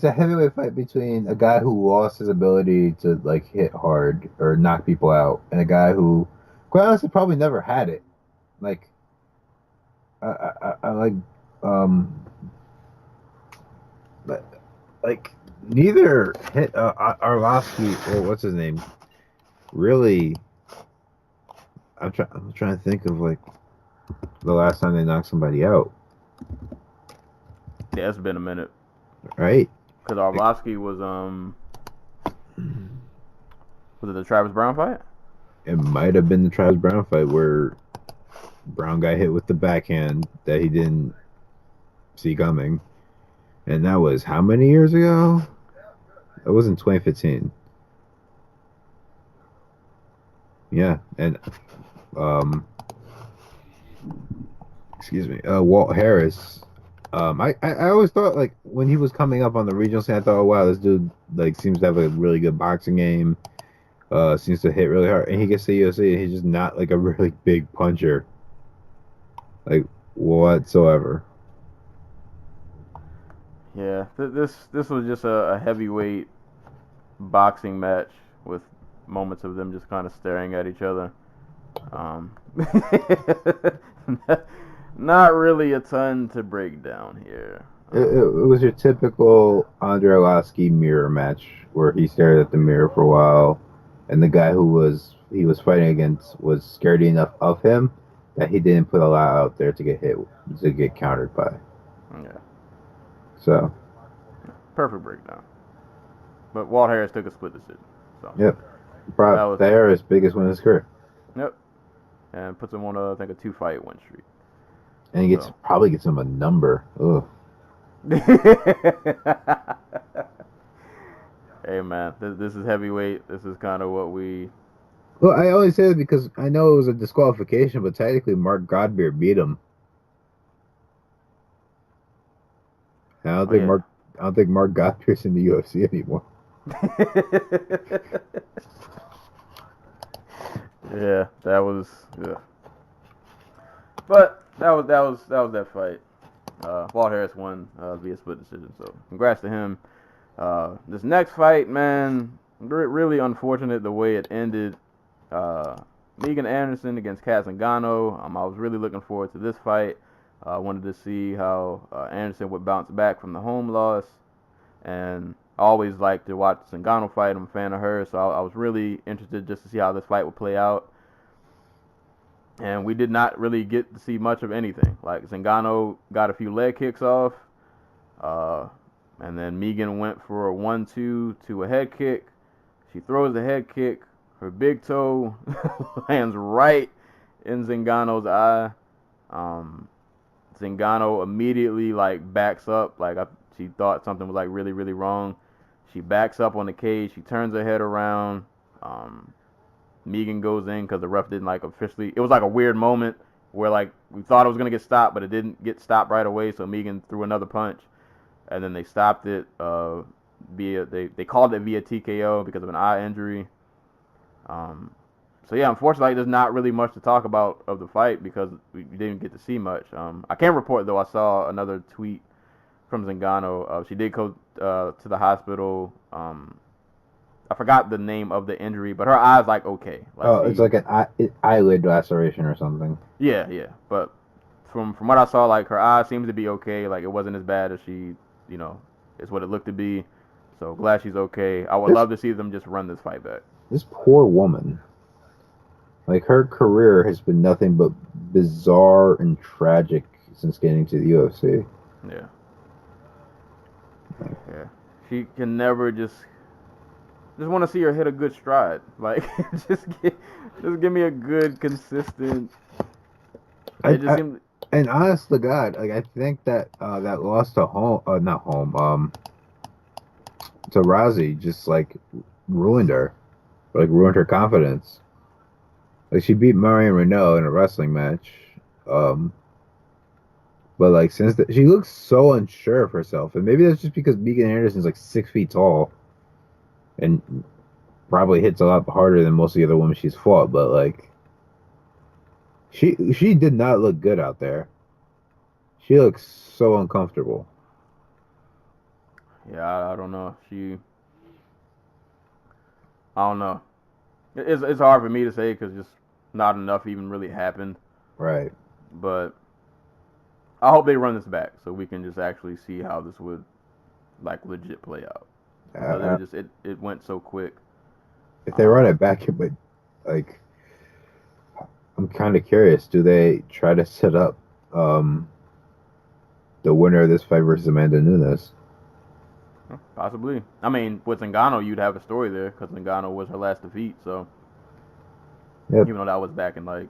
a heavyweight fight between a guy who lost his ability to like hit hard or knock people out, and a guy who, quite honestly, probably never had it. Like, I like like neither hit Arlovski or what's his name really. I'm trying to think of like the last time they knocked somebody out. Yeah, it's been a minute. Right? Because Arlovski was it the Travis Brown fight? It might have been the Travis Brown fight where Brown got hit with the backhand that he didn't see coming. And that was how many years ago? That was in 2015. Yeah, and excuse me, Walt Harris. I always thought like when he was coming up on the regional scene, I thought, oh wow, this dude like seems to have a really good boxing game. Seems to hit really hard, and he gets to the UFC, and he's just not like a really big puncher, like whatsoever. Yeah, this was just a heavyweight boxing match with moments of them just kind of staring at each other. Not really a ton to break down here. It was your typical Andrei Arlovski mirror match where he stared at the mirror for a while, and the guy he was fighting against was scared enough of him that he didn't put a lot out there to get countered by. Yeah. So. Perfect breakdown. But Walt Harris took a split decision. So. Yep. Probably the Harris biggest win of his career. Yep. And puts him on I think a 2-fight win streak. And he probably gets him a number. Ugh. Hey man, this is heavyweight. This is kind of what we. Well, I only say that because I know it was a disqualification, but technically Mark Godbeer beat him. And I don't think Mark Godbeer's in the UFC anymore. Yeah, that was. Yeah. But that was that fight. Walt Harris won via split decision, so congrats to him. This next fight, man, really unfortunate the way it ended. Megan Anderson against Kat Zingano. I was really looking forward to this fight. Wanted to see how Anderson would bounce back from the home loss, and I always like to watch Zingano fight. I'm a fan of her, so I was really interested just to see how this fight would play out. And we did not really get to see much of anything. Like, Zingano got a few leg kicks off, and then Megan went for a 1-2 to a head kick. She throws the head kick. Her big toe lands right in Zingano's eye. Zingano immediately, backs up. She thought something was, really, really wrong. She backs up on the cage. She turns her head around. Megan goes in because the ref didn't officially. It was a weird moment where we thought it was gonna get stopped, but it didn't get stopped right away. So Megan threw another punch. and then they stopped it they called it via TKO because of an eye injury. So yeah, unfortunately, there's not really much to talk about of the fight because we didn't get to see much. I can report though, I saw another tweet from Zingano. She did go to the hospital. I forgot the name of the injury, but her eye's like okay. Like it's like an eyelid laceration or something. Yeah. But from what I saw, like her eye seems to be okay. Like it wasn't as bad as she, is what it looked to be. So glad she's okay. I would love to see them just run this fight back. This poor woman. Like, her career has been nothing but bizarre and tragic since getting to the UFC. Yeah. She can never just want to see her hit a good stride. Like, just give me a good, consistent. And honest to God, like, I think that that loss to to Rousey just like ruined her, ruined her confidence. Like, she beat Marion Renault in a wrestling match, but like since she looks so unsure of herself, and maybe that's just because Megan Anderson's like 6 feet tall, and probably hits a lot harder than most of the other women she's fought. But like, she did not look good out there. She looks so uncomfortable. Yeah, I don't know. I don't know. It's hard for me to say because just not enough even really happened. Right. But I hope they run this back so we can just actually see how this would like legit play out. It went so quick. If they run it back, it would, like, I'm kind of curious. Do they try to set up the winner of this fight versus Amanda Nunes? Possibly. I mean, with Ngannou, you'd have a story there because Ngannou was her last defeat. So, yep. Even though that was back in like,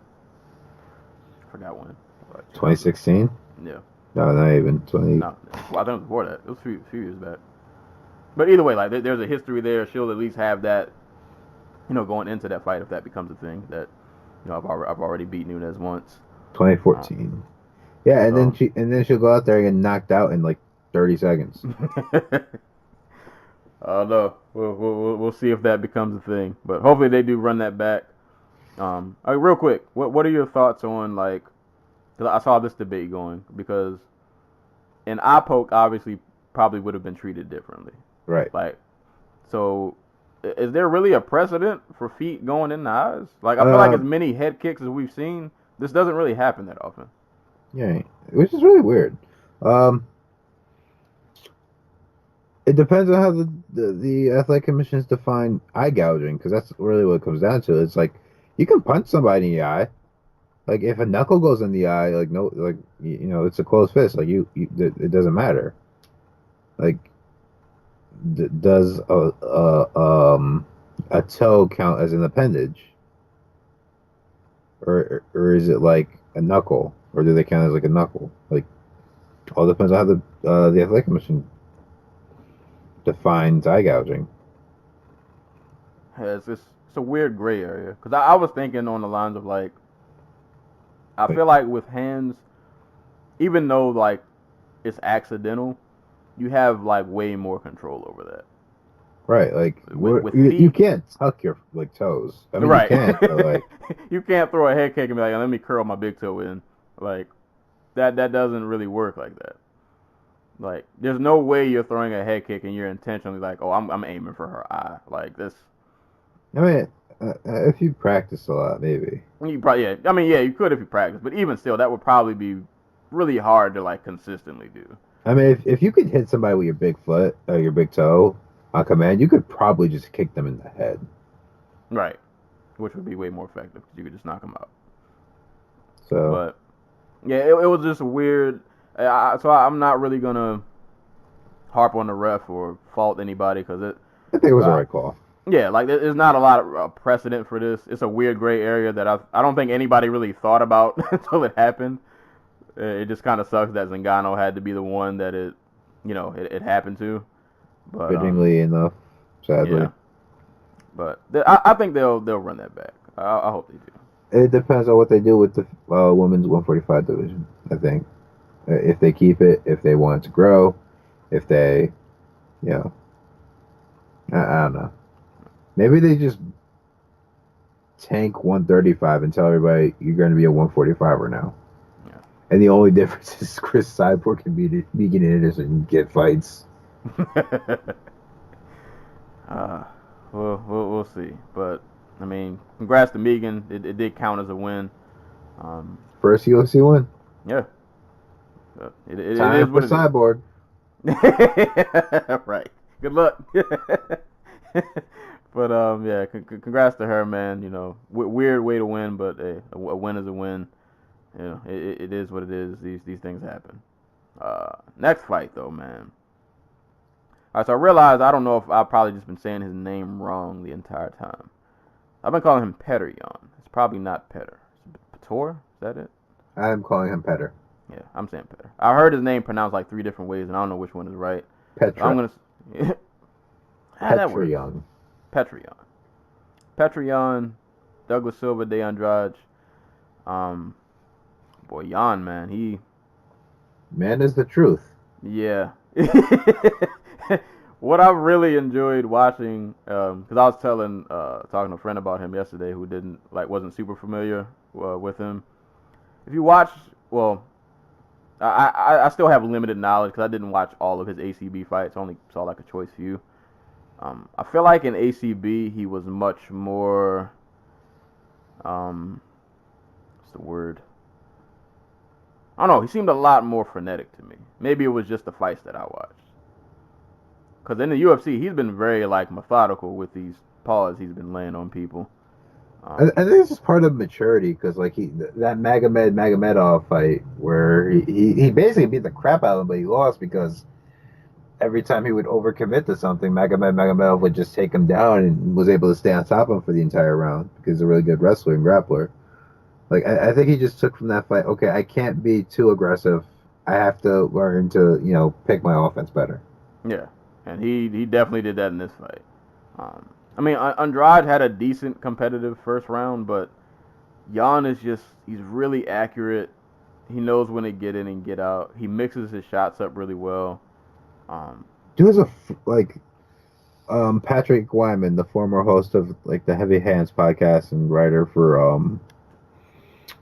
I forgot when. 2016? Yeah. No, not even 20. No, well, I think it was before that. It was a few years back. But either way, like there's a history there. She'll at least have that, going into that fight if that becomes a thing. That, I've already beat Nunes once. 2014. Yeah, and then she'll go out there and get knocked out in like 30 seconds. No, we'll see if that becomes a thing. But hopefully they do run that back. Real quick, what are your thoughts on like? Cause I saw this debate going because an eye poke obviously probably would have been treated differently. Right. Like, so is there really a precedent for feet going in the eyes? Like, I feel like as many head kicks as we've seen, this doesn't really happen that often. Yeah, which is really weird. It depends on how the athletic commissions define eye gouging, because that's really what it comes down to. It's like, you can punch somebody in the eye. Like, if a knuckle goes in the eye, like, no, like, it's a closed fist. Like, it doesn't matter. Like, does a toe count as an appendage, or is it like a knuckle, or do they count as like a knuckle? Like, all depends on how the athletic commission defines eye gouging. Yeah, it's a weird gray area because I was thinking on the lines of like, I feel like with hands, even though like it's accidental, you have like way more control over that. Right, like with you can't tuck your like toes. I mean, right. You can't, but, like, you can't throw a head kick and be like, let me curl my big toe in. Like that doesn't really work like that. Like there's no way you're throwing a head kick and you're intentionally like, oh, I'm aiming for her eye. Like this. I mean, if you practice a lot, maybe. You probably you could if you practice, but even still, that would probably be really hard to like consistently do. I mean, if you could hit somebody with your big foot or your big toe on command, you could probably just kick them in the head. Right, which would be way more effective because you could just knock them out. So, but yeah, it was just weird. So I'm not really gonna harp on the ref or fault anybody because I think it was the right call. Yeah, like there's not a lot of precedent for this. It's a weird gray area that I don't think anybody really thought about until it happened. It just kind of sucks that Zingano had to be the one that it happened to. But fittingly enough, sadly. Yeah. But I think they'll run that back. I hope they do. It depends on what they do with the women's 145 division. I think if they keep it, if they want it to grow, if they, you know, I don't know. Maybe they just tank 135 and tell everybody you're going to be a 145er now. Yeah. And the only difference is Chris Cyborg and Megan Anderson get fights. We'll see. But I mean, congrats to Megan. It did count as a win. First UFC win. Yeah. It Time is for what it Cyborg. is. Right. Good luck. But yeah, congrats to her, man. You know, weird way to win, but a win is a win. You know, it is what it is. These things happen. Next fight though, man. All right, so I realized I don't know if I've probably just been saying his name wrong the entire time. I've been calling him Petteryon. It's probably not Petter. Pator? Is that it? I'm calling him Petter. Yeah, I'm saying Petter. I heard his name pronounced like 3 different ways, and I don't know which one is right. Petra. I'm gonna. That works. Young. Petteryon, Douglas Silva de Andrade. Boy, Jan, man, Man is the truth. yeah. What I really enjoyed watching, because I was talking to a friend about him yesterday who wasn't super familiar with him. If you watch, well, I still have limited knowledge because I didn't watch all of his ACB fights. I only saw like a choice few. I feel like in ACB he was much more, what's the word? I don't know. He seemed a lot more frenetic to me. Maybe it was just the fights that I watched. Because in the UFC, he's been very like methodical with these paws he's been laying on people. I think this is part of maturity because like that Magomedov fight where he basically beat the crap out of him, but he lost because every time he would overcommit to something, Magomedov would just take him down and was able to stay on top of him for the entire round because he's a really good wrestler and grappler. Like I think he just took from that fight, okay, I can't be too aggressive. I have to learn to, pick my offense better. Yeah, and he definitely did that in this fight. I mean, Andrade had a decent competitive first round, but Jan he's really accurate. He knows when to get in and get out. He mixes his shots up really well. Dude's Patrick Wyman, the former host of like the Heavy Hands podcast and writer for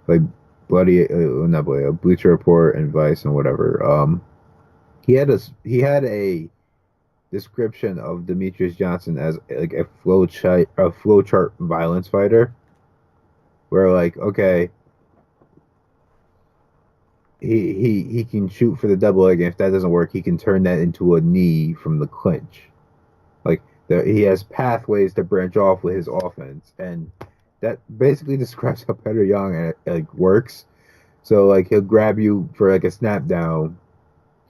Bleacher Report and Vice and whatever. He had a description of Demetrius Johnson as like a flowchart violence fighter, where like okay, he can shoot for the double leg, and if that doesn't work, he can turn that into a knee from the clinch. Like he has pathways to branch off with his offense, and that basically describes how Petr Yan works. So like he'll grab you for like a snap down.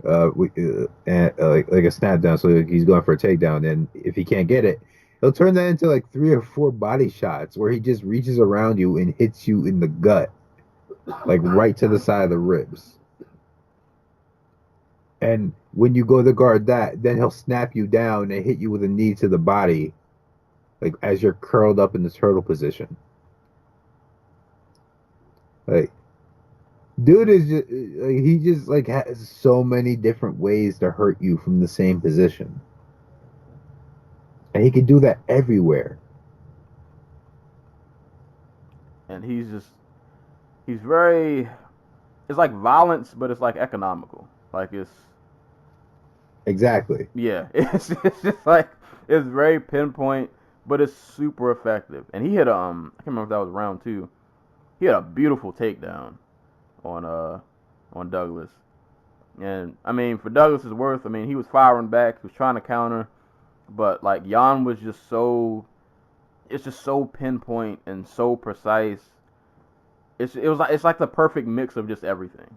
Like a snap down, so he's going for a takedown, and if he can't get it, he'll turn that into like 3 or 4 body shots where he just reaches around you and hits you in the gut, like right to the side of the ribs. And when you go to guard that, then he'll snap you down and hit you with a knee to the body, like as you're curled up in the turtle position. Like, dude is just he just like has so many different ways to hurt you from the same position, and he can do that everywhere. And he's very, it's like violence, but it's like economical. Like it's exactly, yeah. It's just like it's very pinpoint, but it's super effective. And he hit I can't remember if that was round 2. He had a beautiful takedown on Douglas. And I mean, for Douglas's worth, I mean, he was firing back, he was trying to counter, but like Jan was just so pinpoint and so precise. It's like the perfect mix of just everything.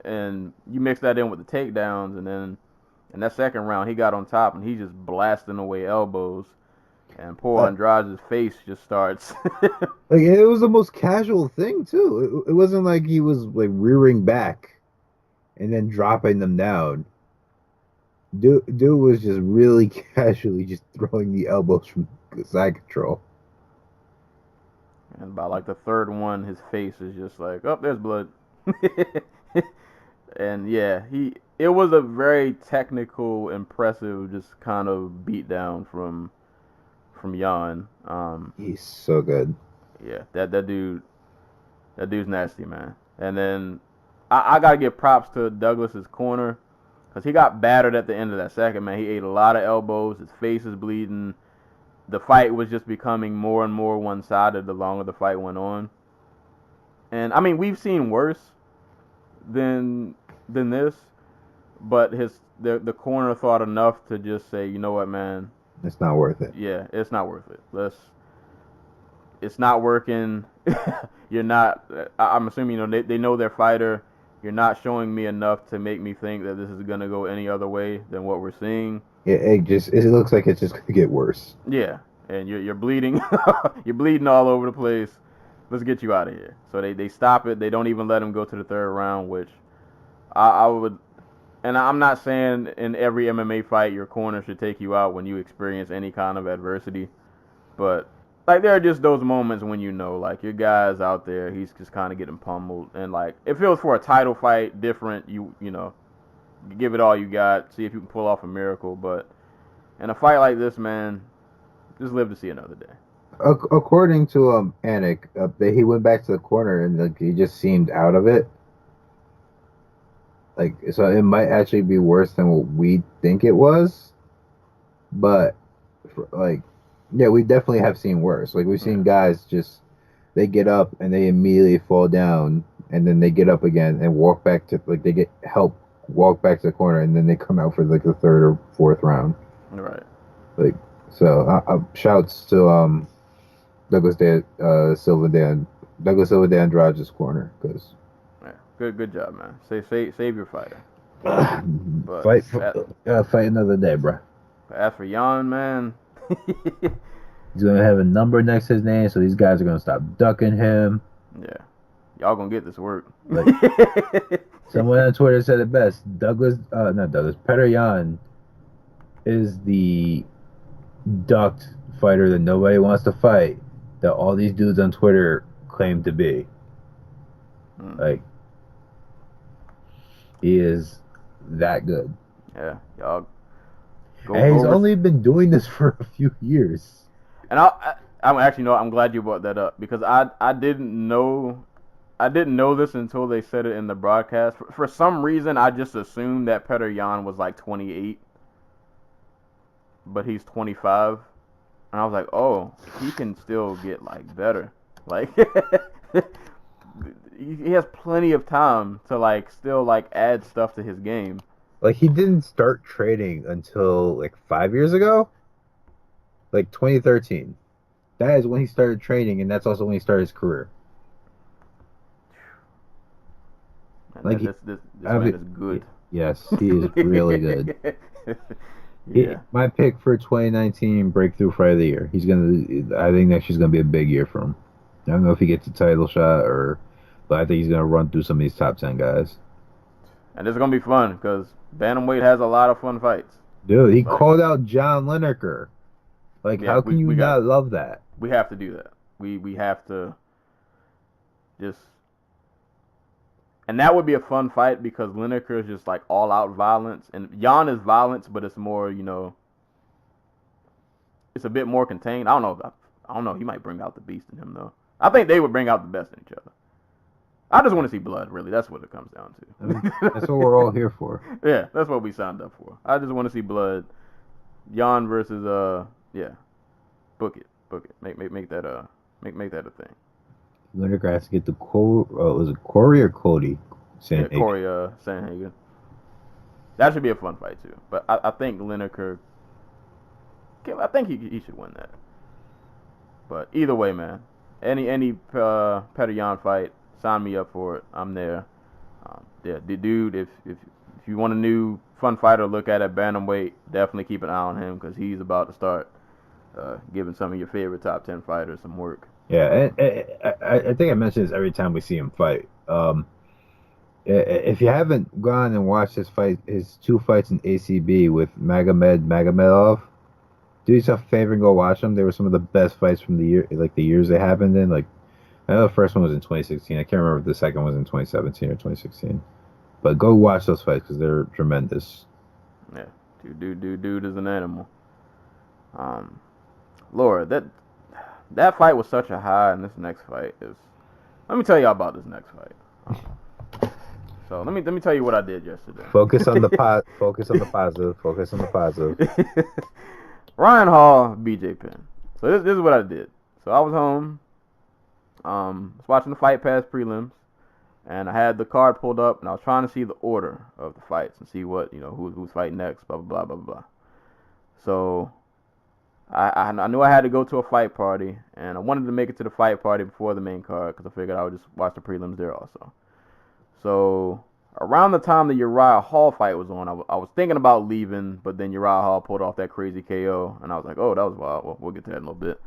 And you mix that in with the takedowns, and then in that second round he got on top and he just blasting away elbows. And poor Andrade's face just starts. Like it was the most casual thing too. It wasn't like he was like rearing back and then dropping them down. Dude was just really casually just throwing the elbows from side control. And by like the third one, his face is just like, oh, there's blood. And yeah, it was a very technical, impressive, just kind of beat down from Jan. He's so good. Yeah, that dude's nasty, man. And then I gotta give props to Douglas's corner because he got battered at the end of that second, man. He ate a lot of elbows. His face is bleeding. The fight was just becoming more and more one-sided the longer the fight went on. And I mean, we've seen worse than this, but the corner thought enough to just say, you know what, man, It's not worth it. yeah, it's not worth it. It's not working. You're not. I'm assuming they know their fighter. You're not showing me enough to make me think that this is gonna go any other way than what we're seeing. It looks like it's just gonna get worse. Yeah, and you're bleeding. You're bleeding all over the place. Let's get you out of here. So they stop it. They don't even let him go to the third round, which I would. And I'm not saying in every MMA fight your corner should take you out when you experience any kind of adversity, but like there are just those moments when you know, like your guy's out there, he's just kind of getting pummeled, and like if it was for a title fight, different, you know, give it all you got, see if you can pull off a miracle. But in a fight like this, man, just live to see another day. According to Anik, that he went back to the corner and like he just seemed out of it. Like, so it might actually be worse than what we think it was, but like, yeah, we definitely have seen worse. Like we've seen guys just they get up and they immediately fall down, and then they get up again and walk back to like they get help walk back to the corner, and then they come out for like the third or fourth round. Right. Like so, shouts to Douglas Silva de Andrade's corner because. Good job, man. Save your fighter. Fight another day, bro. As for Jan, man, he's gonna have a number next to his name, so these guys are gonna stop ducking him. yeah, y'all gonna get this work. Like, someone on Twitter said it best. Petr Yan is the ducked fighter that nobody wants to fight, that all these dudes on Twitter claim to be. Like, he is that good. Yeah, y'all. And he's only been doing this for a few years. And I'm actually no. I'm glad you brought that up because I didn't know this until they said it in the broadcast. For some reason, I just assumed that Petr Yan was like 28, but he's 25, and I was like, oh, he can still get like better. Like he has plenty of time to like still like add stuff to his game. Like he didn't start training until like 5 years ago, like 2013. That is when he started training, and that's also when he started his career. And like this man is good. Yes, he is really good. Yeah. My pick for 2019 breakthrough fight of the year. I think next year's gonna be a big year for him. I don't know if he gets a title shot but I think he's gonna run through some of these top 10 guys. And it's gonna be fun because bantamweight has a lot of fun fights. Dude, he called out John Lineker. Like, how can you not love that? We have to do that. We have to just, and that would be a fun fight because Lineker is just like all out violence, and Jan is violence, but it's more, you know, it's a bit more contained. I don't know. He might bring out the beast in him though. I think they would bring out the best in each other. I just want to see blood, really. That's what it comes down to. I mean, that's what we're all here for. Yeah, that's what we signed up for. I just want to see blood. Jan versus book it. Make that a thing. Lineker has to get the was it Corey or Cody? Yeah, Corey Sandhagen. That should be a fun fight too. But I think Lineker. I think he should win that. But either way, man, any Petr Yan fight, sign me up for it. I'm there. Yeah, dude. If you want a new fun fighter to look at bantamweight, definitely keep an eye on him because he's about to start giving some of your favorite top 10 fighters some work. Yeah, I think I mention this every time we see him fight. If you haven't gone and watched his 2 fights in ACB with Magomedov, do yourself a favor and go watch them. They were some of the best fights from the years they happened in. Like, I know the first one was in 2016. I can't remember if the second was in 2017 or 2016. But go watch those fights because they're tremendous. Yeah, dude is an animal. Lord, that fight was such a high, and this next fight is. Let me tell y'all about this next fight. So let me tell you what I did yesterday. Focus on the Focus on the positive. Focus on the positive. Ryan Hall, BJ Penn. So this is what I did. So I was home, was watching the Fight Pass prelims, and I had the card pulled up, and I was trying to see the order of the fights and see what who's fighting next, blah blah blah blah blah. So I knew I had to go to a fight party, and I wanted to make it to the fight party before the main card because I figured I would just watch the prelims there also. So around the time the Uriah Hall fight was on, I was thinking about leaving, but then Uriah Hall pulled off that crazy KO, and I was like, oh, that was wild. Well, we'll get to that in a little bit.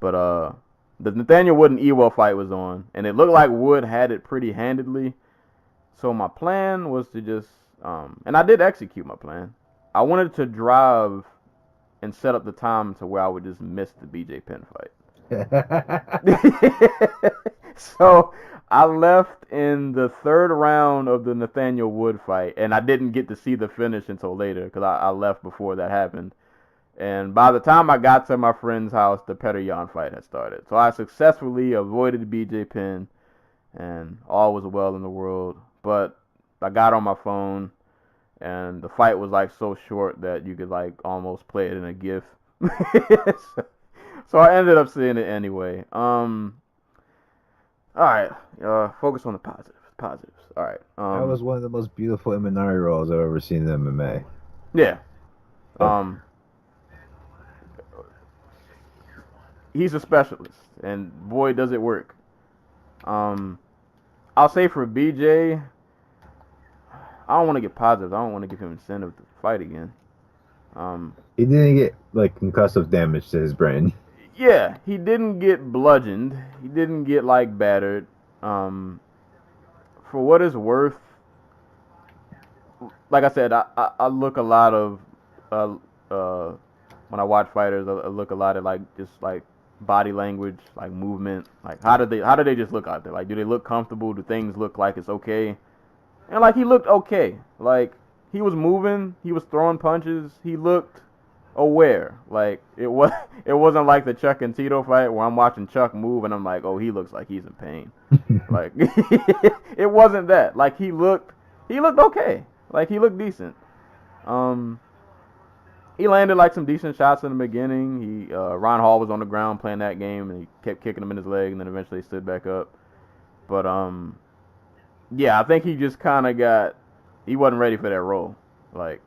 But the Nathaniel Wood and Ewell fight was on, and it looked like Wood had it pretty handedly. So my plan was to just, and I did execute my plan. I wanted to drive and set up the time to where I would just miss the BJ Penn fight. So I left in the third round of the Nathaniel Wood fight, and I didn't get to see the finish until later because I left before that happened. And by the time I got to my friend's house, the Petr Yan fight had started. So I successfully avoided BJ Penn, and all was well in the world. But I got on my phone, and the fight was like so short that you could like almost play it in a GIF. So I ended up seeing it anyway. All right, focus on the positives. All right. That was one of the most beautiful Imanari rolls I've ever seen in MMA. Yeah. He's a specialist, and boy, does it work. I'll say for BJ, I don't want to get positive. I don't want to give him incentive to fight again. He didn't get like concussive damage to his brain. Yeah, he didn't get bludgeoned. He didn't get like battered. For what it's worth, like I said, I look a lot of when I watch fighters, I look a lot at like just like body language, like movement, like how do they just look out there? Like, do they look comfortable? Do things look like it's okay? And like he looked okay. Like he was moving, he was throwing punches, he looked aware. Like it wasn't like the Chuck and Tito fight where I'm watching Chuck move and I'm like, oh, he looks like he's in pain. Like it wasn't that. Like he looked okay. Like he looked decent. He landed like some decent shots in the beginning. Ron Hall was on the ground playing that game, and he kept kicking him in his leg, and then eventually stood back up. But yeah, I think he just kind of he wasn't ready for that role. Like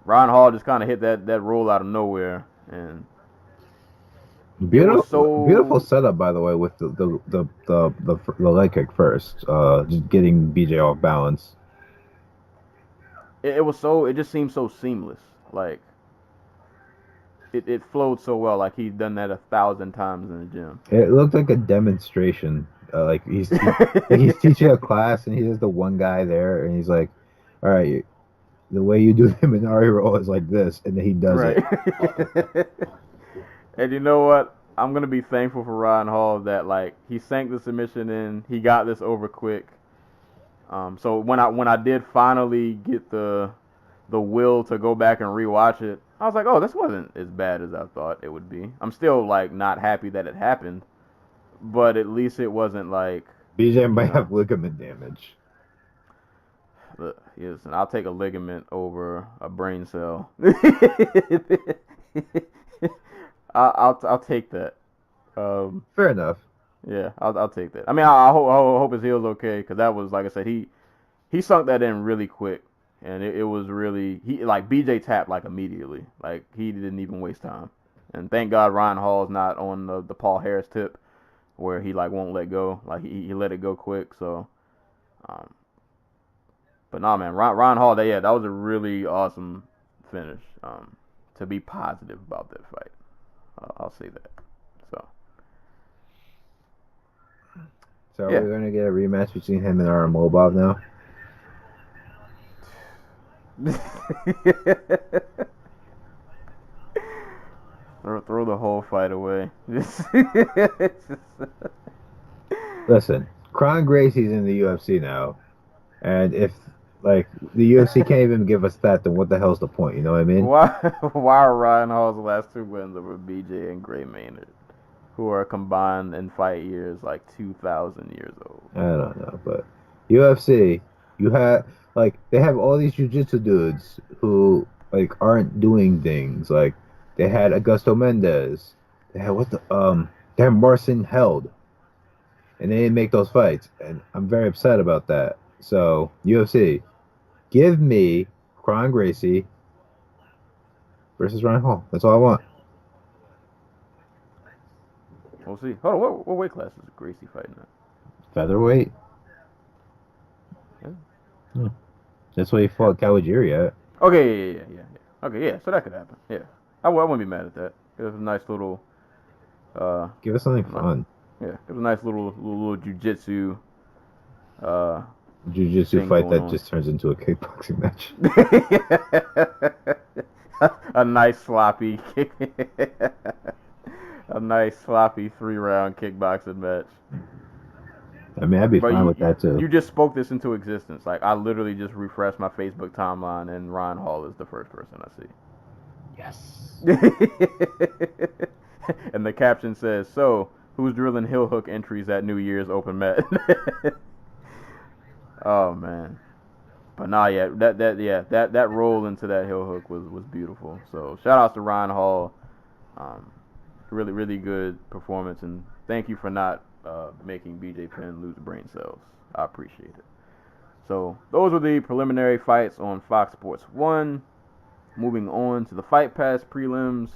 Ron Hall just kind of hit that roll out of nowhere, and beautiful setup by the way with the leg kick first, just getting BJ off balance. It just seemed so seamless. Like it flowed so well, like he'd done that 1,000 times in the gym. It looked like a demonstration. Like he's teaching a class, and he has the one guy there, and he's like, "All right, the way you do the Minari roll is like this," and then he does it. And you know what? I'm gonna be thankful for Ryan Hall that like he sank the submission in, he got this over quick. So when I did finally get the will to go back and rewatch it, I was like, oh, this wasn't as bad as I thought it would be. I'm still like not happy that it happened, but at least it wasn't like BJ might have ligament damage. Yes, and I'll take a ligament over a brain cell. I'll take that. Fair enough. Yeah, I'll take that. I mean, I hope his heel's okay, because that was, like I said, he sunk that in really quick, and it was really like BJ tapped like immediately, like he didn't even waste time, and thank God Ryan Hall's not on the Paul Harris tip where he like won't let go, like he let it go quick. So, but nah, man, Ryan Hall, that was a really awesome finish. To be positive about that fight, I'll say that. So we're gonna get a rematch between him and Aramobov now. Throw the whole fight away. Listen, Kron Gracie's in the UFC now, and if Like the UFC can't even give us that. Then what the hell's the point? You know what I mean? Why are Ryan Hall's last 2 wins over BJ and Gray Maynard, who are combined in fight years like 2,000 years old? I don't know, but UFC, you have like they have all these jiu-jitsu dudes who like aren't doing things. Like they had Augusto Mendez, they had Marcin Held, and they didn't make those fights, and I'm very upset about that. So UFC, give me Kron Gracie versus Ryan Hall. That's all I want. We'll see. Hold on, what weight class is Gracie fighting at? Featherweight. Yeah. That's what he fought Kawajiri at. Okay, yeah. Okay, yeah, so that could happen. Yeah, I wouldn't be mad at that. It was a nice little. Give us something fun. Yeah, it was a nice little jujitsu. Jiu-jitsu thing fight going that on. just turns into a kickboxing match. A nice sloppy kick. A nice sloppy 3-round kickboxing match. I mean, I'd be But fine with that too. You just spoke this into existence. Like I literally just refreshed my Facebook timeline, and Ryan Hall is the first person I see. Yes. And the caption says, "So, who's drilling heel hook entries at New Year's open mat?" Oh man, but nah, yeah, that roll into that heel hook was beautiful. So shout out to Ryan Hall, really good performance, and thank you for not making BJ Penn lose brain cells. I appreciate it. So those were the preliminary fights on Fox Sports 1. Moving on to the Fight Pass prelims.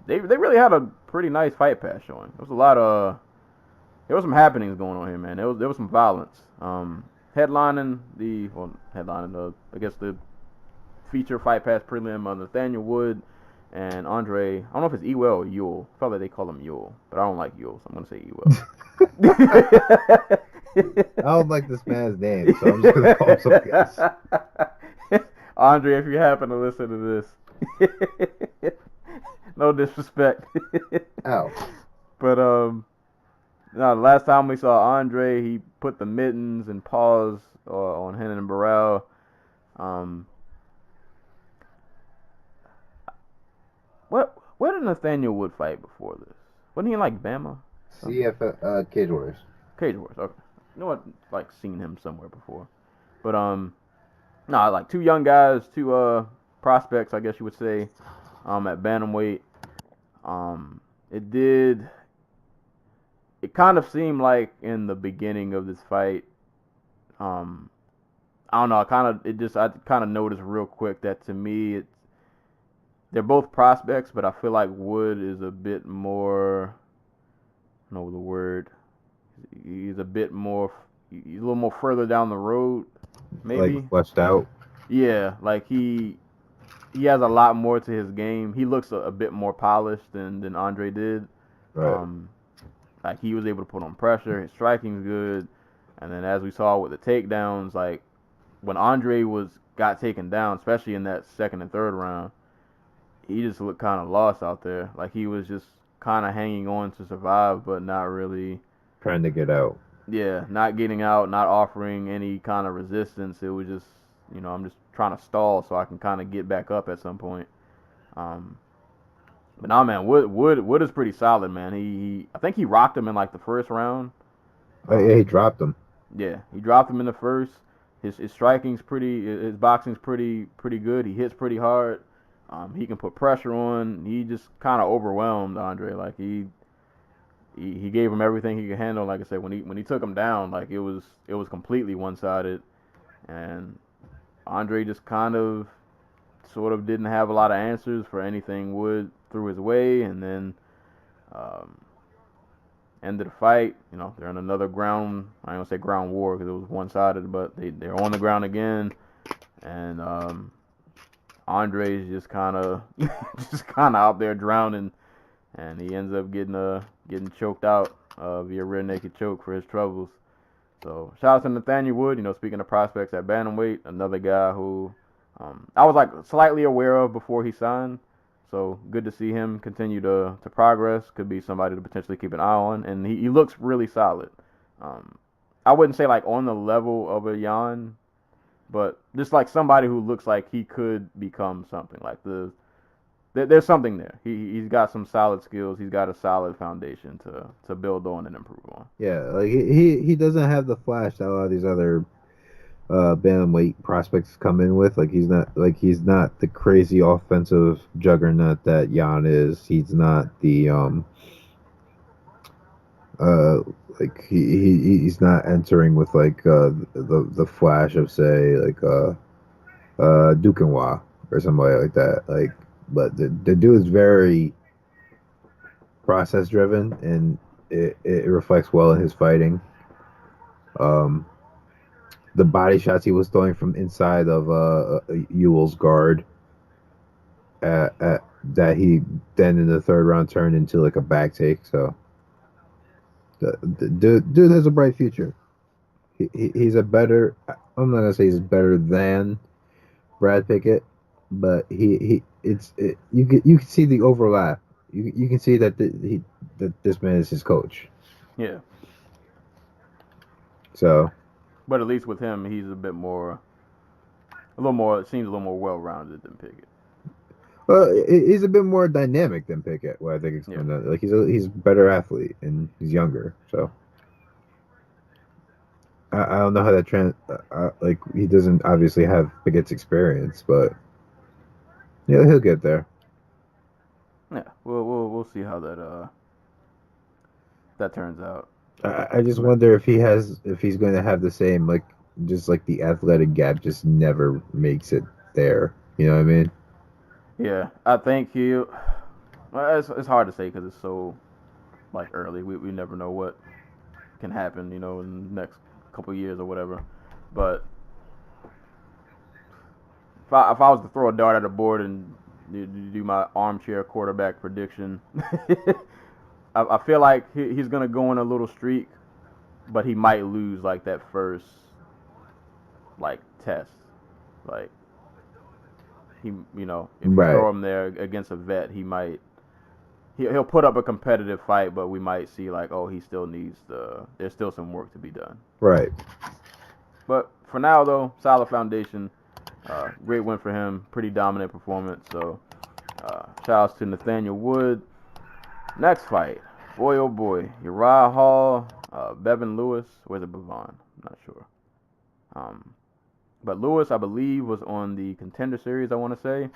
They really had a pretty nice Fight Pass showing. There was some happenings going on here, man. There was some violence. Headlining the I guess the feature Fight Pass prelim of Nathaniel Wood and Andre. I don't know if it's Ewell or Ewell. I felt like they call him Ewell, but I don't like Ewell, so I'm gonna say Ewell. I don't like this man's name, so I'm just gonna call him something else. Andre, if you happen to listen to this, no disrespect. Ow. But no, the last time we saw Andre, he put the mittens and paws on Henan and Burrell. Where did Nathaniel Wood fight before this? Wasn't he in like Bama? CF Cage Warriors. Cage Wars. Okay. You know what? Like seen him somewhere before. But no, like two young guys, two prospects, I guess you would say, at bantamweight. It kind of seemed like in the beginning of this fight, I don't know, I kind of noticed real quick that to me they're both prospects, but I feel like Wood is a bit more, I don't know the word, he's a little more further down the road, maybe. Like fleshed out. Yeah, like he has a lot more to his game. He looks a bit more polished than Andre did. Right. Like he was able to put on pressure. His striking's good, and then as we saw with the takedowns, like when Andre got taken down, especially in that second and third round, he just looked kind of lost out there. Like he was just kind of hanging on to survive, but not really Trying to get out. Yeah, not getting out, not offering any kind of resistance. It was just, I'm just trying to stall so I can kind of get back up at some point. But nah, man, Wood is pretty solid, man. I think he rocked him in like the first round. Yeah, he dropped him. Yeah, he dropped him in the first. His striking's his boxing's pretty good. He hits pretty hard. He can put pressure on. He just kind of overwhelmed Andre. Like he gave him everything he could handle. Like I said, when he took him down, like it was completely one-sided, and Andre just kind of sort of didn't have a lot of answers for anything Wood threw his way, and then ended the fight. They're in another ground. I don't want to say ground war because it was one-sided, but they're on the ground again, and Andre's just kind of out there drowning, and he ends up getting choked out via rear naked choke for his troubles. So shout out to Nathaniel Wood. Speaking of prospects at bantamweight, another guy who I was like slightly aware of before he signed. So good to see him continue to progress. Could be somebody to potentially keep an eye on, and he looks really solid. I wouldn't say like on the level of a Jan, but just like somebody who looks like he could become something. Like there's something there. He's got some solid skills. He's got a solid foundation to build on and improve on. Yeah, like he doesn't have the flash that a lot of these other bantamweight prospects come in with. Like he's not the crazy offensive juggernaut that Jan is. He's not the like he's not entering with like the flash of say like Dukenwa or somebody like that. Like, but the dude is very process driven, and it reflects well in his fighting. The body shots he was throwing from inside of Ewell's guard, that he then in the third round turned into like a back take. So the dude has a bright future. He's a better. I'm not gonna say he's better than Brad Pickett, but you can see the overlap. You can see that that this man is his coach. Yeah. So. But at least with him, he's a little more. It seems a little more well-rounded than Pickett. Well, he's a bit more dynamic than Pickett. Well, I think it's like he's a better athlete and he's younger. So I don't know how that like he doesn't obviously have Pickett's experience, but yeah, he'll get there. Yeah, we'll see how that turns out. I just wonder if he's going to have the same like just like the athletic gap just never makes it there. You know what I mean? Yeah, I think well, it's hard to say because it's so like early. We never know what can happen, in the next couple of years or whatever. But if I was to throw a dart at a board and do my armchair quarterback prediction, I feel like he's gonna go on a little streak, but he might lose like that first like test. Like if you throw him there against a vet, he'll put up a competitive fight, but we might see like, oh, he still needs there's still some work to be done. Right. But for now though, solid foundation. Great win for him. Pretty dominant performance. So shout outs to Nathaniel Wood. Next fight, boy oh boy, Uriah Hall, Bevan Lewis. Where's it, Bevon? I'm not sure. But Lewis, I believe, was on the Contender Series, I want to say.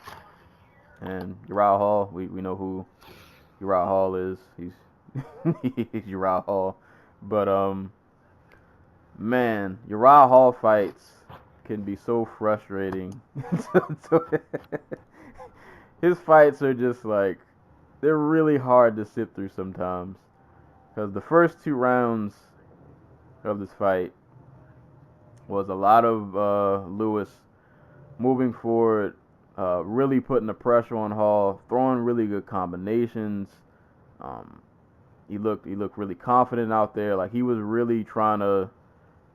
And Uriah Hall, we know who Uriah Hall is. He's Uriah Hall. But man, Uriah Hall fights can be so frustrating. His fights are just like, they're really hard to sit through sometimes. Because the first 2 rounds of this fight was a lot of Lewis moving forward, really putting the pressure on Hall, throwing really good combinations. He looked really confident out there. Like he was really trying to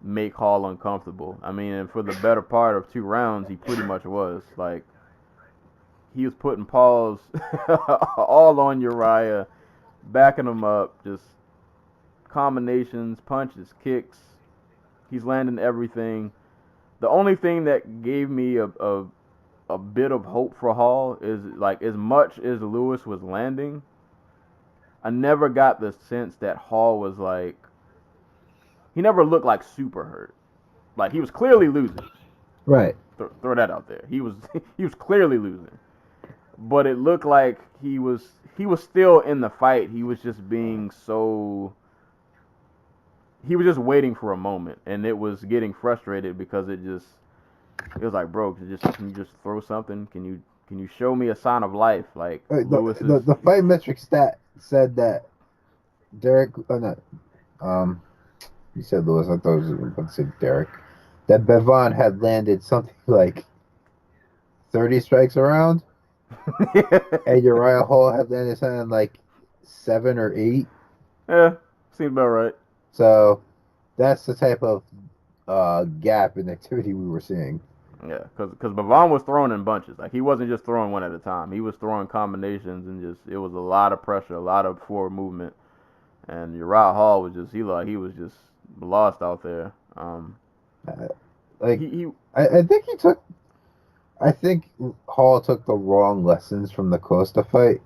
make Hall uncomfortable. I mean, and for the better part of 2 rounds, he pretty much was. Like he was putting paws all on Uriah, backing him up, just combinations, punches, kicks. He's landing everything. The only thing that gave me a bit of hope for Hall is like as much as Lewis was landing, I never got the sense that Hall was like, he never looked like super hurt. Like he was clearly losing. Right. Throw that out there. He was clearly losing. But it looked like he was still in the fight. He was just being so. He was just waiting for a moment, and it was getting frustrated because it was like, bro, can you just throw something? Can you show me a sign of life? Like the fight metric stat said that Derek. You said Lewis. I thought it was about to say Derek. That Bevon had landed something like 30 strikes around. And Uriah Hall had landed something like 7 or 8. Yeah, seems about right. So that's the type of gap in activity we were seeing. Yeah, because Bevon was throwing in bunches. Like he wasn't just throwing one at a time. He was throwing combinations and it was a lot of pressure, a lot of forward movement. And Uriah Hall was just he was just lost out there. I think he took. I think Hall took the wrong lessons from the Costa fight,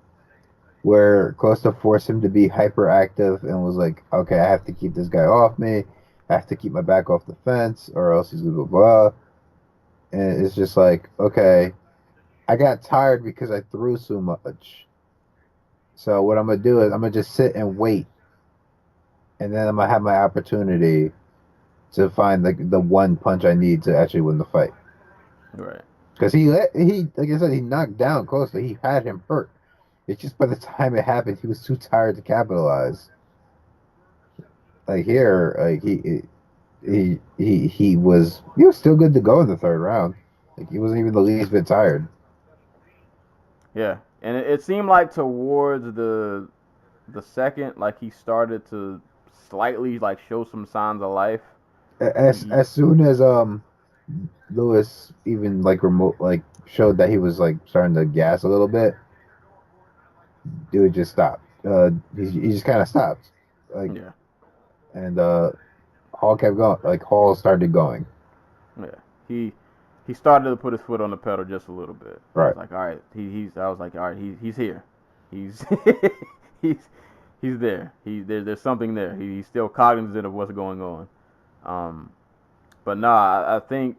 where Costa forced him to be hyperactive and was like, "Okay, I have to keep this guy off me. I have to keep my back off the fence, or else he's gonna blah blah." And it's just like, okay, I got tired because I threw so much. So what I'm gonna do is I'm gonna just sit and wait, and then I'm gonna have my opportunity to find the one punch I need to actually win the fight. Right. Because he like I said, he knocked down Costa. He had him hurt. It's just by the time it happened, he was too tired to capitalize. Like here, like he was still good to go in the third round. Like he wasn't even the least bit tired. Yeah, and it seemed like towards the second, like he started to slightly like show some signs of life. As soon as Lewis even like remote like showed that he was like starting to gas a little bit, dude just stopped. He just kind of stopped. Like Yeah, and Hall kept going. Like Hall started going. yeah. He started to put his foot on the pedal just a little bit. I Right. was like, all right, he's. I was like, all right, he's here. He's he's he's there. There's something there. He's still cognizant of what's going on. Um, but nah, I think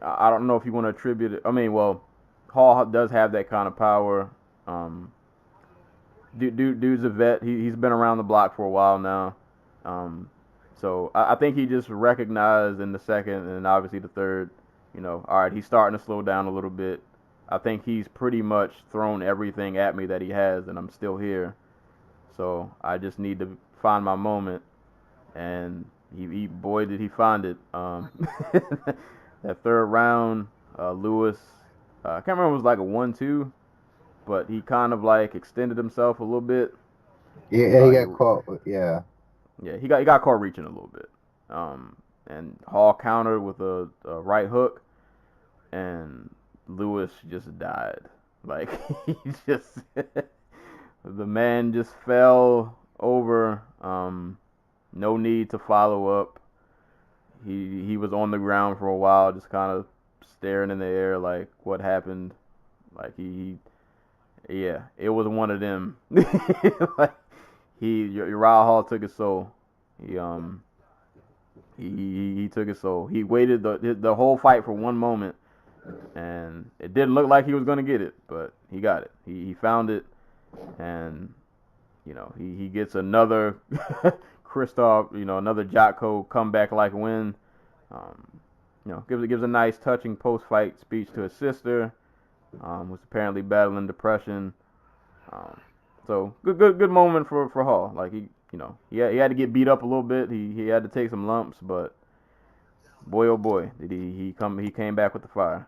I don't know if you want to attribute it. I mean, well, Hall does have that kind of power. Um, dude's a vet. He's been around the block for a while now. Um, so I think he just recognized in the second and obviously the third, all right, he's starting to slow down a little bit. I think he's pretty much thrown everything at me that he has, and I'm still here. So I just need to find my moment, and he boy did he find it. That third round, Lewis, I can't remember if it was like a 1-2, but he kind of like extended himself a little bit. Yeah, he got caught. Yeah. Yeah, he got caught reaching a little bit. And Hall countered with a right hook, and Lewis just died. Like he just the man just fell over. No need to follow up. He was on the ground for a while, just kind of staring in the air, like what happened. Like yeah, it was one of them. Like Uriah Hall took his soul. He took his soul. He waited the whole fight for one moment, and it didn't look like he was gonna get it, but he got it. He found it, and he gets another Christoph, another Jotko comeback like win. Um, gives a nice touching post fight speech to his sister, who's apparently battling depression. Um, so good moment for Hall. Like he had to get beat up a little bit. He had to take some lumps, but boy oh boy did he came back with the fire.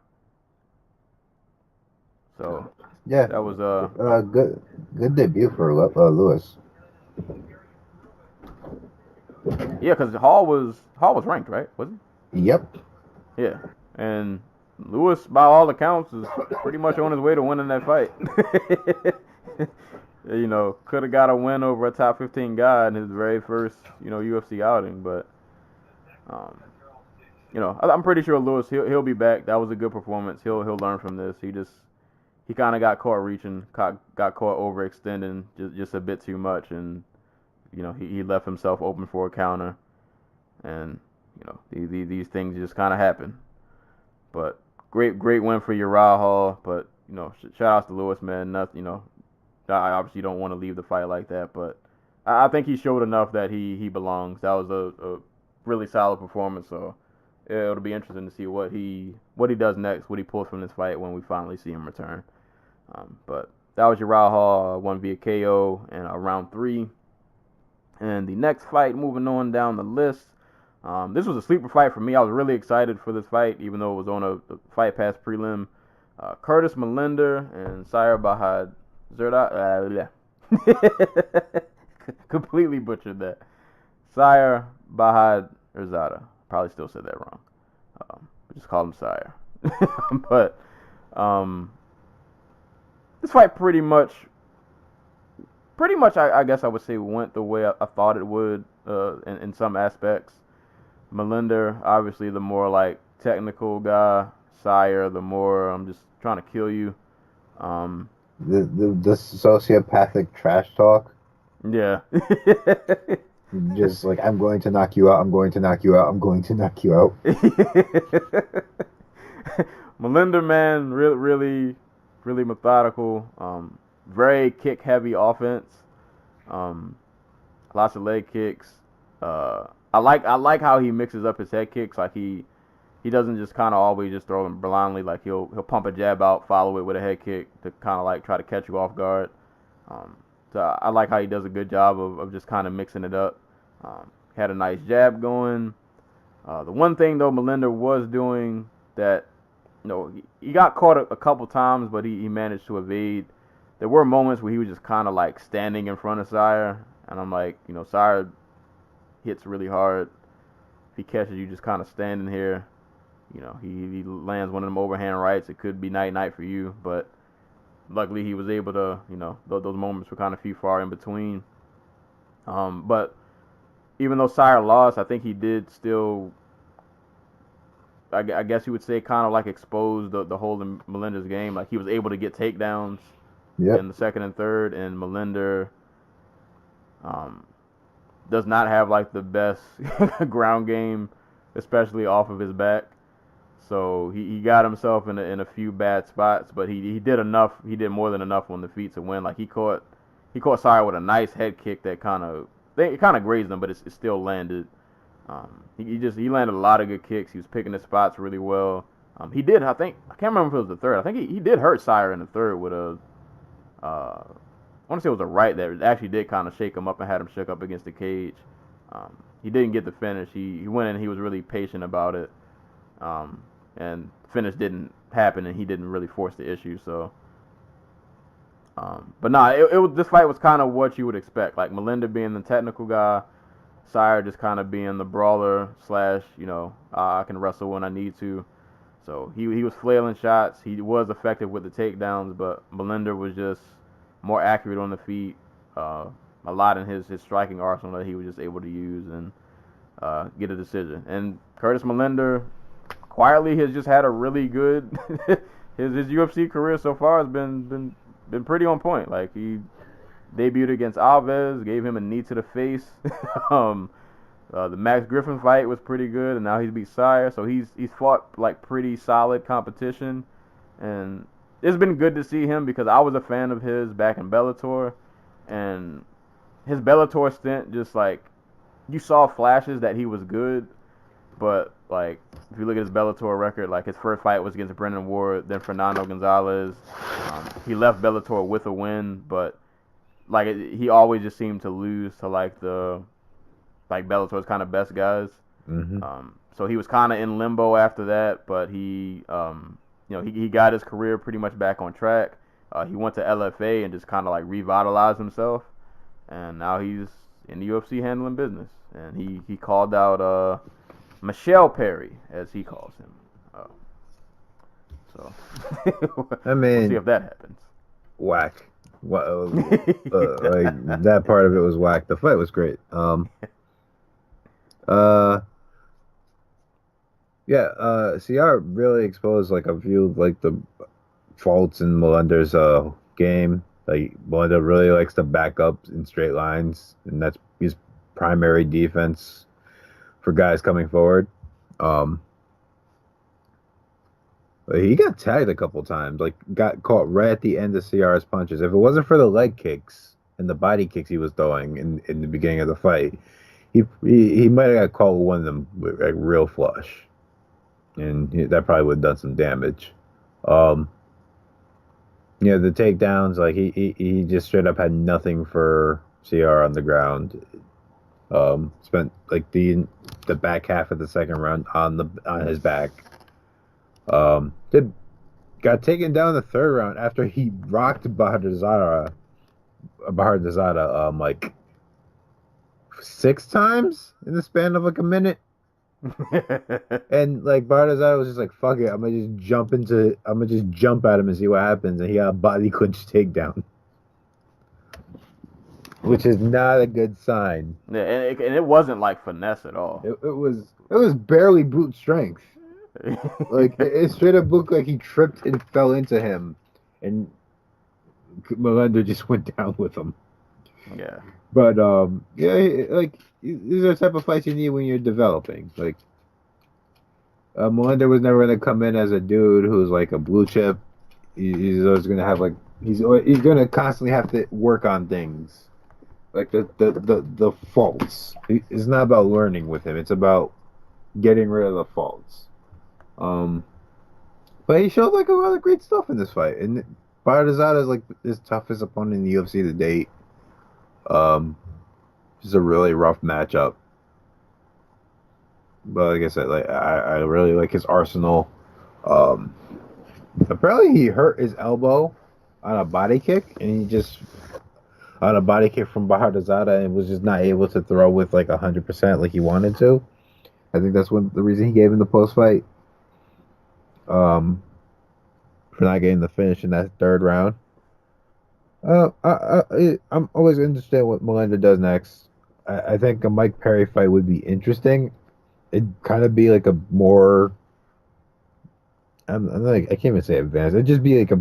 So Yeah. that was good debut for Lewis. yeah, because Hall was ranked, right? Was he? Yep. Yeah, and Lewis, by all accounts, is pretty much on his way to winning that fight. Could have got a win over a top 15 guy in his very first, UFC outing, but, I'm pretty sure Lewis, he'll be back. That was a good performance. He'll learn from this. He kind of got caught reaching, got caught overextending just a bit too much, and he left himself open for a counter, and these things just kind of happen. But great win for Uriah Hall. But shout out to Lewis, man. Nothing, I obviously don't want to leave the fight like that, but I think he showed enough that he belongs. That was a really solid performance. So it'll be interesting to see what he does next, what he pulls from this fight when we finally see him return. But that was Uriah Hall, won via KO in round 3. And the next fight, moving on down the list. This was a sleeper fight for me. I was really excited for this fight, even though it was on a Fight Pass prelim. Curtis Melinder and Sire Bahad Zerda. Completely butchered that. Sire Bahad Zada. Probably still said that wrong. Just call him Sire. But this fight pretty much, I guess I would say, went the way I thought it would in some aspects. Melinder, obviously the more like technical guy, Sire, the more I'm just trying to kill you. The sociopathic trash talk. Yeah. Just like, I'm going to knock you out, I'm going to knock you out, I'm going to knock you out. Melinda, man, really, really methodical. Very kick heavy offense. Lots of leg kicks. I like how he mixes up his head kicks. Like he doesn't just kind of always just throw them blindly. Like he'll pump a jab out, follow it with a head kick to kind of like try to catch you off guard. So I like how he does a good job of just kind of mixing it up. Had a nice jab going. The one thing though Melinda was doing that, he got caught a couple times, but he managed to evade. There were moments where he was just kind of like standing in front of Sire, and I'm like, Sire hits really hard. If he catches you just kind of standing here, he lands one of them overhand rights. It could be night for you, but luckily he was able to, those moments were kind of few far in between. But even though Sire lost, I think he did still, I guess you would say, kind of like expose the hole in Melinda's game. Like he was able to get takedowns in the second and third, and Melinda does not have like the best ground game, especially off of his back. So he got himself in a few bad spots, but he did enough. He did more than enough on the feet to win. Like he caught Sire with a nice head kick that kind of grazed him, but it still landed. He landed a lot of good kicks. He was picking his spots really well. He did, I can't remember if it was the third. I think he did hurt Sire in the third with I want to say it was a right that actually did kind of shake him up and had him shook up against the cage. He didn't get the finish. He went in and he was really patient about it. And finish didn't happen, and he didn't really force the issue. So, but this fight was kind of what you would expect. Like Melinda being the technical guy, Sire just kind of being the brawler / I can wrestle when I need to. So he was flailing shots. He was effective with the takedowns, but Melinda was just more accurate on the feet. A lot in his striking arsenal that he was just able to use and get a decision. And Curtis Melinda quietly has just had a really good his UFC career so far has been pretty on point. Like he debuted against Alves, gave him a knee to the face. The Max Griffin fight was pretty good, and now he's beat Sire, so he's fought like pretty solid competition, and it's been good to see him because I was a fan of his back in Bellator, and his Bellator stint just like you saw flashes that he was good, but like if you look at his Bellator record, like his first fight was against Brendan Ward, then Fernando Gonzalez. He left Bellator with a win, but like he always just seemed to lose to like Bellator's kind of best guys. Mm-hmm. So he was kind of in limbo after that, but he got his career pretty much back on track. He went to LFA and just kind of like revitalized himself, and now he's in the UFC handling business. And he called out Michelle Perry, as he calls him. So I mean, we'll see if that happens. Whack. Like that part of it was whack. The fight was great. CR really exposed like a few like the faults in Melinda's game. Like Melinda really likes to back up in straight lines, and that's his primary defense for guys coming forward. He got tagged a couple times, like got caught right at the end of CR's punches. If it wasn't for the leg kicks and the body kicks he was throwing in the beginning of the fight, he might have got caught with one of them like real flush, and that probably would have done some damage. The takedowns, like he just straight up had nothing for CR on the ground. Spent like the back half of the second round on his back. Got taken down the third round after he rocked Bahadazada like 6 times in the span of like a minute. And like Bahadazada was just like, fuck it, I'm gonna just jump at him and see what happens, and he got a body clinch takedown. Which is not a good sign. Yeah, and it wasn't like finesse at all. It was barely brute strength. Like it straight up looked like he tripped and fell into him, and Melender just went down with him. Yeah. But yeah, like these are the type of fights you need when you're developing. Like Melender was never gonna come in as a dude who's like a blue chip. He's always gonna have like he's gonna constantly have to work on things, like the faults. It's not about learning with him. It's about getting rid of the faults. But he showed like a lot of great stuff in this fight, and Bartazada is like his toughest opponent in the UFC to date. Just a really rough matchup. But like I said, like I really like his arsenal. Apparently he hurt his elbow on a body kick, and he just on a body kick from Bartazada and was just not able to throw with like 100% like he wanted to. I think that's the reason he gave him the post fight. For not getting the finish in that third round. I'm always interested in what Melender does next. I think a Mike Perry fight would be interesting. It'd kind of be like a more. I'm like I can't even say advanced. It'd just be like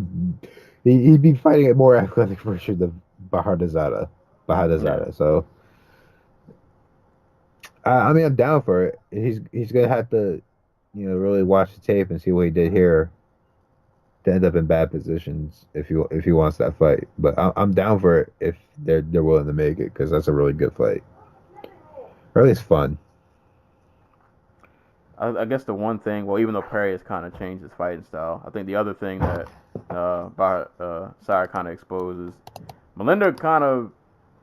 he'd be fighting a more athletic version of Bahadazada. Yeah. So I mean I'm down for it. He's gonna have to, really watch the tape and see what he did here to end up in bad positions if he wants that fight. But I'm down for it if they're willing to make it because that's a really good fight. Or at least fun. I guess the one thing, well, even though Perry has kind of changed his fighting style, I think the other thing that Sire kind of exposes, Melender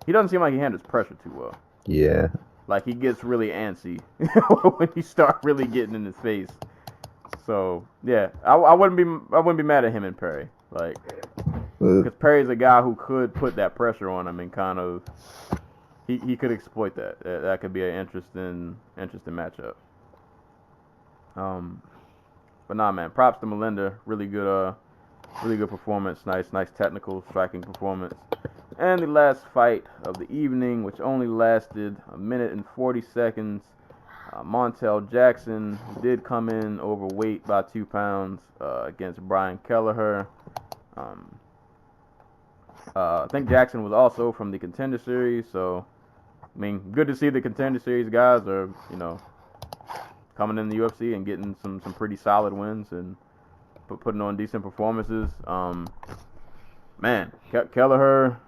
he doesn't seem like he handles pressure too well. Yeah. Like he gets really antsy when you start really getting in his face. So yeah, I wouldn't be mad at him and Perry, like, because Perry's a guy who could put that pressure on him and kind of he could exploit that. That could be an interesting matchup. But nah, man, props to Melender. Really good performance. Nice technical striking performance. And the last fight of the evening, which only lasted 1 minute and 40 seconds. Montel Jackson did come in overweight by 2 pounds against Brian Kelleher. I think Jackson was also from the Contender Series, so I mean, good to see the Contender Series guys are, coming in the UFC and getting some pretty solid wins and putting on decent performances. Man, Kelleher,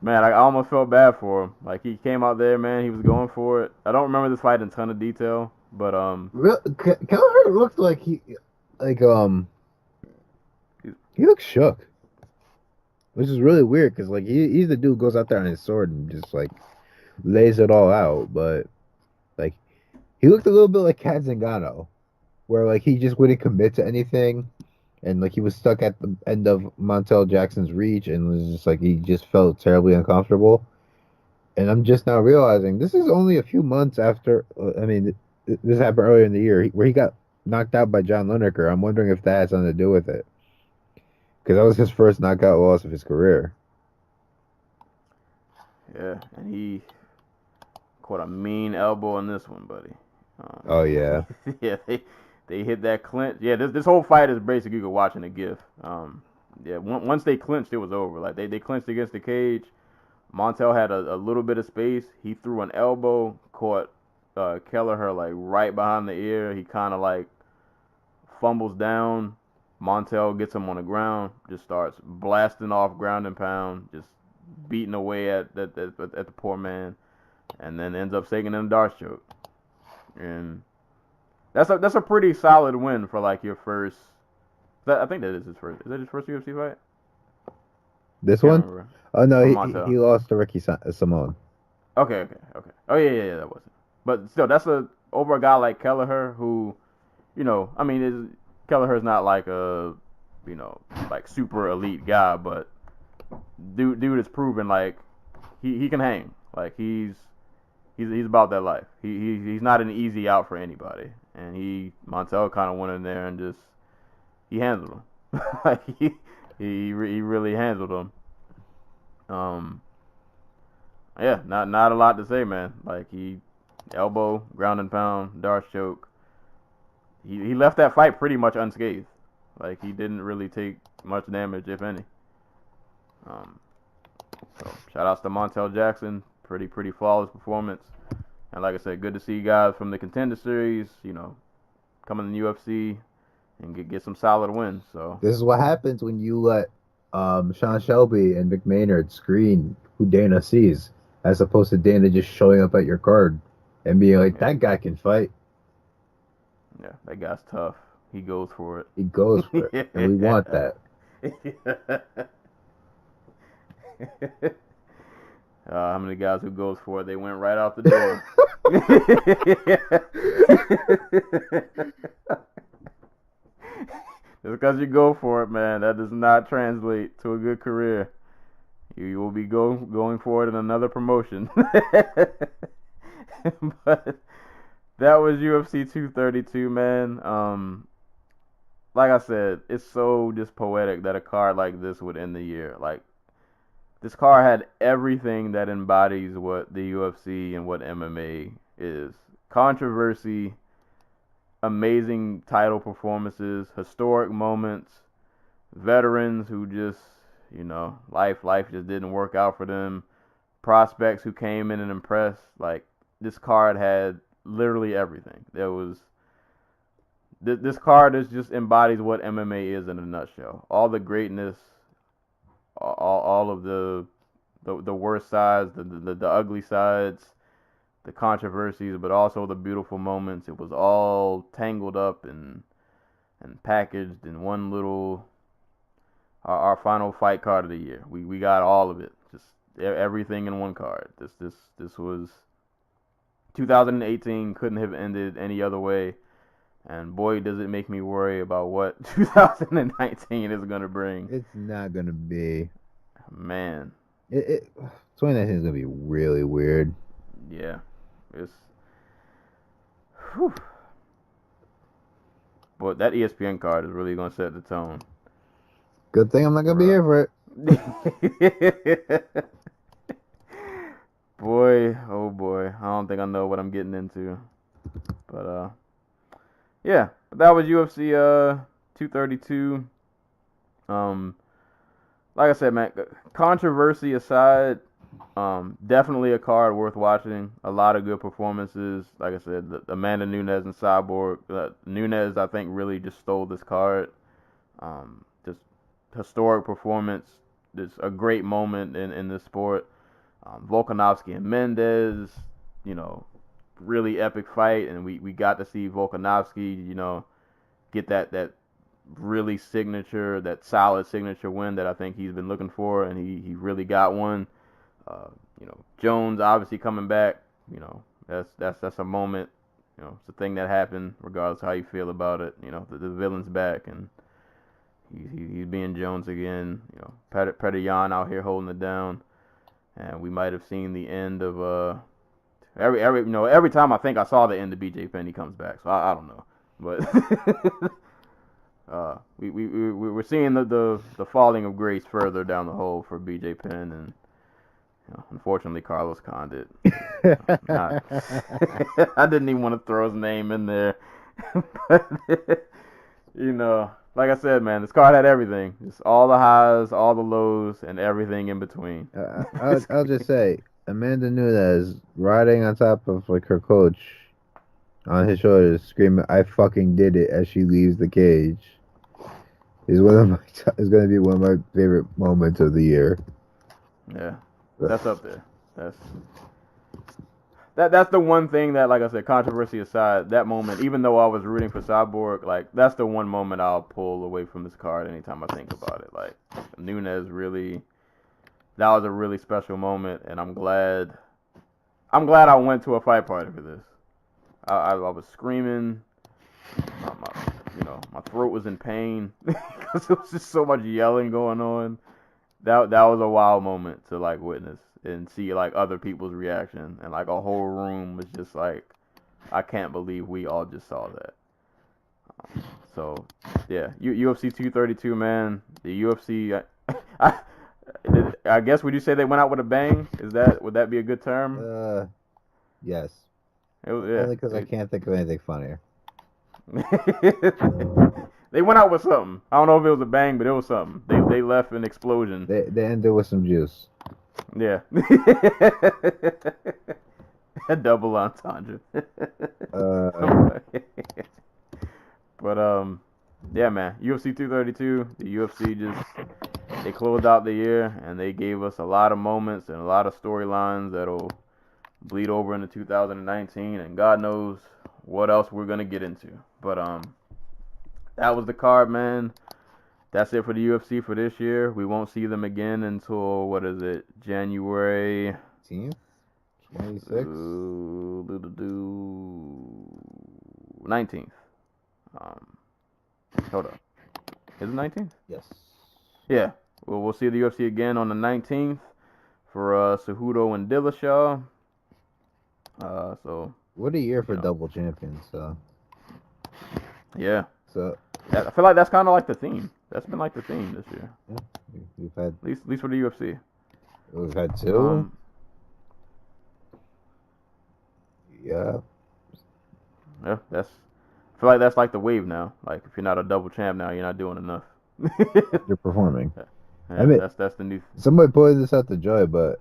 man, I almost felt bad for him. Like, he came out there, man, he was going for it. I don't remember this fight in a ton of detail, but Kelleher looked like he looked shook, which is really weird because like he's the dude who goes out there on his sword and just like lays it all out, but like he looked a little bit like Kat Zingano, where like he just wouldn't commit to anything, and like he was stuck at the end of Montel Jackson's reach, and was just like he just felt terribly uncomfortable. And I'm just now realizing this is only a few months after. I mean, this happened earlier in the year where he got knocked out by John Lineker. I'm wondering if that has something to do with it, because that was his first knockout loss of his career. yeah, and he caught a mean elbow in this one, buddy. Oh yeah. Yeah, they hit that clinch. Yeah, this whole fight is basically you're watching a GIF. Yeah, once they clinched, it was over. Like they clinched against the cage. Montel had a little bit of space. He threw an elbow, caught Kelleher like right behind the ear. He kind of like fumbles down. Montel gets him on the ground, just starts blasting off ground and pound, just beating away at the poor man, and then ends up taking in a Darce choke. And that's a pretty solid win for like your first. I think that is his first. Is that his first UFC fight? This Can't one? remember. Oh no, Montel. he lost to Ricky Simone. Okay. Oh yeah, that wasn't. But still, that's over a guy like Kelleher who, I mean, Kelleher's not like a, like super elite guy, but dude is proven like he can hang. Like he's about that life. He's not an easy out for anybody. And Montel kind of went in there and just he handled him. Like he really handled him. Yeah, not a lot to say, man. Like he elbow, ground and pound, Darce choke. he left that fight pretty much unscathed. Like, he didn't really take much damage, if any. So shout outs to Montel Jackson. Pretty flawless performance. And like I said, good to see guys from the Contender Series, coming in the UFC and get some solid wins. So This is what happens when you let Sean Shelby and Mick Maynard screen who Dana sees, as opposed to Dana just showing up at your card and being like, that guy can fight. yeah, that guy's tough. He goes for it. He goes for it, and we want that. How many guys who goes for it, they went right out the door. Just because you go for it, man, that does not translate to a good career. You will be going for it in another promotion. But that was UFC 232, man. Like I said, it's so just poetic that a card like this would end the year. Like, this card had everything that embodies what the UFC and what MMA is. Controversy, amazing title performances, historic moments, veterans who just, life just didn't work out for them, prospects who came in and impressed. Like, this card had literally everything. This card just embodies what MMA is in a nutshell. All the greatness, all of the worst sides, the ugly sides, the controversies, but also the beautiful moments. It was all tangled up and packaged in one little our final fight card of the year. We got all of it, just everything in one card. This was 2018. Couldn't have ended any other way. And boy, does it make me worry about what 2019 is going to bring. It's not going to be. Man. 2019 is going to be really weird. Yeah. It's. Whew. But that ESPN card is really going to set the tone. Good thing I'm not going to be here for it. Boy, oh boy. I don't think I know what I'm getting into. But, yeah, but that was UFC 232. Like I said, man, controversy aside, definitely a card worth watching. A lot of good performances. Like I said, Amanda Nunes and Cyborg. Nunes, I think, really just stole this card. Just historic performance. Just a great moment in this sport. Volkanovski and Mendez, really epic fight, and we got to see Volkanovski, get that really that solid signature win that I think he's been looking for, and he really got one. Jones obviously coming back, that's a moment, it's a thing that happened regardless of how you feel about it. The villain's back, and he's being Jones again. Petr Yan out here holding it down, and we might have seen the end of every time I think I saw the end of BJ Penn, he comes back. So I don't know, but we're seeing the falling of grace further down the hole for BJ Penn, and unfortunately Carlos Condit. I didn't even want to throw his name in there, but like I said, man, this card had everything, just all the highs, all the lows, and everything in between. I'll just say, Amanda Nunes riding on top of her coach on his shoulders, screaming "I fucking did it" as she leaves the cage, is going to be one of my favorite moments of the year. Yeah, that's up there. That's the one thing that, like I said, controversy aside, that moment, even though I was rooting for Cyborg, like, that's the one moment I'll pull away from this card anytime I think about it. Like, Nunes really. That was a really special moment, and I'm glad I went to a fight party for this. I was screaming, my throat was in pain because there was just so much yelling going on. That was a wild moment to like witness and see like other people's reaction, and like a whole room was just like, I can't believe we all just saw that. So yeah, UFC 232, man. The UFC. I guess, would you say they went out with a bang? Would that be a good term? Yes. Yeah. Only because I can't think of anything funnier. They went out with something. I don't know if it was a bang, but it was something. They left an explosion. They ended with some juice. Yeah. A double entendre. But yeah, man. UFC 232. The UFC they closed out the year and they gave us a lot of moments and a lot of storylines that'll bleed over into 2019, and God knows what else we're gonna get into. But that was the card, man. That's it for the UFC for this year. We won't see them again until, what is it, January 18th? 26th? 19th. Hold up. Is it 19th? Yes. Yeah. Well, we'll see the UFC again on the 19th for Cejudo and Dillashaw. So What a year for double champions. yeah. So I feel like that's kind of like the theme. That's been like the theme this year. yeah, we've had At least for the UFC. we've had two. Yeah. Yeah, I feel like that's like the wave now. Like if you're not a double champ now, you're not doing enough. You're performing. Yeah, I mean, that's the new. Somebody pointed this out to Joy, but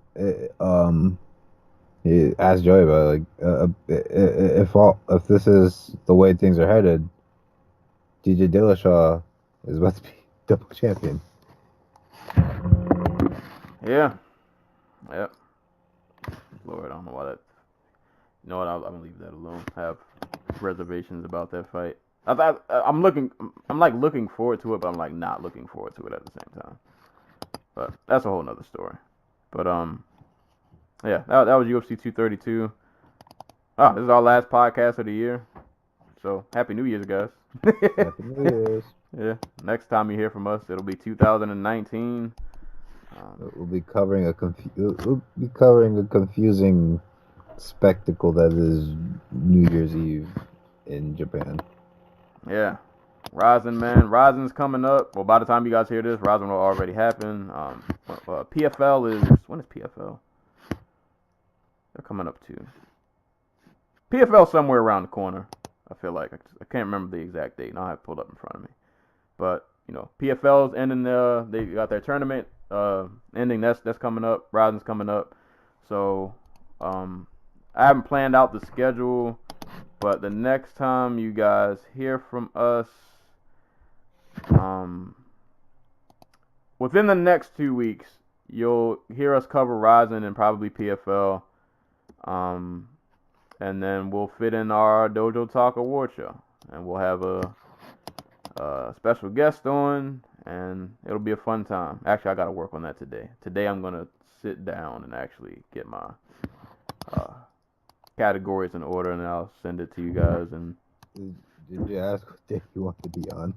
he asked Joy about if this is the way things are headed, DJ Dillashaw is about to be double champion. Yeah. Yep. Lord, I don't know why that. You know what? I'm gonna leave that alone. I have reservations about that fight. I'm looking forward to it, but I'm like not looking forward to it at the same time. But that's a whole nother story. But yeah, that was UFC 232. This is our last podcast of the year. So happy New Year's, guys. Happy New Year's. Yeah. Next time you hear from us, it'll be 2019. We'll be covering a confusing spectacle that is New Year's Eve in Japan. Yeah. Rising, man. Rising's coming up. Well, by the time you guys hear this, Rising will already happen. PFL is... When is PFL? They're coming up too. PFL somewhere around the corner, I feel like. I can't remember the exact date. I'll have it pulled up in front of me. But, PFL's ending. They got their tournament ending. That's coming up. Rising's coming up. So, I haven't planned out the schedule, but the next time you guys hear from us, within the next 2 weeks, you'll hear us cover Rising and probably PFL, and then we'll fit in our Dojo Talk award show, and we'll have a special guest on, and it'll be a fun time. Actually, I got to work on that today. Today I'm gonna sit down and actually get my categories in order, and I'll send it to you guys. And did you ask what day you want to be on?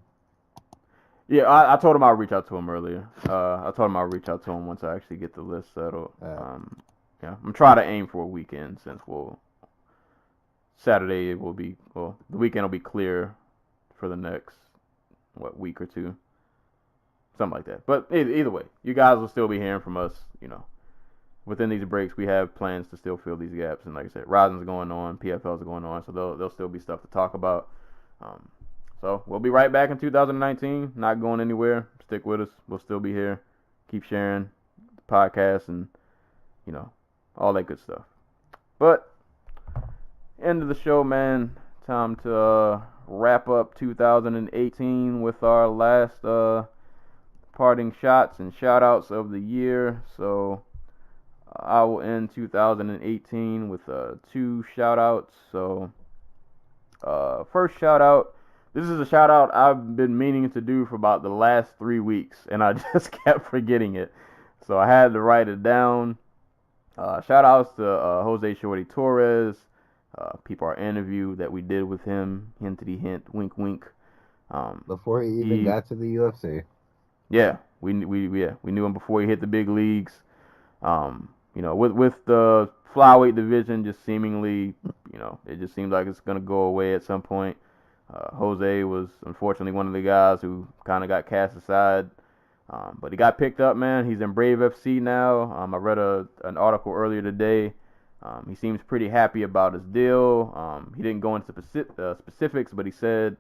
yeah, I told him I'll reach out to him earlier. I told him I'll reach out to him once I actually get the list settled. Yeah, I'm trying to aim for a weekend since Saturday will be, the weekend will be clear for the next week or two, something like that. But either way, you guys will still be hearing from us. Within these breaks, we have plans to still fill these gaps, and like I said, Rising's going on, PFL's going on, so there'll still be stuff to talk about. So we'll be right back in 2019, not going anywhere. Stick with us. We'll still be here. Keep sharing the podcast and, all that good stuff. But, end of the show, man. Time to wrap up 2018 with our last parting shots and shout-outs of the year. So, I will end 2018 with 2 shout-outs. So, first shout-out. This is a shout-out I've been meaning to do for about the last 3 weeks, and I just kept forgetting it. So I had to write it down. Shout-outs to Jose Shorty Torres. People our interview that we did with him. Hintity hint, wink wink. Before he even got to the UFC. Yeah, we knew him before he hit the big leagues. With the flyweight division just seemingly, it just seems like it's gonna go away at some point. Jose was unfortunately one of the guys who kind of got cast aside, but he got picked up, man. He's in Brave FC now. I read an article earlier today He seems pretty happy about his deal. He didn't go into specifics, but he said,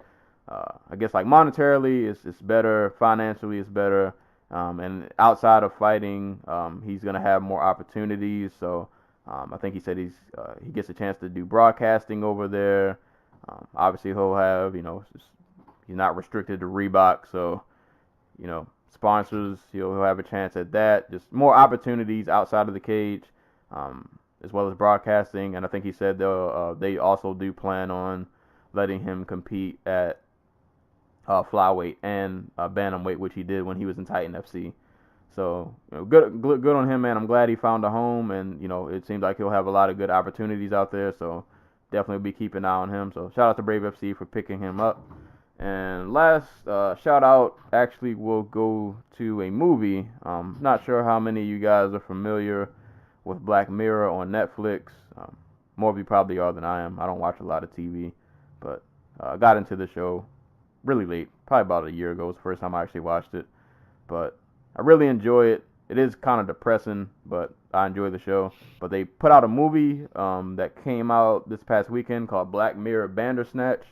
I guess like monetarily it's better, financially it's better, and outside of fighting, he's gonna have more opportunities. So I think he said he gets a chance to do broadcasting over there. Obviously he'll have, he's not restricted to Reebok, so sponsors, he'll have a chance at that. Just more opportunities outside of the cage. As well as broadcasting, and I think he said they also do plan on letting him compete at flyweight and bantamweight, which he did when he was in Titan FC. So good on him, man. I'm glad he found a home, and it seems like he'll have a lot of good opportunities out there. So definitely be keeping an eye on him. So shout out to Brave FC for picking him up. And last shout out actually will go to a movie. Not sure how many of you guys are familiar with Black Mirror on Netflix. More of you probably are than I am. I don't watch a lot of TV, but I got into the show really late, probably about a year ago. It was the first time I actually watched it, but I really enjoy it. It is kind of depressing, but I enjoy the show. But they put out a movie that came out this past weekend called Black Mirror Bandersnatch.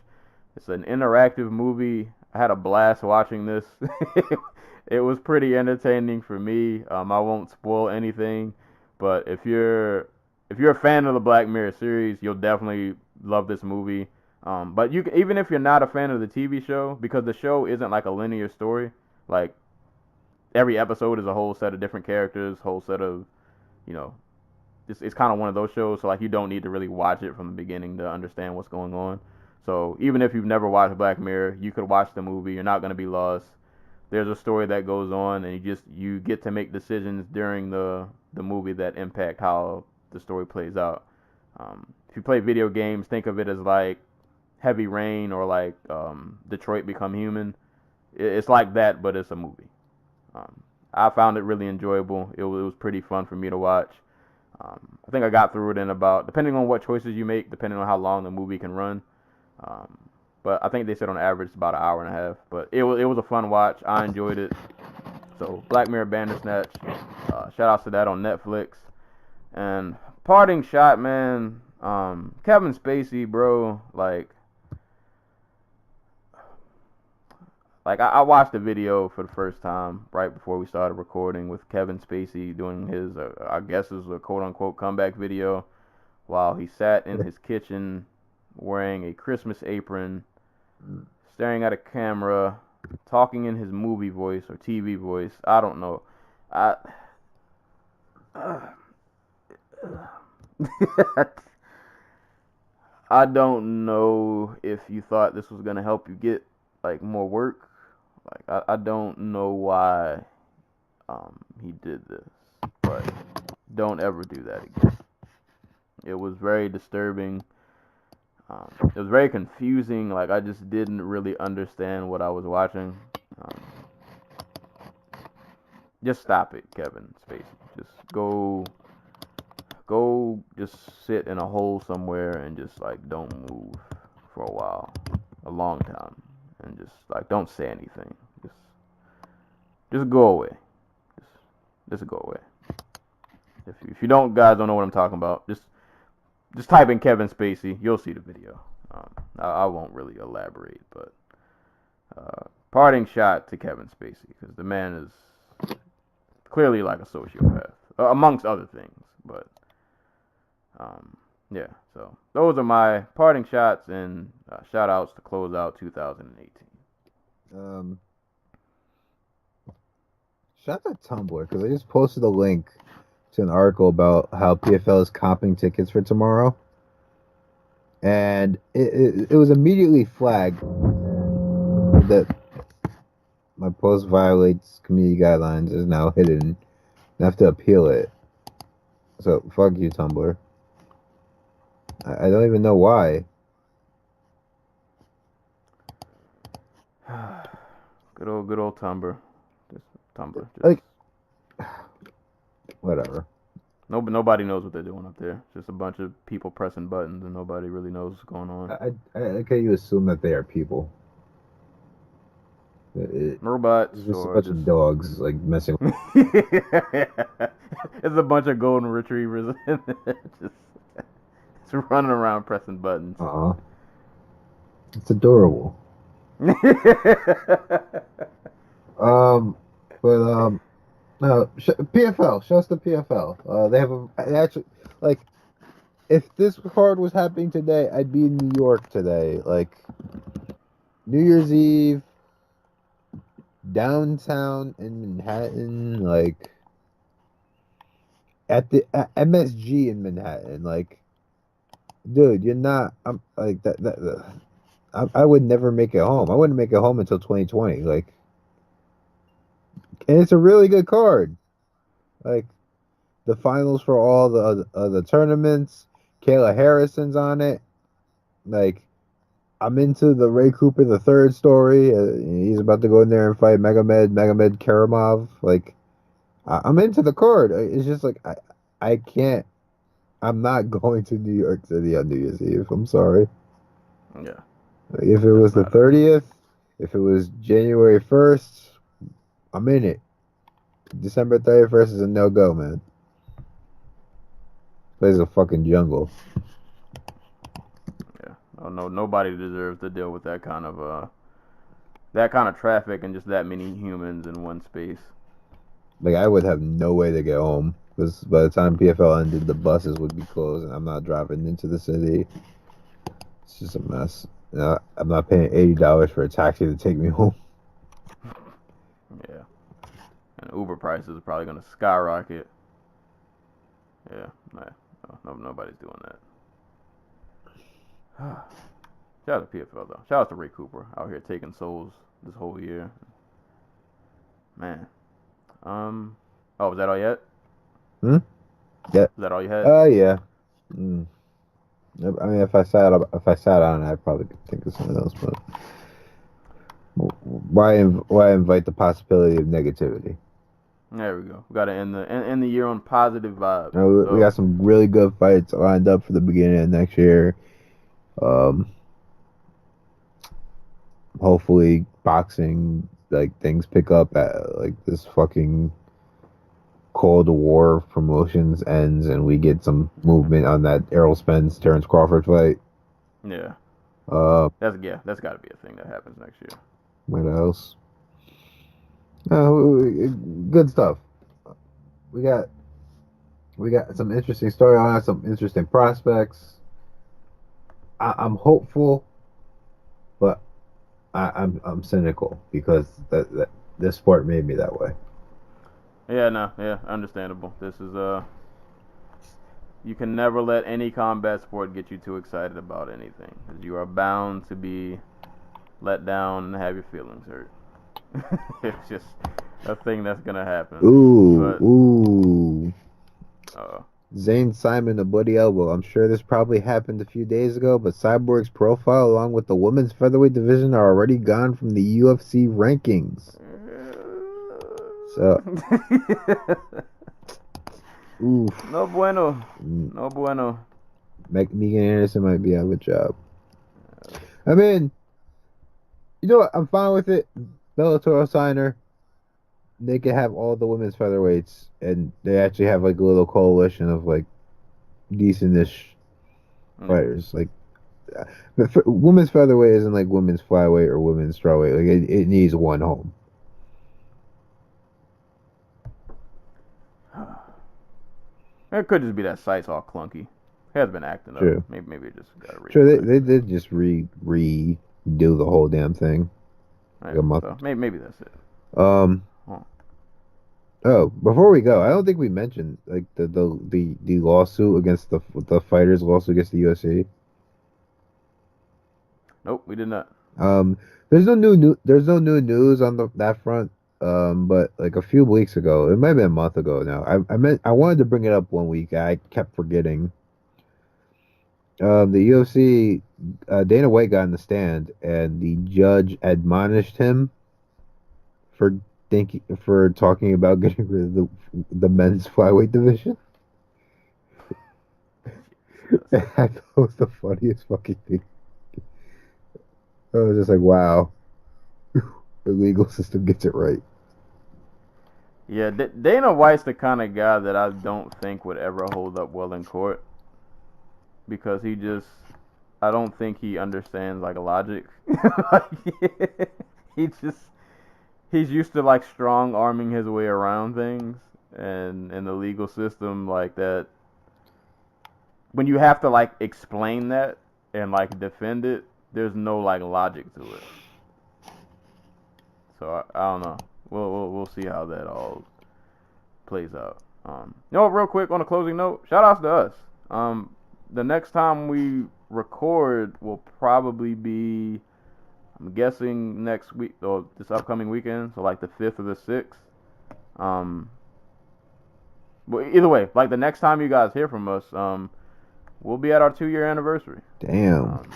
It's an interactive movie. I had a blast watching this. It was pretty entertaining for me. I won't spoil anything. But if you're a fan of the Black Mirror series, you'll definitely love this movie. But even if you're not a fan of the TV show, because the show isn't like a linear story, like every episode is a whole set of different characters, whole set of, it's kind of one of those shows. So like you don't need to really watch it from the beginning to understand what's going on. So even if you've never watched Black Mirror, you could watch the movie. You're not going to be lost. There's a story that goes on, and you get to make decisions during the movie that impact how the story plays out. If you play video games, think of it as like Heavy Rain or like Detroit Become Human. It's like that, but it's a movie. I found it really enjoyable. It was pretty fun for me to watch. I think I got through it in about, depending on what choices you make, depending on how long the movie can run. But I think they said on average it's about an hour and a half. But it was a fun watch. I enjoyed it. So Black Mirror Bandersnatch. Shout outs to that on Netflix. And parting shot, man. Kevin Spacey, bro. Like I watched the video for the first time right before we started recording with Kevin Spacey doing his, I guess it was a quote-unquote comeback video while he sat in his kitchen wearing a Christmas apron, staring at a camera, talking in his movie voice or TV voice. I don't know. I don't know if you thought this was gonna help you get like more work. Like I don't know why he did this, but don't ever do that again. It was very disturbing. It was very confusing. Like I just didn't really understand what I was watching. Just stop it, Kevin Spacey. Just go, just sit in a hole somewhere and just like don't move for a while, a long time, and just like don't say anything. Just go away. Just go away. If you guys don't know what I'm talking about, just type in Kevin Spacey. You'll see the video. I won't really elaborate, but parting shot to Kevin Spacey because the man is clearly like a sociopath, amongst other things. But yeah, so those are my parting shots and shout outs to close out 2018. Shout out to Tumblr because I just posted a link to an article about how PFL is comping tickets for tomorrow, and it was immediately flagged that my post violates community guidelines, is now hidden. I have to appeal it. So fuck you, Tumblr. I don't even know why. Good old Tumblr. Tumblr. Like, whatever. Nobody knows what they're doing up there. Just a bunch of people pressing buttons, and nobody really knows what's going on. I like how you assume that they are people. Robots. It's just a bunch of dogs like messing with. It's a bunch of golden retrievers. Just Just running around pressing buttons. It's adorable. No, PFL. Shouts to PFL. They actually like. If this card was happening today, I'd be in New York today. Like New Year's Eve, downtown in Manhattan, like at MSG in Manhattan. Like, dude, you're not. I'm like that. I would never make it home. I wouldn't make it home until 2020. Like, and it's a really good card. Like, the finals for all the tournaments. Kayla Harrison's on it. Like, I'm into the Ray Cooper the third story. He's about to go in there and fight Magomed Karamov. Like, I'm into the card. It's just like I can't. I'm not going to New York City on New Year's Eve. I'm sorry. Yeah. If it was the 30th, if it was January 1st, I'm in it. December 31st is a no-go, man. Place is a fucking jungle. Yeah. Oh no, nobody deserves to deal with that kind of traffic and just that many humans in one space. Like, I would have no way to get home because by the time PFL ended, the buses would be closed, and I'm not driving into the city. It's just a mess. I'm not paying $80 for a taxi to take me home. Yeah. And Uber prices are probably going to skyrocket. Yeah. No, nobody's doing that. Shout out to PFL, though. Shout out to Ray Cooper out here taking souls this whole year. Man. Oh, was that all yet? Yeah. Was that all you had? Yeah. I mean, if I sat on it, I'd probably think of something else. But why invite the possibility of negativity? There we go. We got to end the year on positive vibes. We got some really good fights lined up for the beginning of next year. Hopefully, boxing, like, things pick up at, like, this fucking Cold War promotions ends and we get some movement on that Errol Spence Terrence Crawford fight. Yeah. That's got to be a thing that happens next year. What else? Good stuff. We got some interesting storylines, some interesting prospects. I'm hopeful, but I'm cynical because that this sport made me that way. Yeah, understandable. This is you can never let any combat sport get you too excited about anything, because you are bound to be let down and have your feelings hurt. It's just a thing that's gonna happen. Ooh. Zane Simon, a bloody elbow. I'm sure this probably happened a few days ago, but Cyborg's profile, along with the women's featherweight division, are already gone from the UFC rankings. So, oof. No bueno. Megan Anderson might be out of a job. I mean, you know what? I'm fine with it. Bellator sign her. They could have all the women's featherweights, and they actually have like a little coalition of like decentish fighters. Like, but women's featherweight isn't like women's flyweight or women's strawweight. Like, it needs one home. It could just be that site's all clunky. It has been acting up. True. Maybe it just got to Sure, they did just redo the whole damn thing. Like a month. So maybe that's it. Oh, before we go, I don't think we mentioned like the lawsuit against the fighters lawsuit against the UFC. Nope, we did not. There's no new news on that front. But like a few weeks ago, it might have been a month ago now. I wanted to bring it up one week. I kept forgetting. The UFC, Dana White got in the stand, and the judge admonished him for talking about getting rid of the men's flyweight division. I thought it was the funniest fucking thing. I was just like, wow, the legal system gets it right. Yeah, Dana White's the kind of guy that I don't think would ever hold up well in court. because I don't think he understands like logic. Like, he's used to like strong arming his way around things, and in the legal system like that, when you have to like explain that and like defend it, there's no like logic to it. So I don't know. We'll see how that all plays out. Real quick on a closing note, shout outs to us. The next time we record will probably be, I'm guessing next week or this upcoming weekend, so like the 5th or the 6th. But either way, like the next time you guys hear from us, we'll be at our 2-year anniversary. Damn.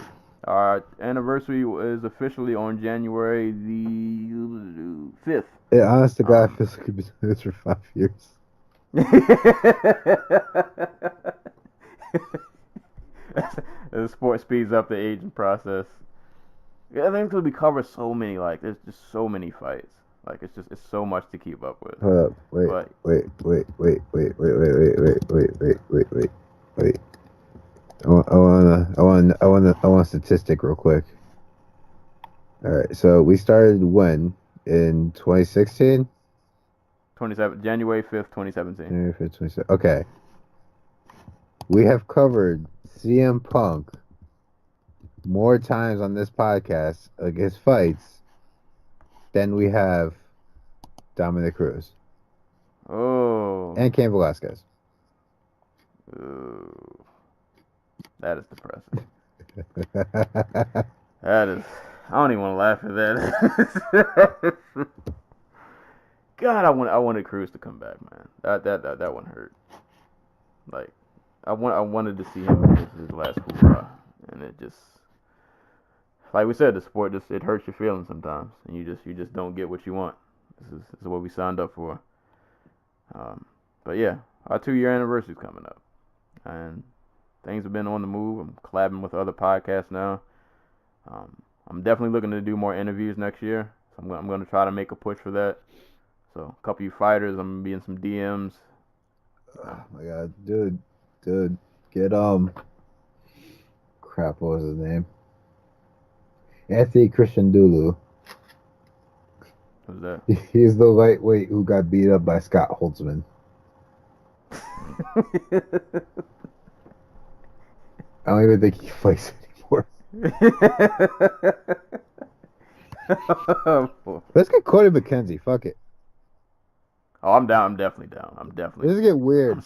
Our anniversary is officially on January the 5th. Yeah, honest to God, I feel like we've been doing this for 5 years. The sport speeds up the aging process. Yeah, I think because we cover so many, like, there's just so many fights. Like, it's so much to keep up with. Hold up, wait. I want a statistic real quick. All right, so we started when in 2016. January 5th, 2017. January 5th, 2017. Okay, we have covered CM Punk more times on this podcast against fights than we have Dominic Cruz. Oh. And Cain Velasquez. Ooh. That is depressing. That is. I don't even want to laugh at that. God, I wanted Cruz to come back, man. That one hurt. Like, I wanted to see him as his last hoorah, and it just, like we said, the sport it hurts your feelings sometimes, and you just don't get what you want. This is what we signed up for. But yeah, our 2-year anniversary is coming up, and things have been on the move. I'm collabing with other podcasts now. I'm definitely looking to do more interviews next year. So I'm going to try to make a push for that. So a couple of you fighters, I'm going to be in some DMs. Oh my God, dude, get crap, what was his name? Anthony Christian Dulu. Who's that? He's the lightweight who got beat up by Scott Holtzman. I don't even think he fights anymore. Let's get Cody McKenzie. Fuck it. Oh, I'm down. I'm definitely down. Let's get weird.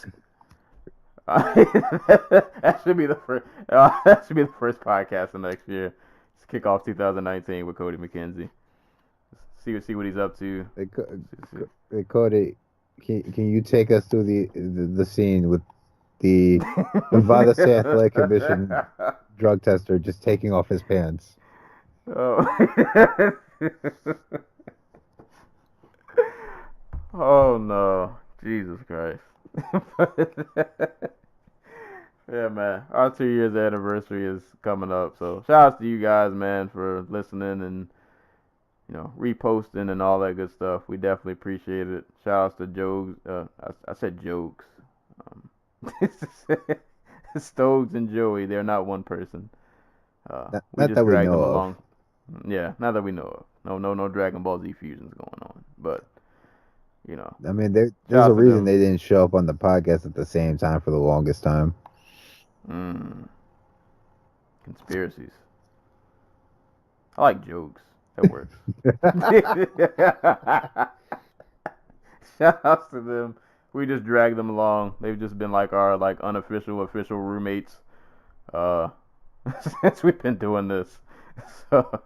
That should be the first. That should be the first podcast of next year. Let's kick off 2019 with Cody McKenzie. See what he's up to. Hey, Cody, can you take us through the scene with the Nevada State Athletic Commission drug tester just taking off his pants? Oh. Oh no, Jesus Christ. Yeah, man. Our 2 years anniversary is coming up, so shout out to you guys, man, for listening and reposting and all that good stuff. We definitely appreciate it. Shout outs to Jokes. I said Jokes. Stokes and Joey, they're not one person. Not that we know of. Along. Yeah, not that we know of. No Dragon Ball Z fusions going on. But I mean, there's a reason they didn't show up on the podcast at the same time for the longest time. Conspiracies. I like jokes. That works. Shout outs to them. We just drag them along. They've just been like our unofficial official roommates since we've been doing this. So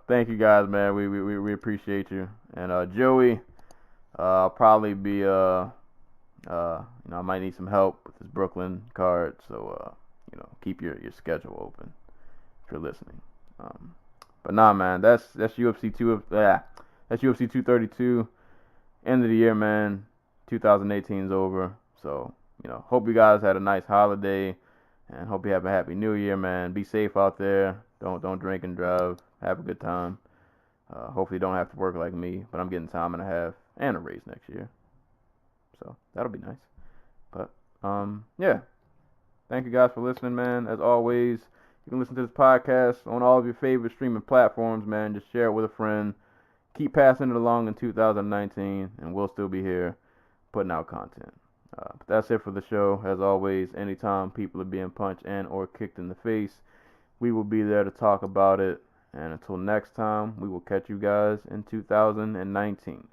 thank you guys, man. We appreciate you. And Joey, I'll probably be I might need some help with this Brooklyn card, so keep your schedule open if you're listening. But nah, man, that's UFC 232. End of the year, man. 2018 is over. So, hope you guys had a nice holiday and hope you have a happy new year, man. Be safe out there. Don't drink and drive. Have a good time. Hopefully you don't have to work like me, but I'm getting time and a half and a raise next year. So, that'll be nice. But yeah. Thank you guys for listening, man. As always, you can listen to this podcast on all of your favorite streaming platforms, man. Just share it with a friend. Keep passing it along in 2019, and we'll still be here putting out content. But that's it for the show. As always, anytime people are being punched and or kicked in the face, we will be there to talk about it. And until next time, we will catch you guys in 2019.